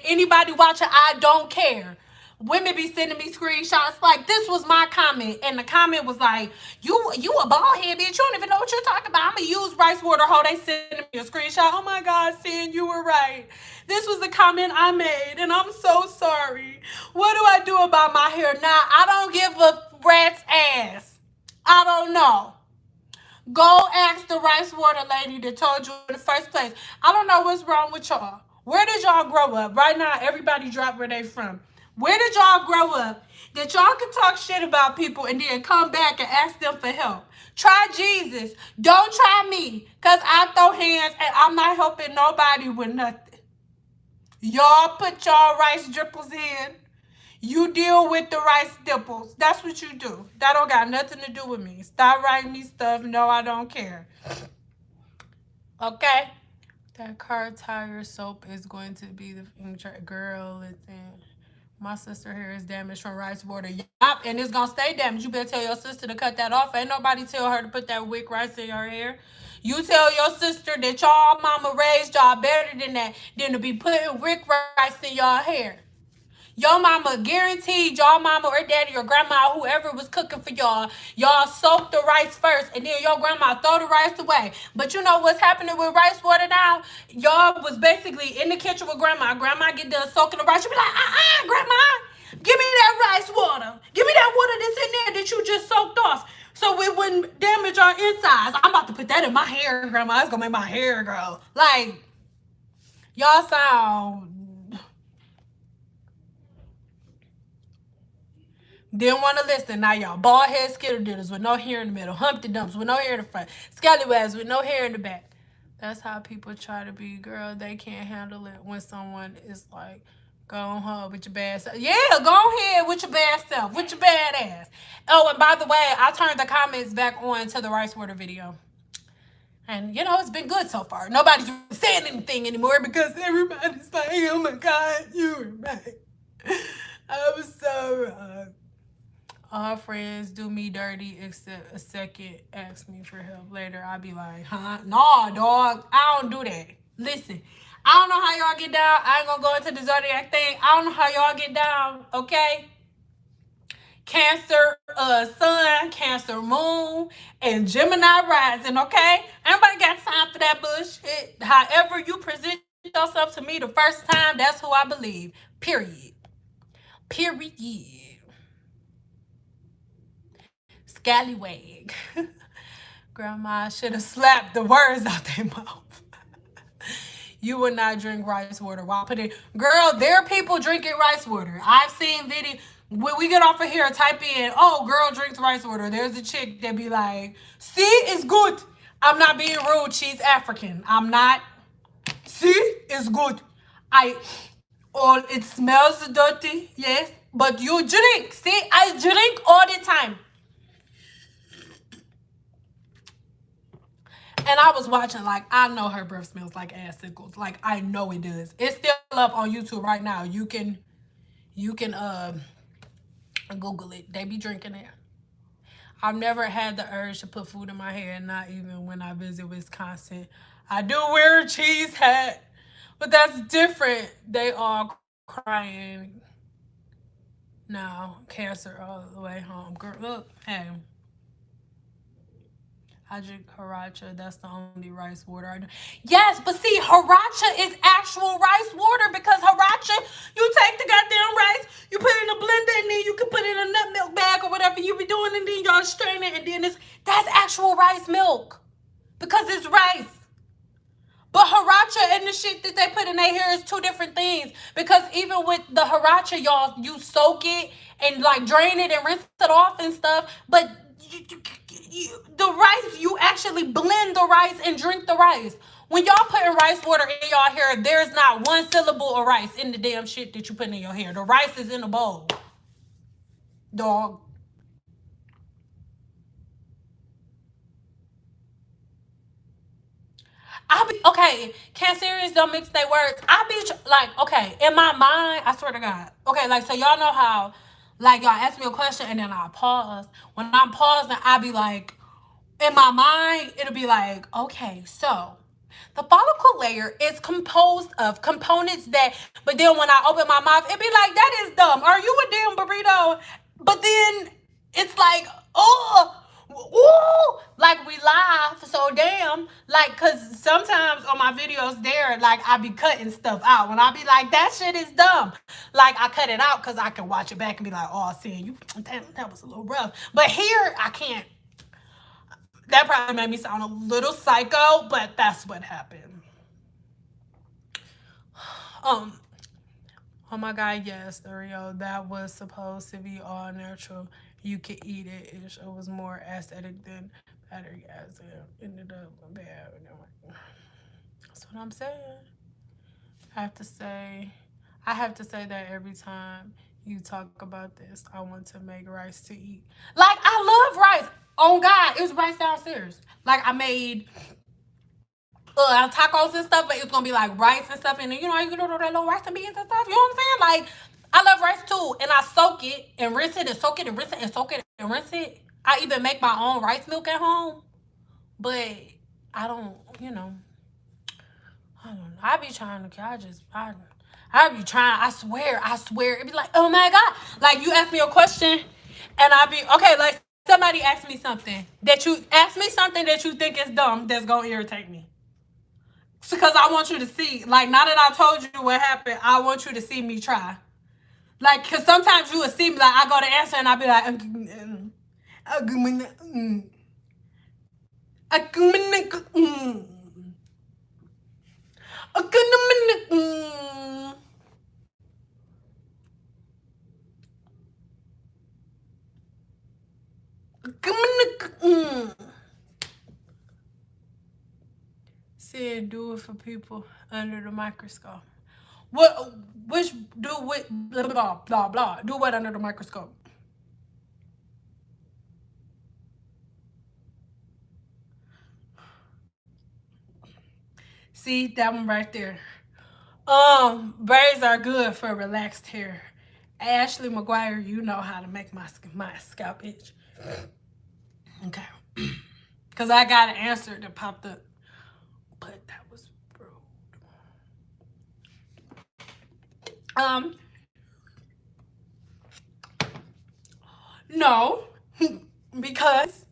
Anybody watching, I don't care. Women be sending me screenshots like, this was my comment. And the comment was like, you a bald head, bitch. You don't even know what you're talking about. I'm going to use rice water. They sending me a screenshot. Oh my God, Sin, you were right. This was the comment I made, and I'm so sorry. What do I do about my hair now? I don't give a rat's ass. I don't know. Go ask the rice water lady that told you in the first place. I don't know what's wrong with y'all. Where did y'all grow up? Right now, everybody drop where they from. Where did y'all grow up that y'all can talk shit about people and then come back and ask them for help? Try Jesus. Don't try me, because I throw hands and I'm not helping nobody with nothing. Y'all put y'all rice dripples in. You deal with the rice dipples. That's what you do. That don't got nothing to do with me. Stop writing me stuff. No, I don't care. Okay? That car tire soap is going to be the girl. My sister hair is damaged from rice water. Yup, and it's going to stay damaged. You better tell your sister to cut that off. Ain't nobody tell her to put that wick rice in your hair. You tell your sister that y'all mama raised y'all better than that, than to be putting wick rice in y'all hair. Your mama guaranteed y'all mama or daddy or grandma, whoever was cooking for y'all soaked the rice first, and then your grandma throw the rice away. But you know what's happening with rice water now? Y'all was basically in the kitchen with grandma. Grandma get done soaking the rice. You be like, grandma, give me that rice water. Give me that water that's in there that you just soaked off, so it wouldn't damage our insides. I'm about to put that in my hair, grandma. It's gonna make my hair grow. Like, Y'all sound... Didn't want to listen. Now y'all bald head skitterdiddles with no hair in the middle, Humpty Dumps with no hair in the front, scallywags with no hair in the back. That's how people try to be. Girl, they can't handle it when someone is like, go on with your bad self. Yeah, go ahead with your bad self, with your bad ass. Oh, and by the way, I turned the comments back on to the rice water video. And, you know, it's been good so far. Nobody's saying anything anymore because everybody's like, oh my God, you were right. I was so wrong. All friends do me dirty except a second ask me for help later. I'll be like, huh? Nah, dog. I don't do that. Listen, I don't know how y'all get down. I ain't gonna go into the zodiac thing. I don't know how y'all get down, okay? Cancer sun, Cancer moon, and Gemini rising, okay? Ain't got time for that bullshit. However you present yourself to me the first time, that's who I believe. Period. Period. Scallywag. Grandma should have slapped the words out their mouth. You would not drink rice water. Why put it? Girl, there are people drinking rice water. I've seen video. When we get off of here, type in, oh, girl drinks rice water. There's a chick that be like, see, it's good. I'm not being rude. She's African. I'm not. See, it's good. It smells dirty, yes, but you drink. See, I drink all the time. And I was watching, like, I know her breath smells like assicles. Like, I know it does. It's still up on YouTube right now. You can Google it. They be drinking it. I've never had the urge to put food in my hair, not even when I visit Wisconsin. I do wear a cheese hat, but that's different. They all crying. No, cancer all the way home. Girl, look, hey. I drink Hiracha. That's the only rice water I do. Yes, but see, Hiracha is actual rice water because Hiracha, you take the goddamn rice, you put it in a blender, and then you can put it in a nut milk bag or whatever you be doing, and then y'all strain it, and then that's actual rice milk because it's rice. But Hiracha and the shit that they put in their hair is two different things. Because even with the Hiracha, y'all, you soak it and like drain it and rinse it off and stuff. But the rice, you actually blend the rice and drink the rice. When y'all putting rice water in y'all hair, there's not one syllable of rice in the damn shit that you put in your hair. The rice is in a bowl. Dog. Okay, Cancerians don't mix their words. I be like, okay, in my mind, I swear to God. Okay, like, so y'all know how, like, y'all ask me a question and then I pause. When I'm pausing, I be like, in my mind, it'll be like, okay, so the follicle layer is composed of components that, but then when I open my mouth, it'd be like, that is dumb. Are you a damn burrito? But then it's like, oh, ooh, like we laugh so damn, like, because sometimes on my videos there, like, I be cutting stuff out. When I be like, that shit is dumb, like, I cut it out because I can watch it back and be like, oh, seeing you, that was a little rough. But here, I can't. That probably made me sound a little psycho, but that's what happened. Oh my God, yes, Oreo, that was supposed to be all natural. You could eat it. It was more aesthetic than battery as it ended up bad. That's what I'm saying. I have to say that every time you talk about this, I want to make rice to eat. Like, I love rice. Oh God, it was rice downstairs. Like, I made tacos and stuff, but it's gonna be like rice and stuff, and then, you know, you can do that little rice and beans and stuff. You know what I'm saying? Like, I love rice too, and I soak it and rinse it and soak it and rinse it and soak it and rinse it. I even make my own rice milk at home, but I don't, you know, I don't know. I be trying to, I be trying. I swear. It be like, oh my God, like, you ask me a question, and I be okay. Like, somebody ask me something that you think is dumb, that's gonna irritate me. Because I want you to see, like, now that I told you what happened, I want you to see me try. Like, because sometimes you will see me, like, I go to answer and I'll be like, Saying do it for people under the microscope. What? Which do what? Blah blah blah blah. Do what under the microscope? See that one right there. Braids are good for relaxed hair. Ashley McGuire, you know how to make my scalp itch. Okay. Because I got an answer that popped up. But that was rude. No. Because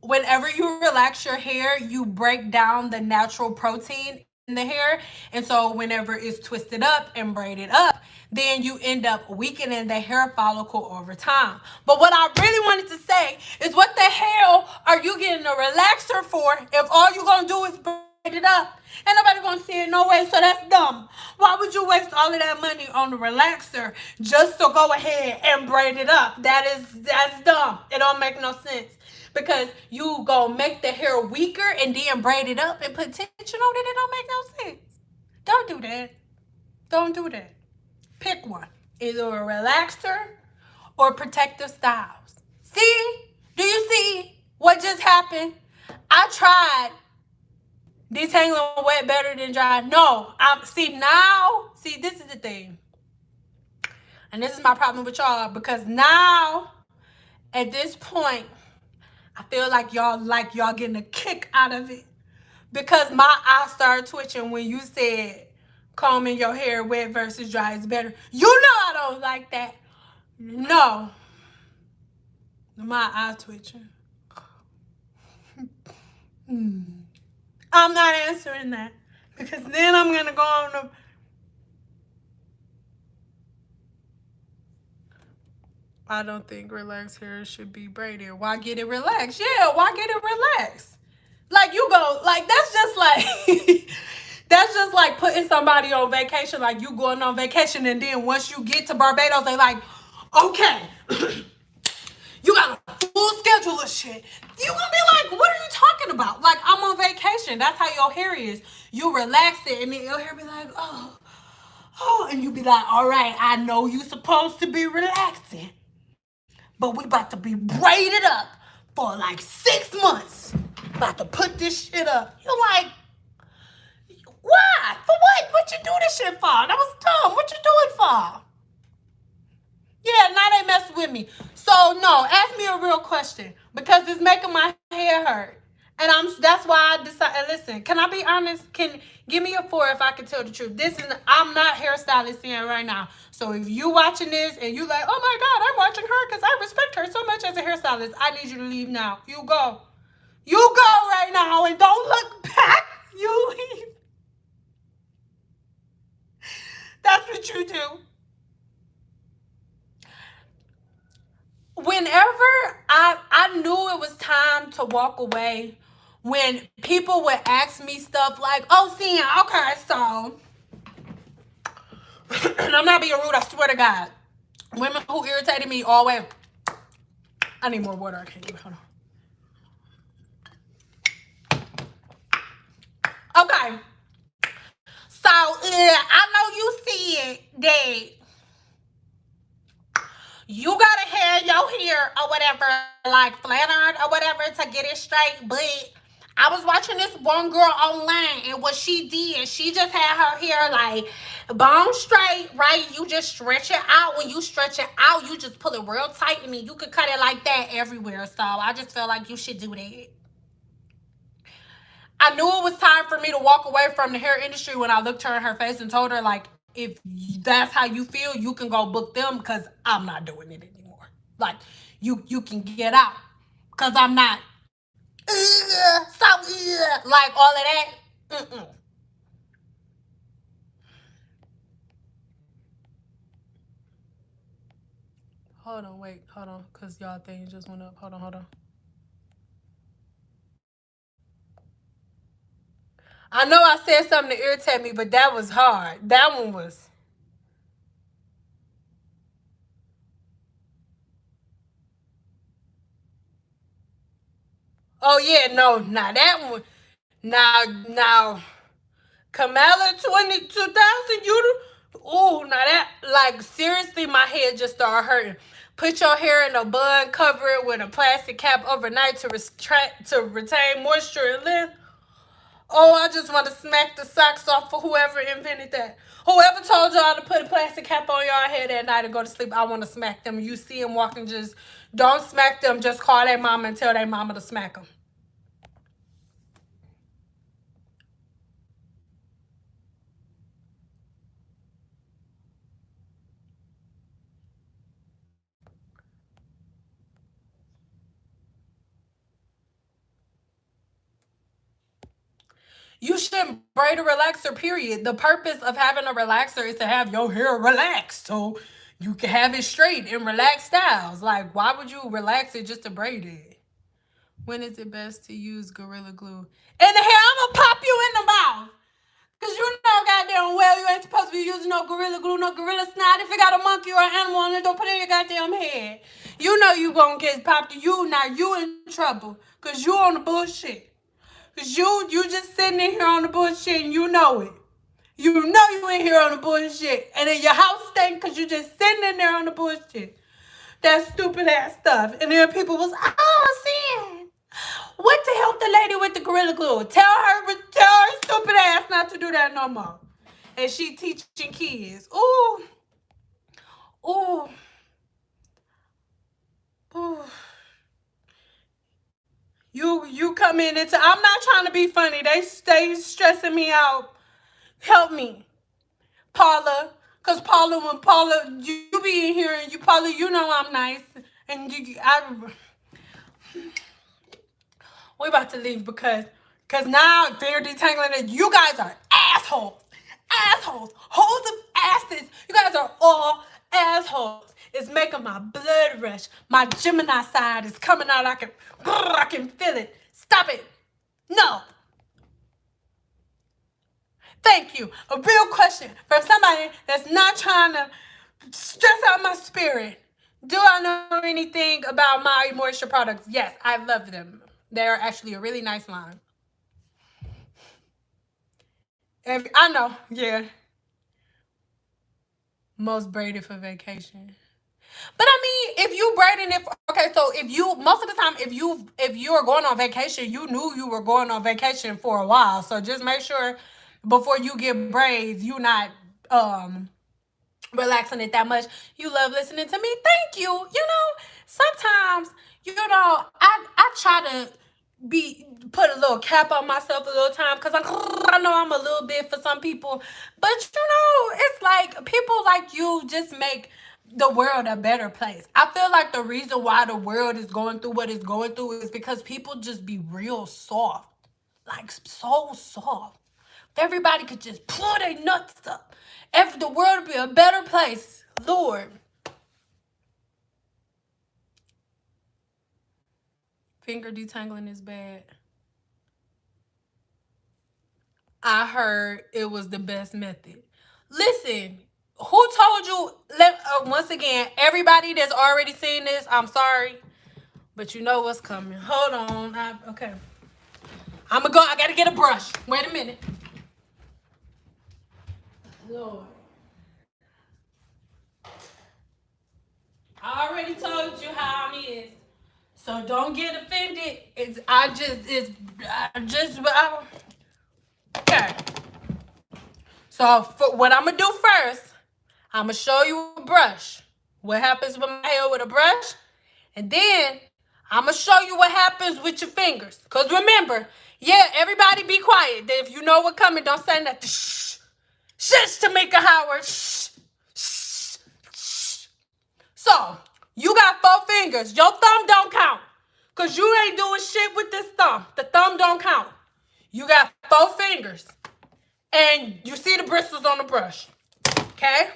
whenever you relax your hair, you break down the natural protein in the hair. And so whenever it's twisted up and braided up, then you end up weakening the hair follicle over time. But what I really wanted to say is, what the hell are you getting a relaxer for if all you're going to do is braid it up? Ain't nobody going to see it no way, so that's dumb. Why would you waste all of that money on the relaxer just to go ahead and braid it up? That's dumb. It don't make no sense. Because you go make the hair weaker and then braid it up and put tension on it. It don't make no sense. Don't do that. Don't do that. Pick one. Either a relaxer or protective styles. See? Do you see what just happened? I tried detangling wet better than dry. No. See, this is the thing. And this is my problem with y'all. Because now, at this point, I feel like y'all getting a kick out of it. Because my eyes started twitching when you said combing your hair wet versus dry is better. You know I don't like that. No. My eyes twitching. I'm not answering that. Because then I'm going to go on the... I don't think relaxed hair should be braided. Why get it relaxed? Yeah, why get it relaxed? Like, you go, like, that's just like... That's just like putting somebody on vacation, like you going on vacation, and then once you get to Barbados, they like, okay, you got a full schedule of shit. You gonna be like, what are you talking about? Like, I'm on vacation. That's how your hair is. You relax it, and then your hair be like, oh, and you be like, all right, I know you supposed to be relaxing, but we about to be braided up for like 6 months. About to put this shit up. You're like, why? For what? What you do this shit for? That was dumb. What you do it for? Yeah, now they messing with me. So no, ask me a real question, because it's making my hair hurt. And that's why I decided, listen, can I be honest? Give me a 4 if I can tell the truth. I'm not hairstylist here right now. So if you watching this and you like, oh my God, I'm watching her because I respect her so much as a hairstylist, I need you to leave now. You go. You go right now and don't look back. You leave. That's what you do. Whenever I knew it was time to walk away, when people would ask me stuff like, oh, Sia, okay, so, and I'm not being rude, I swear to God, women who irritated me always, I need more water, I can't do it, hold on. Okay, so, I know you see it, that you gotta have your hair or whatever, like flattered or whatever to get it straight. But I was watching this one girl online, and what she did, she just had her hair like bone straight, right? You just stretch it out. When you stretch it out, you just pull it real tight, and then you could cut it like that everywhere. So I just felt like you should do that. I knew it was time for me to walk away from the hair industry when I looked her in her face and told her, like, if that's how you feel, you can go book them, because I'm not doing it anymore. Like, you can get out, because I'm not like all of that. Hold on, because y'all things just went up. Hold on. I know I said something to irritate me, but that was hard. That one was. Oh yeah, no, nah, that one. Now, Kamala 22,000, ooh, now that, like, seriously, my head just started hurting. Put your hair in a bun, cover it with a plastic cap overnight to retain moisture and length. Oh, I just want to smack the socks off for whoever invented that. Whoever told y'all to put a plastic cap on y'all head at night and go to sleep, I want to smack them. You see them walking, just don't smack them. Just call their mama and tell their mama to smack them. You shouldn't braid a relaxer, period. The purpose of having a relaxer is to have your hair relaxed so you can have it straight in relaxed styles. Like, why would you relax it just to braid it? When is it best to use Gorilla Glue? In the hair, I'm gonna pop you in the mouth. Because you know goddamn well you ain't supposed to be using no Gorilla Glue, no Gorilla Snot. If you got a monkey or an animal on it, don't put it in your goddamn head. You know you gonna get popped. You in trouble. Because you on the bullshit. Because you just sitting in here on the bullshit and you know it. You know you in here on the bullshit. And then your house stink because you just sitting in there on the bullshit. That stupid ass stuff. And then people was, oh, sin. What to help the lady with the Gorilla Glue? Tell her stupid ass not to do that no more. And she teaching kids. Ooh. Ooh. Ooh. You come in into, I'm not trying to be funny. They stay stressing me out. Help me, Paula. Cause Paula, when Paula, you be in here and Paula, you know I'm nice. And we about to leave because now they're detangling it. You guys are assholes. Assholes. Holes of asses. You guys are all assholes. It's making my blood rush. My Gemini side is coming out. I can feel it. Stop it. No. Thank you. A real question from somebody that's not trying to stress out my spirit. Do I know anything about my moisture products? Yes, I love them. They're actually a really nice line. I know, yeah. Most braided for vacation. But I mean, if you braiding it, okay, so if you, most of the time, if you are going on vacation, you knew you were going on vacation for a while. So just make sure before you get braids, you not relaxing it that much. You love listening to me. Thank you. You know, sometimes, you know, I try to put a little cap on myself a little time because I know I'm a little bit for some people. But, you know, it's like people like you just make the world a better place. I feel like the reason why the world is going through what it's going through is because people just be real soft. Like, so soft. If everybody could just pull their nuts up, the world would be a better place. Lord. Finger detangling is bad. I heard it was the best method. Listen, who told you? Once again, everybody that's already seen this, I'm sorry, but you know what's coming. Hold on. Okay. I'm gonna go. I gotta get a brush. Wait a minute. Lord. I already told you how I'm is. So don't get offended. Okay. So what I'm gonna do first, I'm gonna show you a brush. What happens with my hair with a brush, and then I'm gonna show you what happens with your fingers. Cause remember, yeah, everybody be quiet. If you know what's coming, don't say nothing. Shh, shh, Tamika Howard. Shh, shh, shh. So you got 4 fingers. Your thumb don't count. Cause you ain't doing shit with this thumb. The thumb don't count. You got 4 fingers. And you see the bristles on the brush. Okay?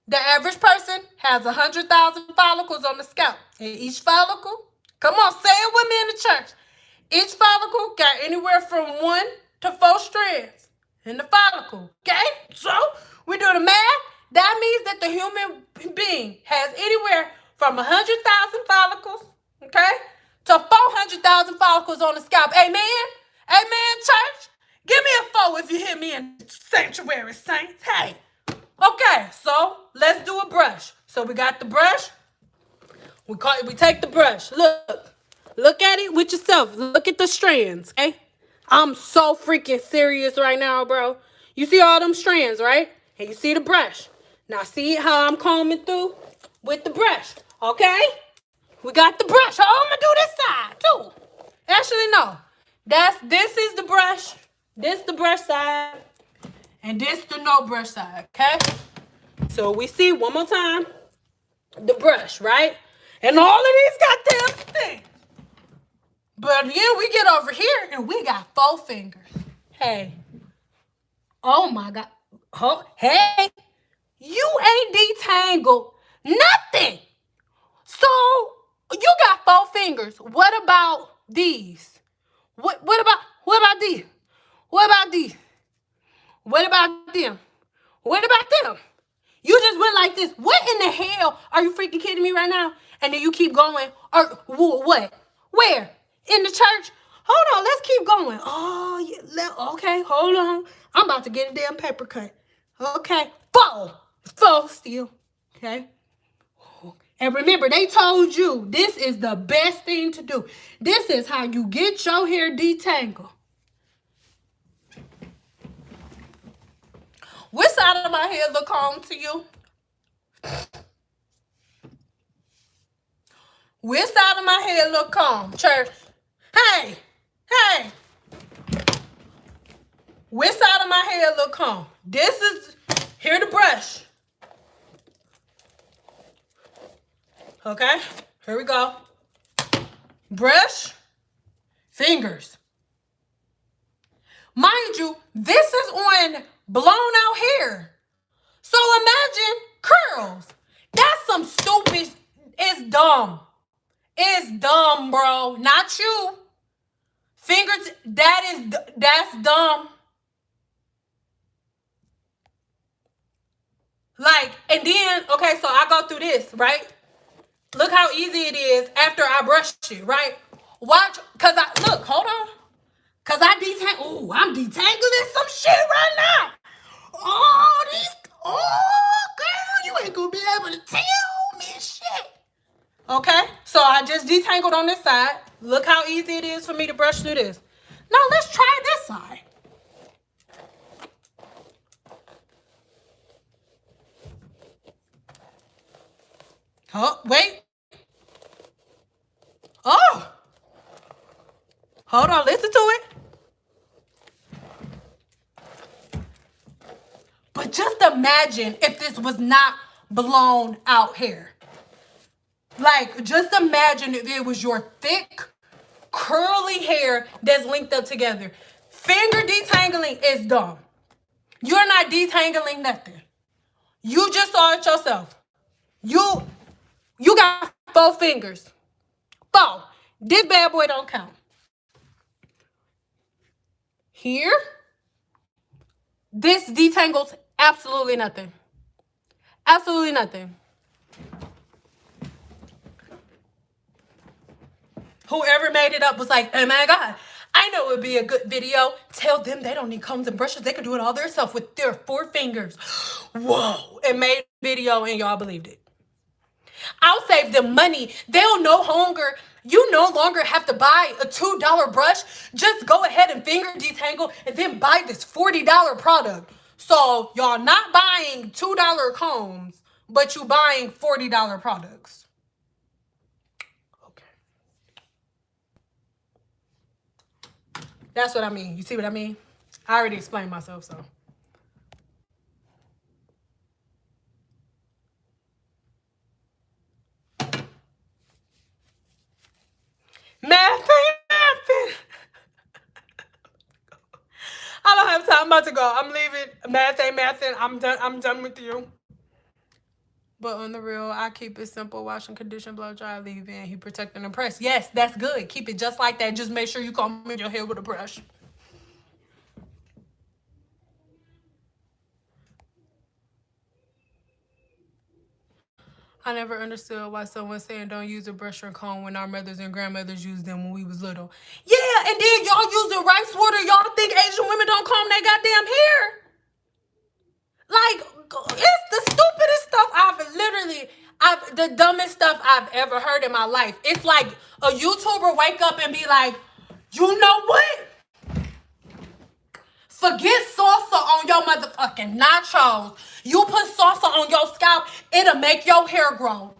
The average person has 100,000 follicles on the scalp. And each follicle, come on, say it with me in the church. Each follicle got anywhere from 1 to 4 strands in the follicle. Okay? So, we do the math. That means that the human being has anywhere from 100,000 follicles, okay, to 400,000 follicles on the scalp. Amen? Amen, church. Give me a 4 if you hear me in the sanctuary, saints. Hey. Okay, so let's do a brush. So we got the brush. We take the brush. Look at it with yourself. Look at the strands, okay? I'm so freaking serious right now, bro. You see all them strands, right? And you see the brush. Now see how I'm combing through with the brush, okay? We got the brush. Oh, I'm gonna do this side too. Actually, no. This is the brush. This the brush side. And this the no brush side, okay? So we see one more time the brush, right? And all of these goddamn things. But then we get over here and we got 4 fingers. Hey. Oh my God. Oh, hey. You ain't detangled nothing. So you got 4 fingers. What about these? What about these? What about these? What about them? What about them? You just went like this. What in the hell? Are you freaking kidding me right now? And then you keep going. Or what? Where? In the church? Hold on. Let's keep going. Oh, yeah. Okay. Hold on. I'm about to get a damn paper cut. Okay. 4. 4 still. Okay. And remember, they told you this is the best thing to do. This is how you get your hair detangled. Which side of my hair look calm to you? Which side of my hair look calm, church? Hey, hey. Which side of my hair look calm? This is, here the brush. Okay, here we go. Brush, fingers. Mind you, this is on blown out hair. So imagine curls. That's some stupid, it's dumb. It's dumb, bro. Not you. Fingers, that's dumb. Like, and then, okay, so I go through this, right? Look how easy it is after I brush it, right? Watch, look, hold on. Cause I'm detangling some shit right now. Girl, you ain't gonna be able to tell me shit. Okay, so I just detangled on this side. Look how easy it is for me to brush through this. Now let's try this side. Oh, wait. Oh. Hold on, listen to it. But just imagine if this was not blown out hair. Like, just imagine if it was your thick, curly hair that's linked up together. Finger detangling is dumb. You're not detangling nothing. You just saw it yourself. You got 4 fingers. 4. This bad boy don't count. Here, this detangles absolutely nothing. Absolutely nothing. Whoever made it up was like, oh my God, I know it would be a good video. Tell them they don't need combs and brushes. They can do it all themselves with their 4 fingers. Whoa. It made a video and y'all believed it. I'll save them money. You no longer have to buy a $2 brush. Just go ahead and finger detangle and then buy this $40 product. So y'all not buying $2 combs, but you buying $40 products. Okay. That's what I mean. You see what I mean? I already explained myself, so. Math ain't. I don't have time. I'm about to go. I'm leaving. Math ain't mathin'. I'm done with you. But on the real, I keep it simple. Wash and condition, blow dry, leave in. He protect and impress. Yes, that's good. Keep it just like that. Just make sure you comb your hair with a brush. I never understood why someone saying don't use a brush or comb when our mothers and grandmothers used them when we was little. Yeah, and then y'all using rice water. Y'all think Asian women don't comb their goddamn hair? Like, it's the stupidest stuff the dumbest stuff I've ever heard in my life. It's like a YouTuber wake up and be like, you know what? Forget salsa on your motherfucking nachos. You put salsa on your scalp, it'll make your hair grow.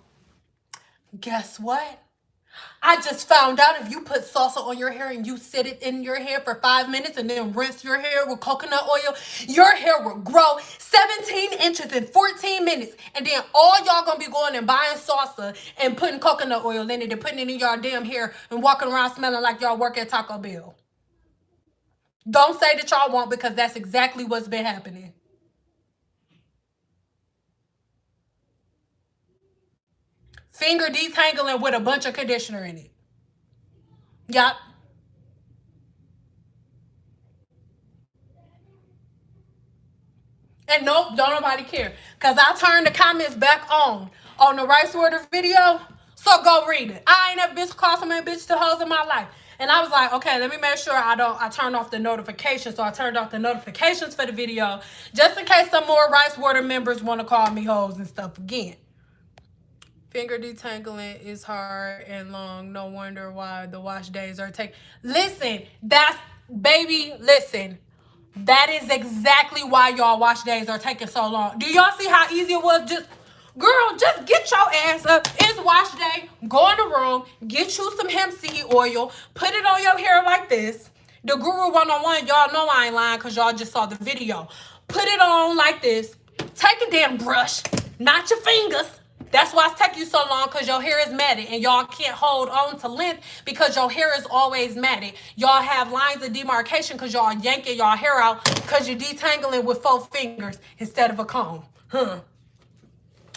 Guess what? I just found out if you put salsa on your hair and you sit it in your hair for 5 minutes and then rinse your hair with coconut oil, your hair will grow 17 inches in 14 minutes. And then all y'all gonna be going and buying salsa and putting coconut oil in it and putting it in y'all damn hair and walking around smelling like y'all work at Taco Bell. Don't say that y'all won't, because that's exactly what's been happening. Finger detangling with a bunch of conditioner in it. Yup. And nope, don't nobody care. Because I turned the comments back on the rice water video. So go read it. I ain't never been called so many bitches to hoes in my life. And I was like, okay, let me make sure I turned off the notifications. So I turned off the notifications for the video, just in case some more rice water members want to call me hoes and stuff again. Finger detangling is hard and long. No wonder why the wash days are taking. Listen, listen. That is exactly why y'all wash days are taking so long. Do y'all see how easy it was? Just get your ass up. It's wash day. Go in the room. Get you some hemp seed oil. Put it on your hair like this. The Guru 101, y'all know I ain't lying because y'all just saw the video. Put it on like this. Take a damn brush. Not your fingers. That's why it's taking you so long, because your hair is matted and y'all can't hold on to length because your hair is always matted. Y'all have lines of demarcation because y'all yanking y'all hair out because you're detangling with 4 fingers instead of a comb.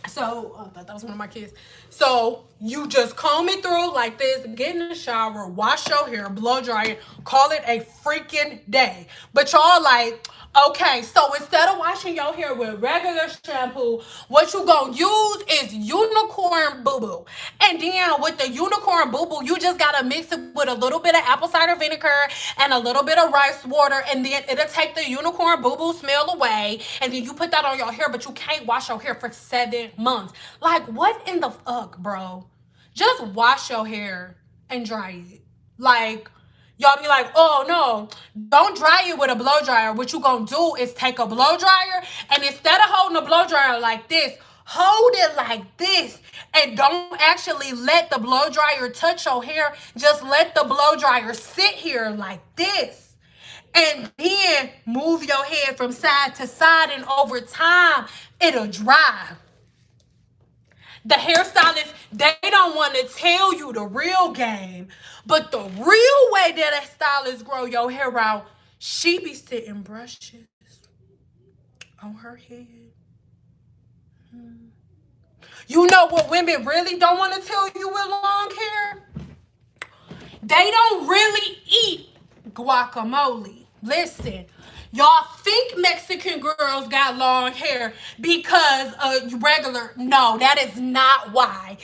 So, I thought that was one of my kids. So, you just comb it through like this, get in the shower, wash your hair, blow dry it, call it a freaking day. But y'all like, okay, so instead of washing your hair with regular shampoo, what you gonna use is unicorn boo-boo. And then with the unicorn boo-boo, you just gotta mix it with a little bit of apple cider vinegar and a little bit of rice water, and then it'll take the unicorn boo-boo smell away. And then you put that on your hair, but you can't wash your hair for 7 months. Like, what in the fuck, bro? Just wash your hair and dry it. Like, y'all be like, oh no, don't dry it with a blow dryer. What you gonna do is take a blow dryer, and instead of holding a blow dryer like this, hold it like this. And don't actually let the blow dryer touch your hair. Just let the blow dryer sit here like this. And then move your head from side to side, and over time, it'll dry. The hairstylists, they don't want to tell you the real game. But the real way that a stylist grow your hair out, she be sitting brushes on her head. You know what women really don't want to tell you with long hair? They don't really eat guacamole. Listen, y'all think Mexican girls got long hair because regular. No, that is not why.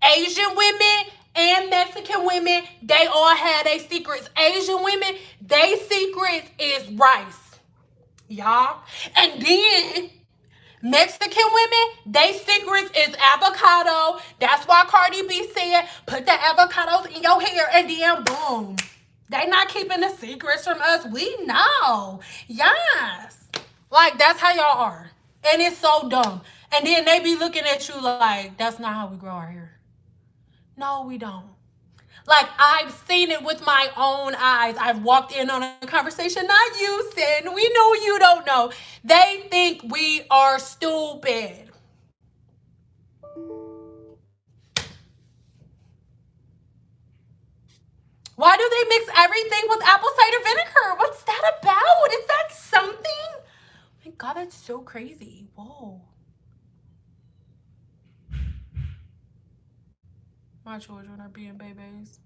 Asian women and Mexican women, they all have their secrets. Asian women, their secrets is rice. Y'all. And then Mexican women, they secrets is avocado. That's why Cardi B said, put the avocados in your hair and then boom. They not keeping the secrets from us. We know. Yes. Like, that's how y'all are. And it's so dumb. And then they be looking at you like, that's not how we grow our hair. No, we don't. Like, I've seen it with my own eyes. I've walked in on a conversation. Not you, Sin. We know you don't know. They think we are stupid. Why do they mix everything with apple cider vinegar? What's that about? Is that something? Oh my God, that's so crazy. Whoa. My children are being babies.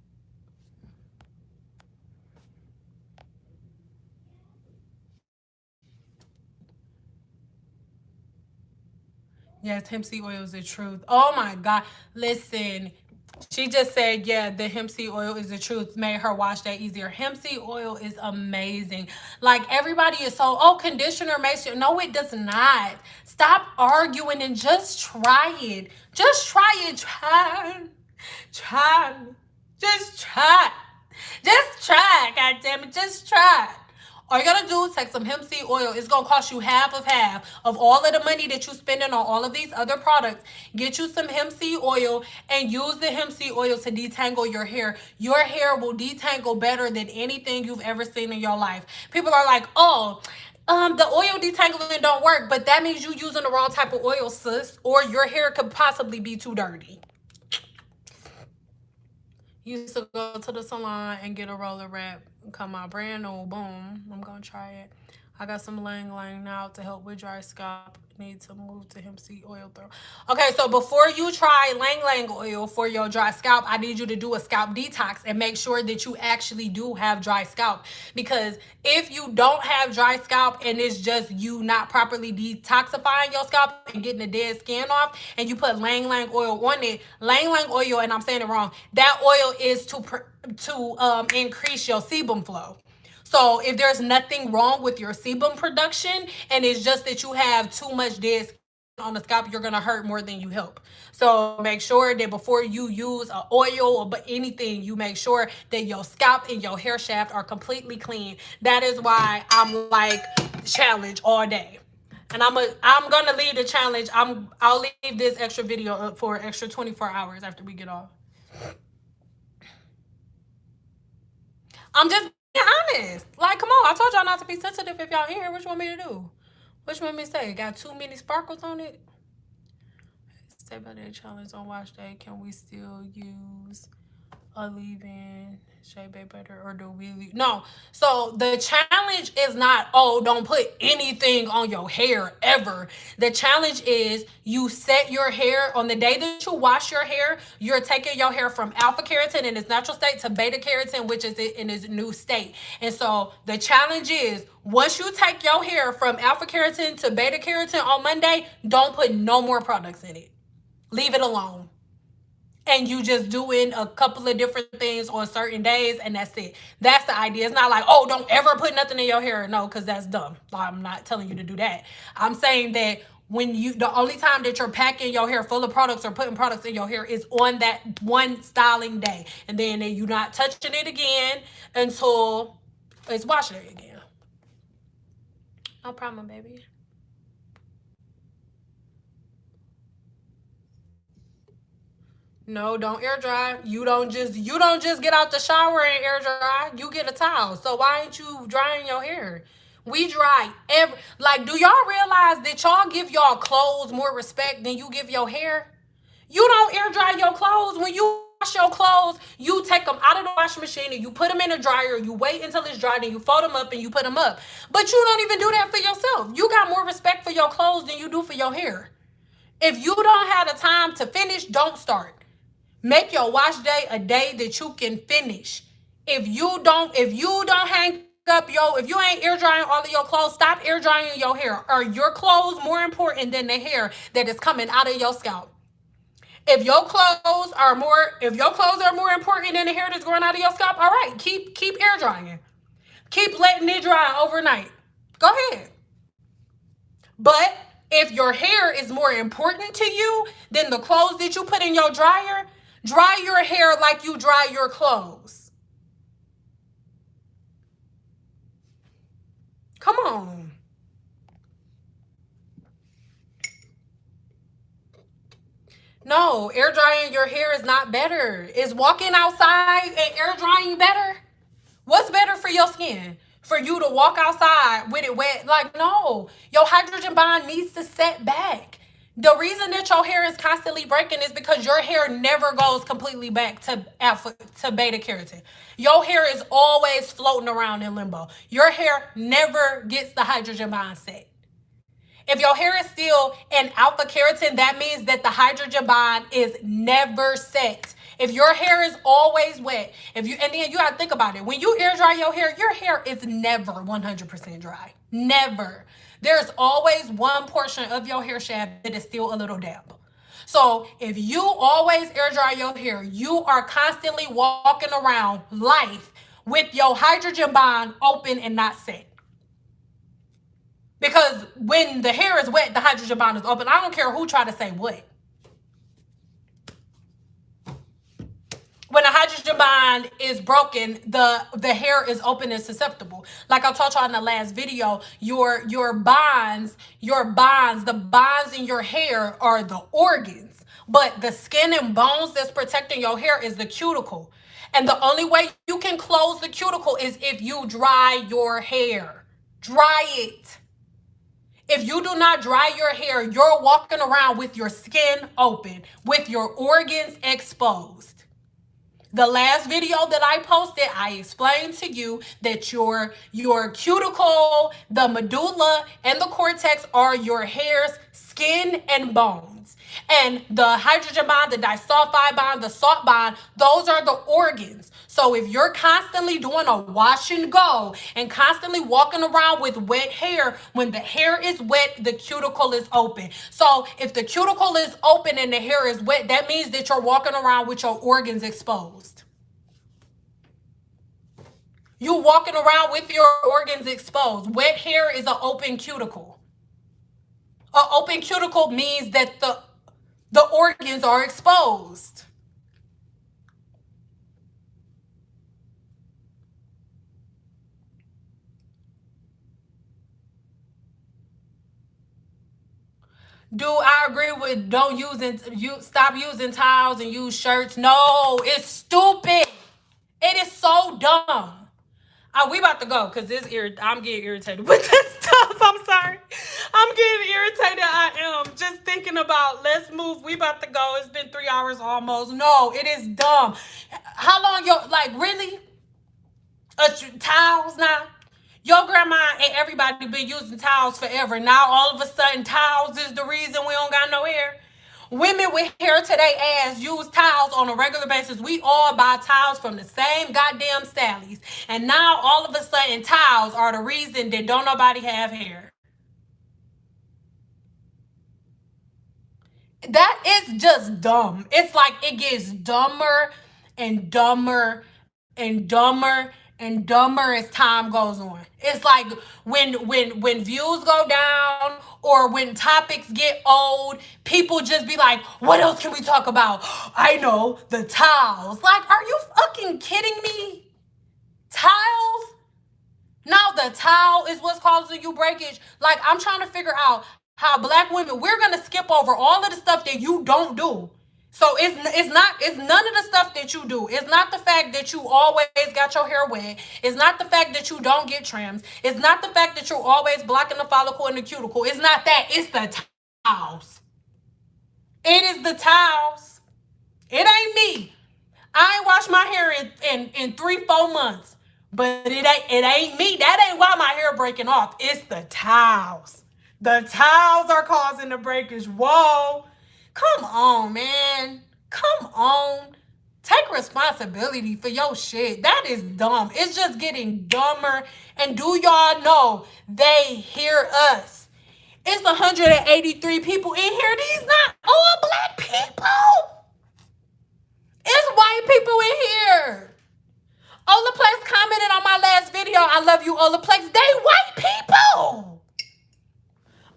Yes, hemp seed oil is the truth. Oh my God. Listen, she just said, yeah, the hemp seed oil is the truth. Made her wash day easier. Hemp seed oil is amazing. Like, everybody is so, oh, conditioner makes you. No, it does not. Stop arguing and just try it. Just try it. Try. Try. Just try. Just try, God damn it. Just try. All you gotta do is take some hemp seed oil. It's gonna cost you half of all of the money that you're spending on all of these other products. Get you some hemp seed oil and use the hemp seed oil to detangle your hair. Your hair will detangle better than anything you've ever seen in your life. People are like, oh, the oil detangling don't work, but that means you using the wrong type of oil, sis, or your hair could possibly be too dirty. Used to go to the salon and get a roller wrap. Come out brand new. Boom. I'm going to try it. I got some Lang Lang now to help with dry scalp. Need to move to hemp seed oil through. Okay, so before you try Lang Lang oil for your dry scalp, I need you to do a scalp detox and make sure that you actually do have dry scalp. Because if you don't have dry scalp and it's just you not properly detoxifying your scalp and getting the dead skin off, and you put Lang Lang oil on it, Lang Lang oil, and I'm saying it wrong, that oil is to increase your sebum flow. So if there's nothing wrong with your sebum production and it's just that you have too much dead skin on the scalp, you're going to hurt more than you help. So make sure that before you use an oil or anything, you make sure that your scalp and your hair shaft are completely clean. That is why I'm like, challenge all day. And I'm gonna leave the challenge. I'll leave this extra video up for an extra 24 hours after we get off. I'm just honest. Like, come on. I told y'all not to be sensitive if y'all here. What you want me to do? What you want me to say? Got too many sparkles on it? Stay by that challenge on wash day. Can we still use a leave-in shea butter, or do we leave? No. So the challenge is not, oh, don't put anything on your hair ever. The challenge is you set your hair on the day that you wash your hair. You're taking your hair from alpha keratin in its natural state to beta keratin, which is in its new state. And so the challenge is, once you take your hair from alpha keratin to beta keratin on Monday, don't put no more products in it. Leave it alone. And you just doing a couple of different things on certain days, and that's it. That's the idea. It's not like, oh, don't ever put nothing in your hair. No, because that's dumb. I'm not telling you to do that. I'm saying that when the only time that you're packing your hair full of products or putting products in your hair is on that one styling day. And then you're not touching it again until it's wash day again. No problem, baby. No, don't air dry. You don't just get out the shower and air dry. You get a towel. So why ain't you drying your hair? We dry like, do y'all realize that y'all give y'all clothes more respect than you give your hair? You don't air dry your clothes. When you wash your clothes, you take them out of the washing machine and you put them in the dryer. You wait until it's dry, then you fold them up and you put them up. But you don't even do that for yourself. You got more respect for your clothes than you do for your hair. If you don't have the time to finish, don't start. Make your wash day a day that you can finish. If you don't hang up if you ain't air drying all of your clothes, stop air drying your hair. Are your clothes more important than the hair that is coming out of your scalp? If your clothes are more important than the hair that's growing out of your scalp, all right, keep air drying. Keep letting it dry overnight. Go ahead. But if your hair is more important to you than the clothes that you put in your dryer, dry your hair like you dry your clothes. Come on. No, air drying your hair is not better. Is walking outside and air drying better? What's better for your skin? For you to walk outside with it wet? Like, no. Your hydrogen bond needs to set back. The reason that your hair is constantly breaking is because your hair never goes completely back to beta keratin. Your hair is always floating around in limbo. Your hair never gets the hydrogen bond set. If your hair is still in alpha keratin, that means that the hydrogen bond is never set. If your hair is always wet, and then you gotta think about it. When you air dry your hair is never 100% dry. Never. There's always one portion of your hair shaft that is still a little damp. So if you always air dry your hair, you are constantly walking around life with your hydrogen bond open and not set. Because when the hair is wet, the hydrogen bond is open. I don't care who try to say what. When the hydrogen bond is broken, the hair is open and susceptible. Like I told y'all in the last video, your bonds, the bonds in your hair are the organs. But the skin and bones that's protecting your hair is the cuticle. And the only way you can close the cuticle is if you dry your hair. Dry it. If you do not dry your hair, you're walking around with your skin open, with your organs exposed. The last video that I posted, I explained to you that your cuticle, the medulla, and the cortex are your hair's skin and bones. And the hydrogen bond, the disulfide bond, the salt bond, those are the organs. So if you're constantly doing a wash and go and constantly walking around with wet hair, when the hair is wet, the cuticle is open. So if the cuticle is open and the hair is wet, that means that you're walking around with your organs exposed. You walking around with your organs exposed. Wet hair is an open cuticle. An open cuticle means that the organs are exposed. Do I agree with stop using towels and use shirts? No, it's stupid. It is so dumb. We about to go because I'm getting irritated with this stuff. I'm sorry. I'm getting irritated. I am just thinking about let's move. We about to go. It's been 3 hours almost. No, it is dumb. How long really? Towels now? Your grandma and everybody been using towels forever. Now all of a sudden towels is the reason we don't got no hair. Women with hair to their ass use towels on a regular basis. We all buy towels from the same goddamn Sally's. And now all of a sudden towels are the reason that don't nobody have hair. That is just dumb. It's like it gets dumber and dumber and dumber and dumber as time goes on. It's like when views go down or when topics get old, people just be like, what else can we talk about? I know, the towels. Like, are you fucking kidding me? Towels? Now the towel is what's causing you breakage. Like, I'm trying to figure out how Black women, we're gonna skip over all of the stuff that you don't do. So it's none of the stuff that you do. It's not the fact that you always got your hair wet. It's not the fact that you don't get trims. It's not the fact that you're always blocking the follicle and the cuticle. It's not that. It's the towels. It is the towels. It ain't me. I ain't washed my hair in 3-4 months. But it ain't me. That ain't why my hair breaking off. It's the towels. The towels are causing the breakage. Whoa. Come on, man. Come on. Take responsibility for your shit. That is dumb. It's just getting dumber. And do y'all know they hear us? It's 183 people in here. These not all Black people. It's white people in here. OLAPLEX commented on my last video. I love you, OLAPLEX. They white people.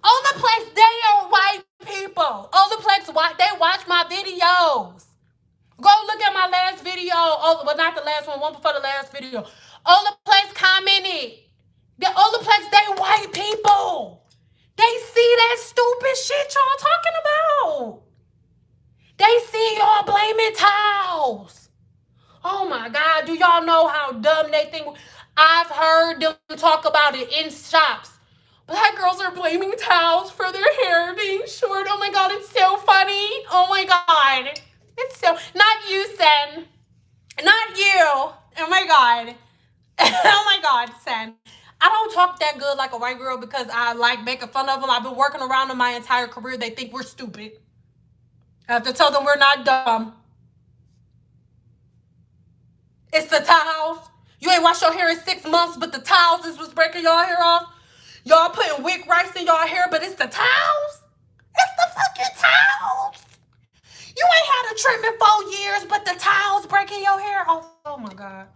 OLAPLEX, they are white people. OLAPLEX, they watch my videos. Go look at my last video. Oh, well, not the last one before the last video. OLAPLEX commented. The OLAPLEX, they white people. They see that stupid shit y'all talking about. They see y'all blaming towels. Oh my God, do y'all know how dumb they think? I've heard them talk about it in shops. Black girls are blaming towels for their hair being short. Oh my God, it's so funny. Oh my God. It's so, not you, Sen. Not you. Oh my God. Oh my God, Sen. I don't talk that good like a white girl because I like making fun of them. I've been working around them my entire career. They think we're stupid. I have to tell them we're not dumb. It's the towels. You ain't washed your hair in 6 months, but the towels is what's breaking y'all hair off. Y'all putting wick rice in y'all hair, but it's the towels. It's the fucking towels. You ain't had a trim in 4 years, but the towels breaking your hair off. Oh my God.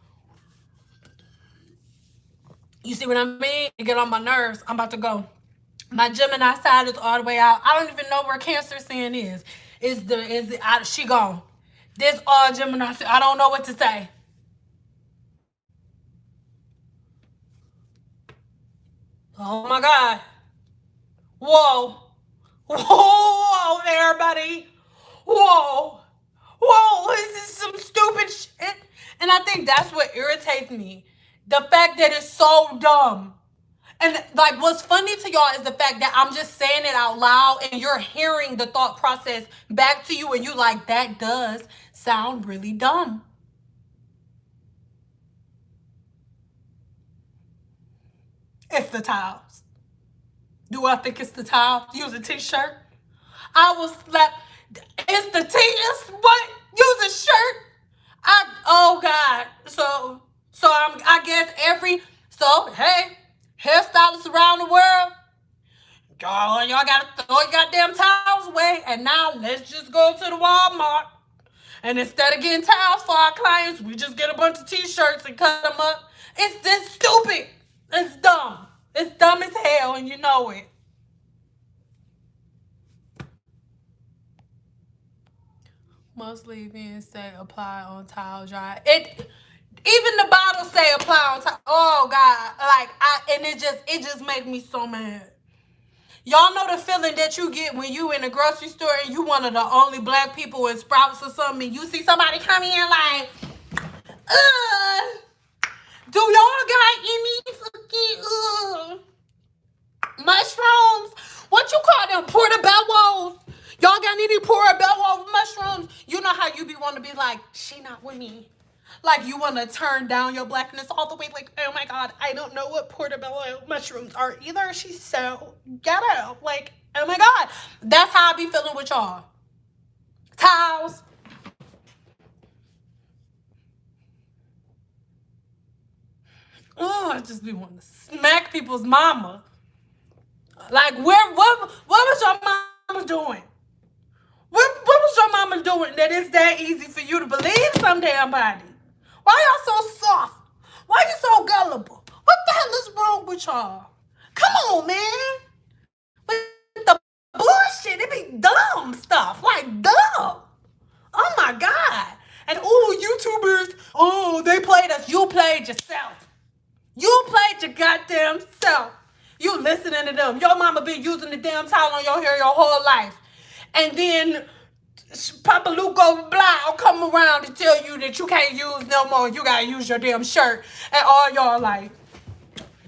You see what I mean? It get on my nerves. I'm about to go. My Gemini side is all the way out. I don't even know where Cancer Sin is. She gone. This all Gemini. I don't know what to say. Oh my God. Whoa. Whoa, everybody. Whoa. Whoa, this is some stupid shit. And I think that's what irritates me. The fact that it's so dumb. And like what's funny to y'all is the fact that I'm just saying it out loud and you're hearing the thought process back to you and you like, that does sound really dumb. It's the towels. Do I think it's the towel? Use a t-shirt. I will slap. It's the it's what? Use a shirt. Oh God. So I guess hey, hairstylists around the world, y'all gotta throw your goddamn towels away. And now let's just go to the Walmart. And instead of getting towels for our clients, we just get a bunch of t-shirts and cut them up. It's just stupid. It's dumb. It's dumb as hell, and you know it. Most leave-ins say apply on towel dry. Even the bottle say apply on towel. Oh God, and it just makes me so mad. Y'all know the feeling that you get when you in a grocery store and you one of the only black people in Sprouts or something, and you see somebody come in like, do y'all got any fucking mushrooms? What you call them? Portobellos? Y'all got any portobello mushrooms? You know how you be wanting to be like, she not with me. Like you want to turn down your blackness all the way. Like, oh my God, I don't know what portobello mushrooms are either. She's so ghetto. Like, oh my God. That's how I be feeling with y'all. Towels. Oh, I just be wanting to smack people's mama. Like, what was your mama doing? What was your mama doing that it's that easy for you to believe some damn body? Why y'all so soft? Why you so gullible? What the hell is wrong with y'all? Come on, man. With the bullshit, it be dumb stuff. Like, dumb. Oh, my God. And, YouTubers, they played us. You played yourself. You played your goddamn self. You listening to them. Your mama been using the damn towel on your hair your whole life. And then Papa Luco Blau come around and tell you that you can't use no more. You gotta use your damn shirt. And all y'all like,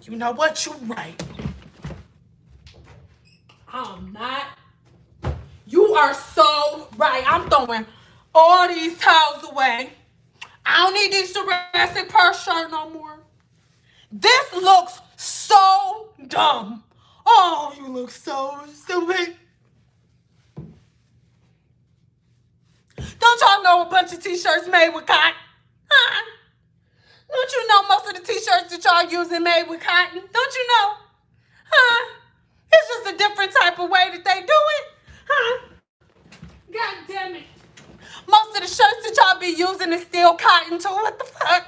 you know what? You right. I'm not. You are so right. I'm throwing all these towels away. I don't need this Jurassic Park shirt no more. This looks so dumb. Oh, you look so stupid. Don't y'all know a bunch of t-shirts made with cotton? Huh? Don't you know most of the t-shirts that y'all using made with cotton? Don't you know? Huh? It's just a different type of way that they do it. Huh? God damn it. Most of the shirts that y'all be using is still cotton too. What the fuck?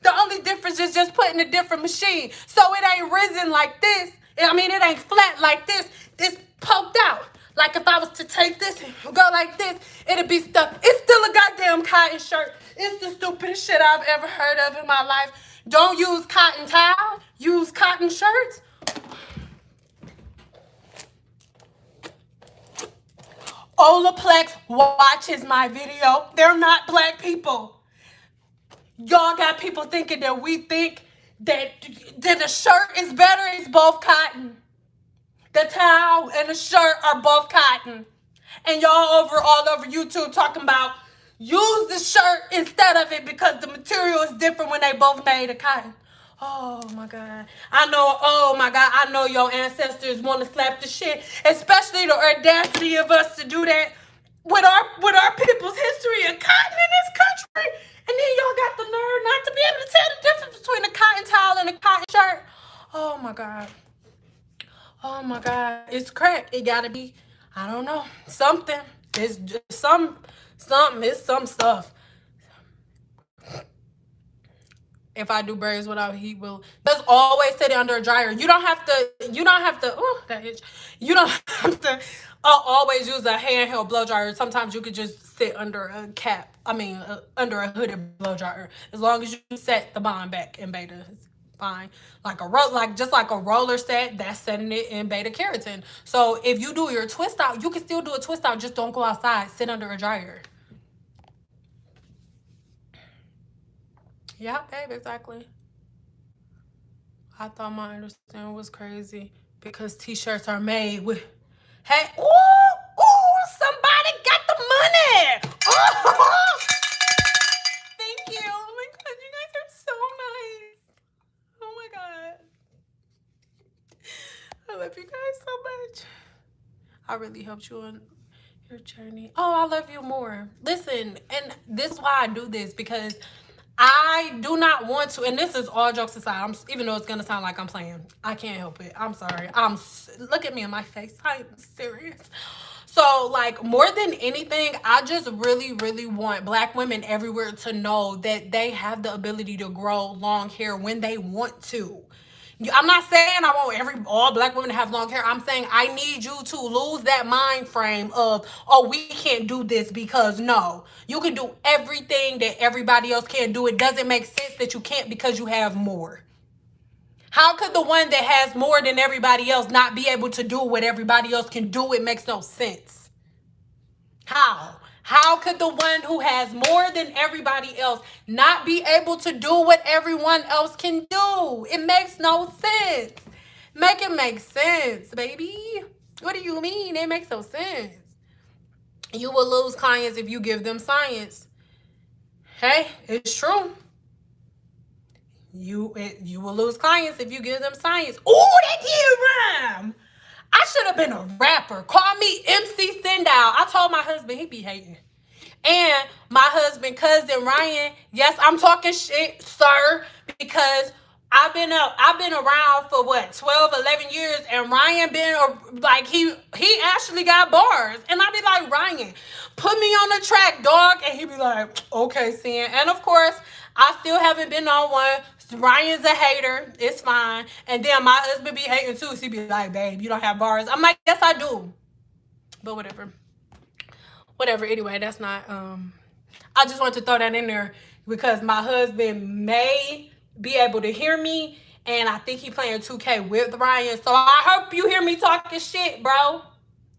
The only difference is just putting a different machine. So it ain't risen like this. I mean, it ain't flat like this. It's poked out. Like if I was to take this and go like this, it'd be stuck. It's still a goddamn cotton shirt. It's the stupidest shit I've ever heard of in my life. Don't use cotton towel. Use cotton shirts. OLAPLEX watches my video. They're not black people. Y'all got people thinking that we think that the shirt is better. It's both cotton. The towel and the shirt are both cotton. And y'all all over YouTube talking about use the shirt instead of it because the material is different when they both made of cotton. Oh my God. I know your ancestors want to slap the shit, especially the audacity of us to do that. with our people's history of cotton in this country, and then y'all got the nerve not to be able to tell the difference between a cotton towel and a cotton shirt. Oh my god. Oh my god. It's crack. It gotta be, I don't know, something. It's just something. It's some stuff. If I do braids without heat, will just always sit it under a dryer. You don't have to, oh, that itch. You don't have to always use a handheld blow dryer. Sometimes you could just sit under a cap. I mean, under a hooded blow dryer. As long as you set the bond back in beta, it's fine. Just like a roller set, that's setting it in beta keratin. So if you do your twist out, you can still do a twist out. Just don't go outside. Sit under a dryer. Yeah, babe, exactly. I thought my understanding was crazy because t-shirts are made with, hey, somebody got the money. Oh, thank you. Oh my god, you guys are so nice. Oh my god. I love you guys so much. I really helped you on your journey. Oh, I love you more. Listen, and this is why I do this, because I do not want to, and this is all jokes aside, even though it's gonna sound like I'm playing, I can't help it. I'm sorry. Look at me in my face. I'm serious. So, like, more than anything, I just really, really want Black women everywhere to know that they have the ability to grow long hair when they want to. I'm not saying I want all Black women to have long hair. I'm saying I need you to lose that mind frame of, oh, we can't do this, because no. You can do everything that everybody else can do. It doesn't make sense that you can't because you have more. How could the one that has more than everybody else not be able to do what everybody else can do? It makes no sense. How? How could the one who has more than everybody else not be able to do what everyone else can do? It makes no sense. Make it make sense, baby. What do you mean? It makes no sense. You will lose clients if you give them science. Hey, it's true. You will lose clients if you give them science. Oh, that did rhyme. I should have been a rapper. Call me MC Sendow. I told my husband, he be hating. And my husband, cousin Ryan, yes, I'm talking shit, sir, because I've been around for what, 12, 11 years, and Ryan been like, he actually got bars. And I be like, Ryan, put me on the track, dog. And he be like, okay, Sin. And of course, I still haven't been on one. Ryan's a hater. It's fine. And then my husband be hating too. So he be like, babe, you don't have bars. I'm like, yes, I do. But whatever. Anyway, that's not, I just want to throw that in there because my husband may be able to hear me, and I think he playing 2K with Ryan. So I hope you hear me talking shit, bro.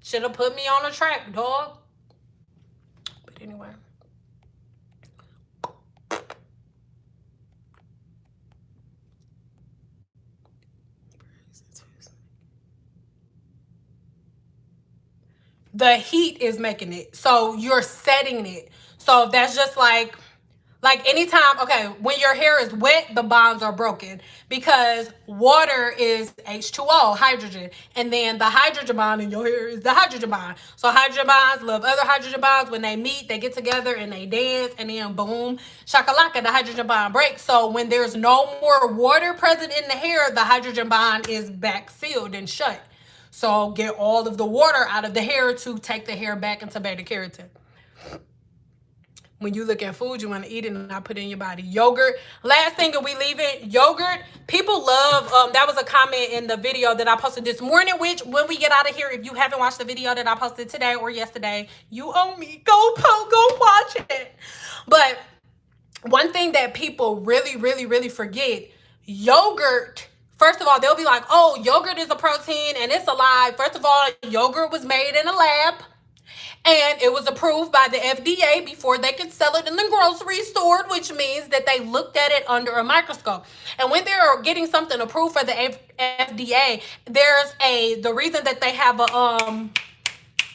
Should have put me on the track, dog. But anyway. The heat is making it. So you're setting it. So that's just like anytime, okay, when your hair is wet, the bonds are broken because water is H2O, hydrogen. And then the hydrogen bond in your hair is the hydrogen bond. So hydrogen bonds love other hydrogen bonds. When they meet, they get together and they dance, and then boom, shakalaka, the hydrogen bond breaks. So when there's no more water present in the hair, the hydrogen bond is back sealed and shut. So get all of the water out of the hair to take the hair back into beta keratin. When you look at food, you want to eat it and not put it in your body. Yogurt. Last thing, are we leaving? Yogurt. People love, that was a comment in the video that I posted this morning, which when we get out of here, if you haven't watched the video that I posted today or yesterday, you owe me. Go watch it. But one thing that people really, really, really forget, yogurt. First of all, they'll be like, oh, yogurt is a protein and it's alive. First of all, yogurt was made in a lab and it was approved by the FDA before they could sell it in the grocery store, which means that they looked at it under a microscope. And when they're getting something approved for the FDA, there's the reason that they have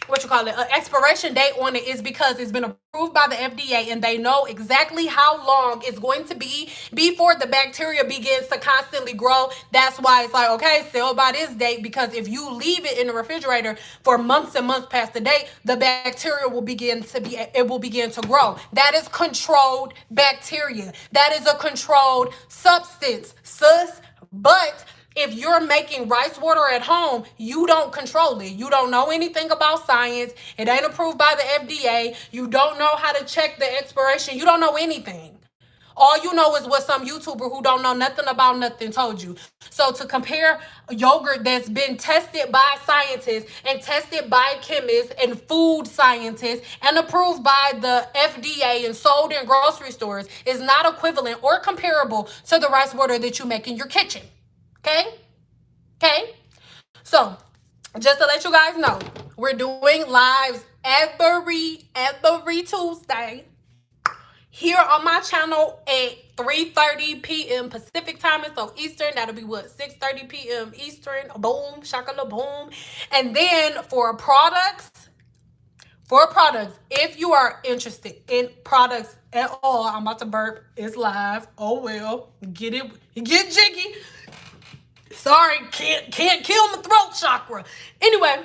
what you call it, an expiration date on it is because it's been approved by the FDA and they know exactly how long it's going to be before the bacteria begins to constantly grow. That's why it's like, okay, sell by this date, because if you leave it in the refrigerator for months and months past the date, the bacteria will begin to grow. That is controlled bacteria. That is a controlled substance, sus. But if you're making rice water at home, you don't control it. You don't know anything about science. It ain't approved by the FDA. You don't know how to check the expiration. You don't know anything. All you know is what some YouTuber who don't know nothing about nothing told you. So to compare yogurt that's been tested by scientists and tested by chemists and food scientists and approved by the FDA and sold in grocery stores is not equivalent or comparable to the rice water that you make in your kitchen. Okay? So, just to let you guys know, we're doing lives every Tuesday here on my channel at 3:30 p.m. Pacific time. And so Eastern, that'll be what, 6:30 p.m. Eastern. Boom, shakala boom. And then for products, if you are interested in products at all, I'm about to burp. It's live. Oh well, get jiggy. Sorry, can't kill my throat chakra. Anyway,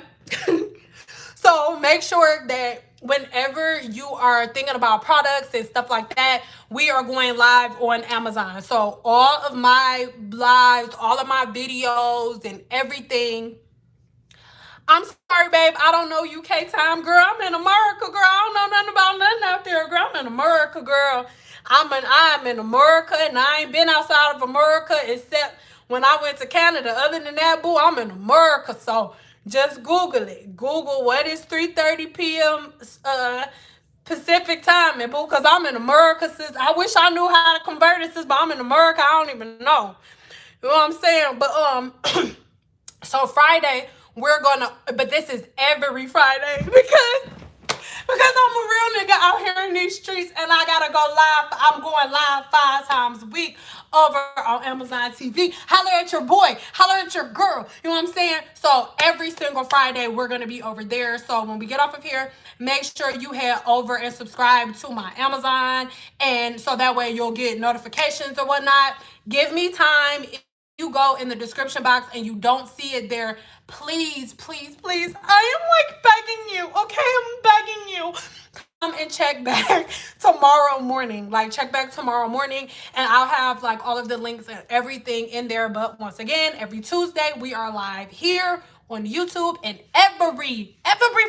so make sure that whenever you are thinking about products and stuff like that, we are going live on Amazon. So all of my lives, all of my videos and everything. I'm sorry, babe. I don't know UK time, girl. I'm in America, girl. I don't know nothing about nothing out there, girl. I'm in America, girl. I'm in America, and I ain't been outside of America except when I went to Canada. Other than that, boo, I'm in America. So just Google it. Google what is 3:30 p.m. Pacific time, and boo, because I'm in America, sis. I wish I knew how to convert it, sis, but I'm in America. I don't even know. You know what I'm saying? But so Friday, but this is every Friday because I'm a real nigga out here in these streets and I gotta go live. I'm going live 5 times a week over on Amazon TV. Holler at your boy, holler at your girl. You know what I'm saying? So every single Friday, we're gonna be over there. So when we get off of here, make sure you head over and subscribe to my Amazon, and so that way you'll get notifications or whatnot. Give me time. If you go in the description box and you don't see it there, please, I am like begging you, okay? I'm begging you. Come and check back tomorrow morning. Like, check back tomorrow morning, and I'll have like all of the links and everything in there. But once again, every Tuesday we are live here on YouTube, and every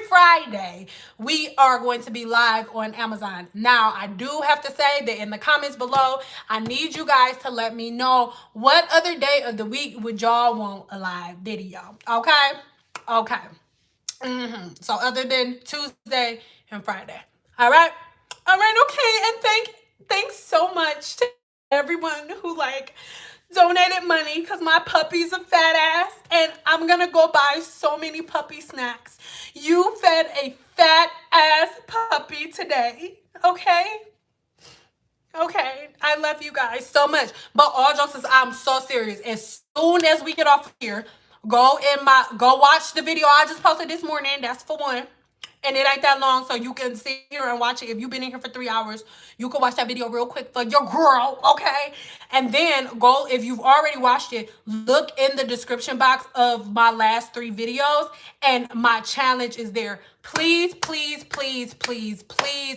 Friday we are going to be live on Amazon. Now, I do have to say that in the comments below, I need you guys to let me know what other day of the week would y'all want a live video. Okay. So other than Tuesday and Friday. All right. Okay. And thanks so much to everyone who like donated money, because my puppy's a fat ass and I'm gonna go buy so many puppy snacks. You fed a fat ass puppy today. Okay, I love you guys so much. But all jokes aside, I'm so serious. As soon as we get off here, go watch the video I just posted this morning. That's for one. And it ain't that long, so you can sit here and watch it. If you've been in here for 3 hours, you can watch that video real quick for your girl, okay? And then go, if you've already watched it, look in the description box of my last 3 videos, and my challenge is there. Please,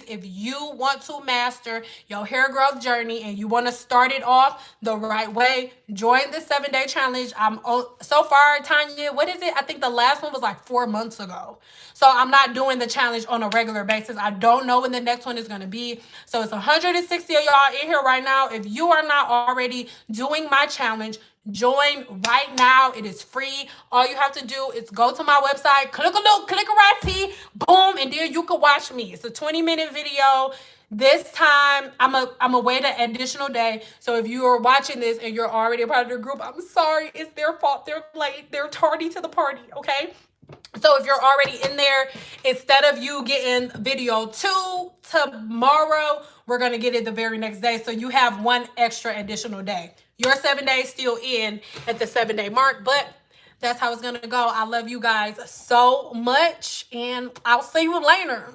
if you want to master your hair growth journey and you want to start it off the right way, join the 7-day challenge. So far, Tanya, what is it? I think the last one was like 4 months ago. So I'm not doing the challenge on a regular basis. I don't know when the next one is going to be. So it's 160 of y'all in here right now. If you are not already doing my challenge, join right now. It is free. All you have to do is go to my website, click a right T, boom, and then you can watch me. It's a 20-minute video. This time, I'm a wait an additional day. So if you are watching this and you're already a part of the group, I'm sorry. It's their fault. They're late. They're tardy to the party, okay? So if you're already in there, instead of you getting video 2 tomorrow, we're going to get it the very next day. So you have 1 extra additional day. Your 7 days still in at the 7-day mark, but That's how it's gonna go. I love you guys so much, and I'll see you later.